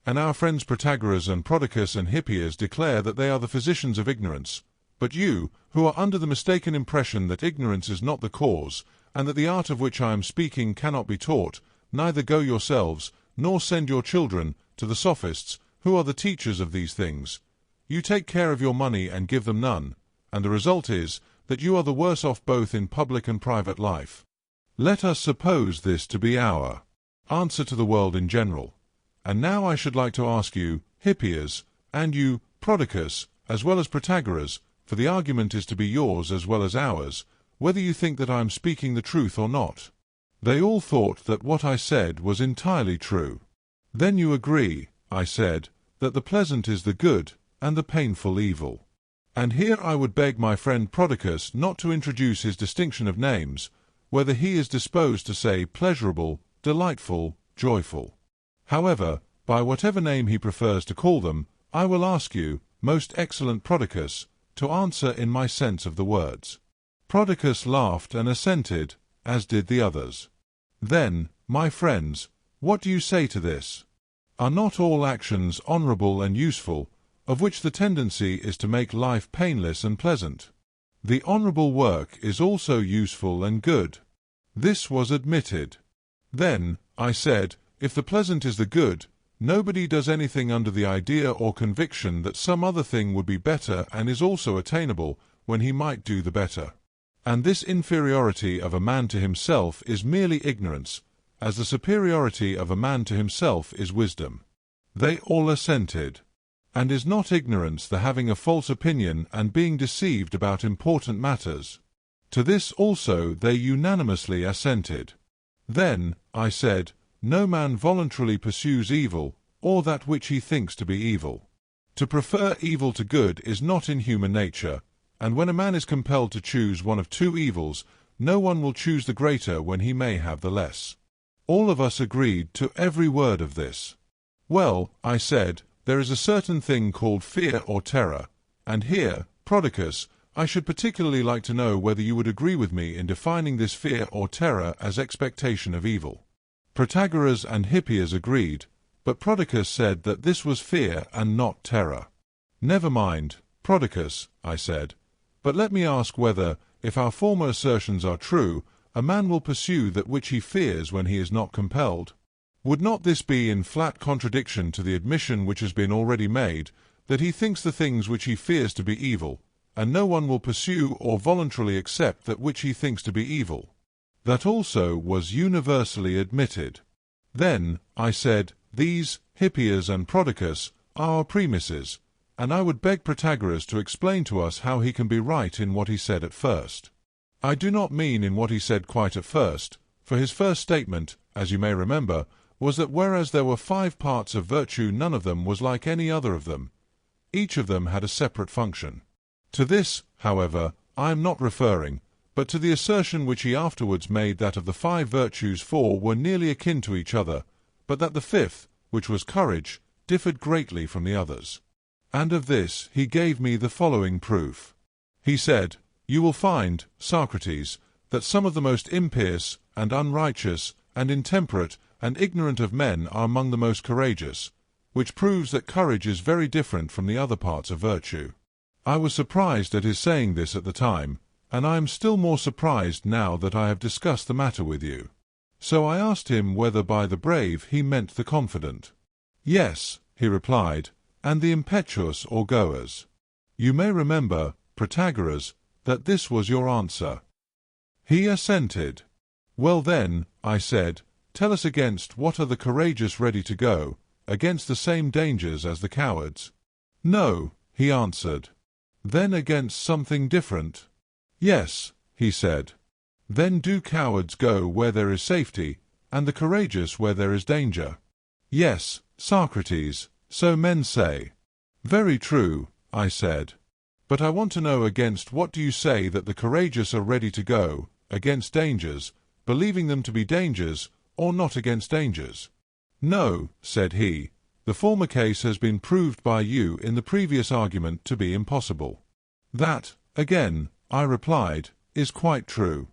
Speaker 1: And our friends Protagoras and Protagoras and Hippias declare that they are the physicians of ignorance, but you, who are under the mistaken impression that ignorance is not the cause, and that the art of which I am speaking cannot be taught, neither go yourselves, nor send your children, to the sophists, who are the teachers of these things. You take care of your money and give them none, and the result is that you are the worse off both in public and private life. Let us suppose this to be our answer to the world in general. And now I should like to ask you, Hippias, and you, Protagoras, as well as Protagoras, for the argument is to be yours as well as ours, whether you think that I am speaking the truth or not. They all thought that what I said was entirely true. Then you agree, I said, that the pleasant is the good, and the painful evil. And here I would beg my friend Protagoras not to introduce his distinction of names, whether he is disposed to say pleasurable, delightful, joyful. However, by whatever name he prefers to call them, I will ask you, most excellent Protagoras, to answer in my sense of the words. Protagoras laughed and assented, as did the others. Then, my friends, what do you say to this? Are not all actions honorable and useful, of which the tendency is to make life painless and pleasant? The honorable work is also useful and good. This was admitted. Then, I said, if the pleasant is the good, nobody does anything under the idea or conviction that some other thing would be better and is also attainable, when he might do the better. And this inferiority of a man to himself is merely ignorance, as the superiority of a man to himself is wisdom. They all assented. And is not ignorance the having a false opinion and being deceived about important matters? To this also they unanimously assented. Then, I said, no man voluntarily pursues evil, or that which he thinks to be evil. To prefer evil to good is not in human nature, and when a man is compelled to choose one of two evils, no one will choose the greater when he may have the less. All of us agreed to every word of this. Well, I said, there is a certain thing called fear or terror, and here, Protagoras, I should particularly like to know whether you would agree with me in defining this fear or terror as expectation of evil. Protagoras and Hippias agreed, but Protagoras said that this was fear and not terror. Never mind, Protagoras, I said, but let me ask whether, if our former assertions are true, a man will pursue that which he fears when he is not compelled. Would not this be in flat contradiction to the admission which has been already made, that he thinks the things which he fears to be evil, and no one will pursue or voluntarily accept that which he thinks to be evil? That also was universally admitted. Then, I said, these, Hippias and Protagoras, are our premises, and I would beg Protagoras to explain to us how he can be right in what he said at first. I do not mean in what he said quite at first, for his first statement, as you may remember, was that whereas there were 5 parts of virtue, none of them was like any other of them. Each of them had a separate function. To this, however, I am not referring, but to the assertion which he afterwards made that of the 5 virtues 4 were nearly akin to each other, but that the 5th, which was courage, differed greatly from the others. And of this he gave me the following proof. He said, "You will find, Socrates, that some of the most impious and unrighteous and intemperate and ignorant of men are among the most courageous, which proves that courage is very different from the other parts of virtue. I was surprised at his saying this at the time, and I am still more surprised now that I have discussed the matter with you. So I asked him whether by the brave he meant the confident. Yes, he replied, and the impetuous or goers. You may remember, Protagoras, that this was your answer. He assented. Well then, I said, tell us against what are the courageous ready to go, against the same dangers as the cowards? No, he answered. Then against something different? Yes, he said. Then do cowards go where there is safety, and the courageous where there is danger? Yes, Socrates, so men say. Very true, I said. But I want to know against what do you say that the courageous are ready to go, against dangers, believing them to be dangers, or not against dangers? No, said he, the former case has been proved by you in the previous argument to be impossible. That, again, I replied, is quite true.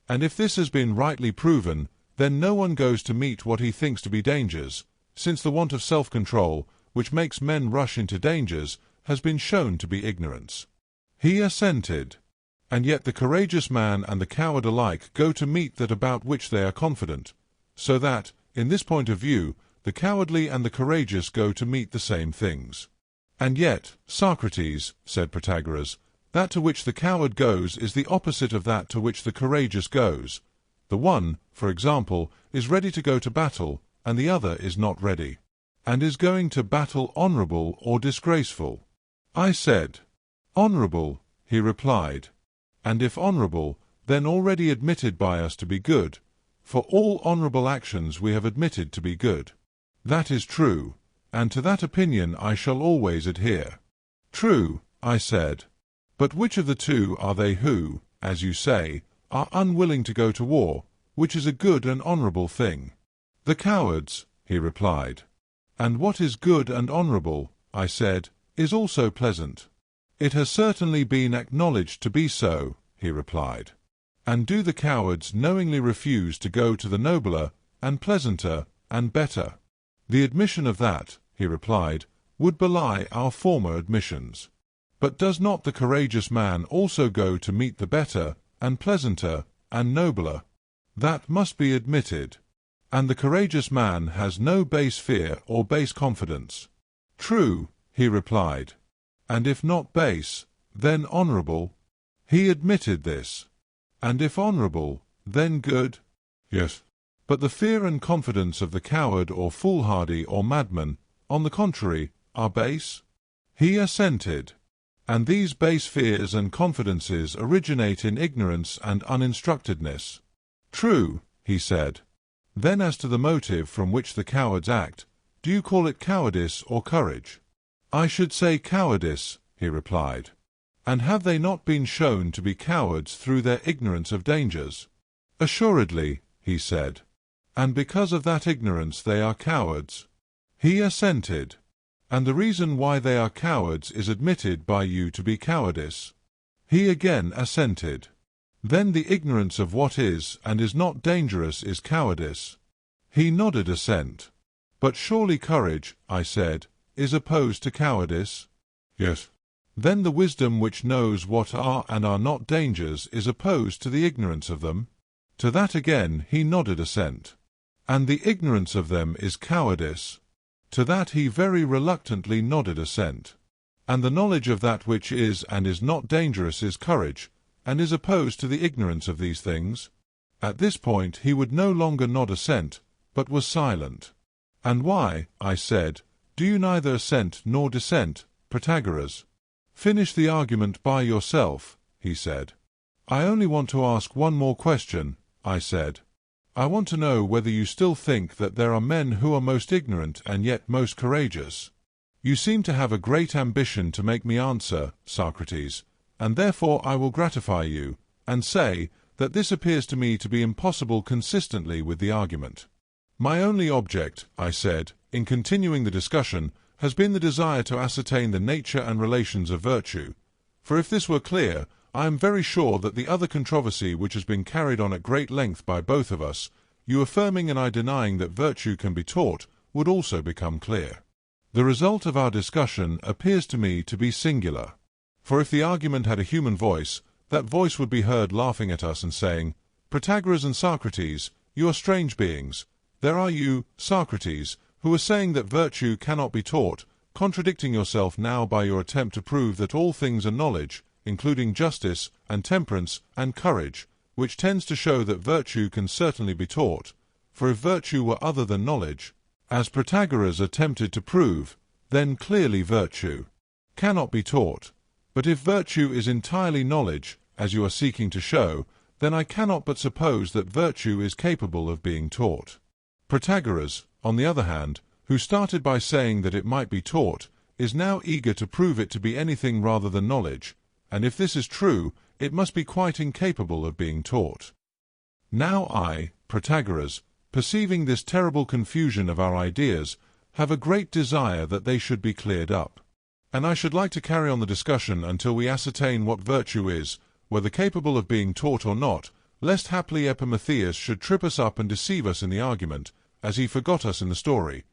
Speaker 1: And if this has been rightly proven, then no one goes to meet what he thinks to be dangers, since the want of self-control, which makes men rush into dangers, has been shown to be ignorance. He assented. And yet the courageous man and the coward alike go to meet that about which they are confident, so that, in this point of view, the cowardly and the courageous go to meet the same things. And yet, Socrates, said Protagoras, that to which the coward goes is the opposite of that to which the courageous goes. The one, for example, is ready to go to battle, and the other is not ready, and is going to battle honorable or disgraceful. I said, honorable, he replied. And if honorable, then already admitted by us to be good, for all honorable actions we have admitted to be good. That is true, and to that opinion I shall always adhere. True, I said. But which of the two are they who, as you say, are unwilling to go to war, which is a good and honorable thing? The cowards, he replied. And what is good and honorable, I said, is also pleasant. It has certainly been acknowledged to be so, he replied. And do the cowards knowingly refuse to go to the nobler, and pleasanter, and better? The admission of that, he replied, would belie our former admissions. But does not the courageous man also go to meet the better, and pleasanter, and nobler? That must be admitted. And the courageous man has no base fear or base confidence. True, he replied. And if not base, then honorable? He admitted this. And if honorable, then good? Yes. But the fear and confidence of the coward or foolhardy or madman, on the contrary, are base? He assented. And these base fears and confidences originate in ignorance and uninstructedness. True, he said. Then as to the motive from which the cowards act, do you call it cowardice or courage? I should say cowardice, he replied. And have they not been shown to be cowards through their ignorance of dangers? Assuredly, he said. And because of that ignorance they are cowards? He assented. And the reason why they are cowards is admitted by you to be cowardice? He again assented. Then the ignorance of what is and is not dangerous is cowardice? He nodded assent. But surely courage, I said, is opposed to cowardice? Yes. Then the wisdom which knows what are and are not dangers is opposed to the ignorance of them? To that again he nodded assent. And the ignorance of them is cowardice? To that he very reluctantly nodded assent. And the knowledge of that which is and is not dangerous is courage, and is opposed to the ignorance of these things? At this point he would no longer nod assent, but was silent. And why, I said, do you neither assent nor dissent, Protagoras? Finish the argument by yourself, he said. I only want to ask one more question, I said. I want to know whether you still think that there are men who are most ignorant and yet most courageous. You seem to have a great ambition to make me answer, Socrates, and therefore I will gratify you, and say that this appears to me to be impossible consistently with the argument. My only object, I said, in continuing the discussion, has been the desire to ascertain the nature and relations of virtue, for if this were clear, I am very sure that the other controversy which has been carried on at great length by both of us, you affirming and I denying that virtue can be taught would also become clear. The result of our discussion appears to me to be singular. For if the argument had a human voice, that voice would be heard laughing at us and saying, "Protagoras and Socrates, you are strange beings. There are you, Socrates, who are saying that virtue cannot be taught, contradicting yourself now by your attempt to prove that all things are knowledge, including justice and temperance and courage, which tends to show that virtue can certainly be taught. For if virtue were other than knowledge, as Protagoras attempted to prove, then clearly virtue cannot be taught. But if virtue is entirely knowledge, as you are seeking to show, then I cannot but suppose that virtue is capable of being taught." Protagoras, on the other hand, who started by saying that it might be taught, is now eager to prove it to be anything rather than knowledge, and if this is true, it must be quite incapable of being taught. Now I, Protagoras, perceiving this terrible confusion of our ideas, have a great desire that they should be cleared up. And I should like to carry on the discussion until we ascertain what virtue is, whether capable of being taught or not, lest haply Epimetheus should trip us up and deceive us in the argument, as he forgot us in the story.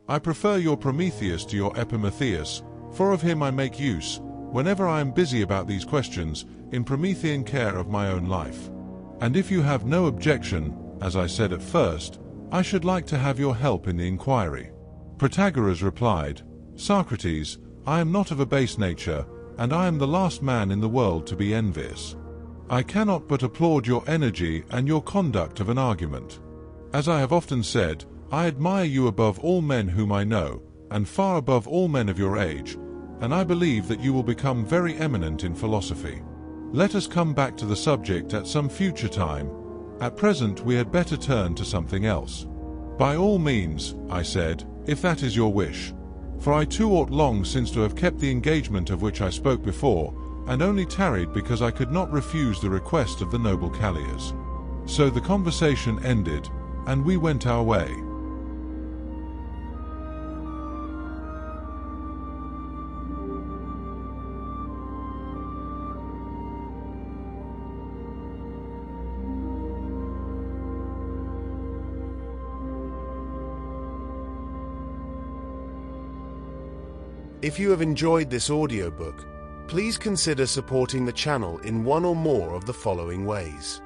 Speaker 1: I prefer your Prometheus to your Epimetheus, for of him I make use, whenever I am busy about these questions, in Promethean care of my own life. And if you have no objection, as I said at first, I should like to have your help in the inquiry." Protagoras replied, "Socrates, I am not of a base nature, and I am the last man in the world to be envious. I cannot but applaud your energy and your conduct of an argument. As I have often said, I admire you above all men whom I know, and far above all men of your age, and I believe that you will become very eminent in philosophy. Let us come back to the subject at some future time. At present we had better turn to something else." "By all means," I said, "if that is your wish. For I too ought long since to have kept the engagement of which I spoke before, and only tarried because I could not refuse the request of the noble Callias." So the conversation ended, and we went our way.
Speaker 2: If you have enjoyed this audiobook, please consider supporting the channel in one or more of the following ways.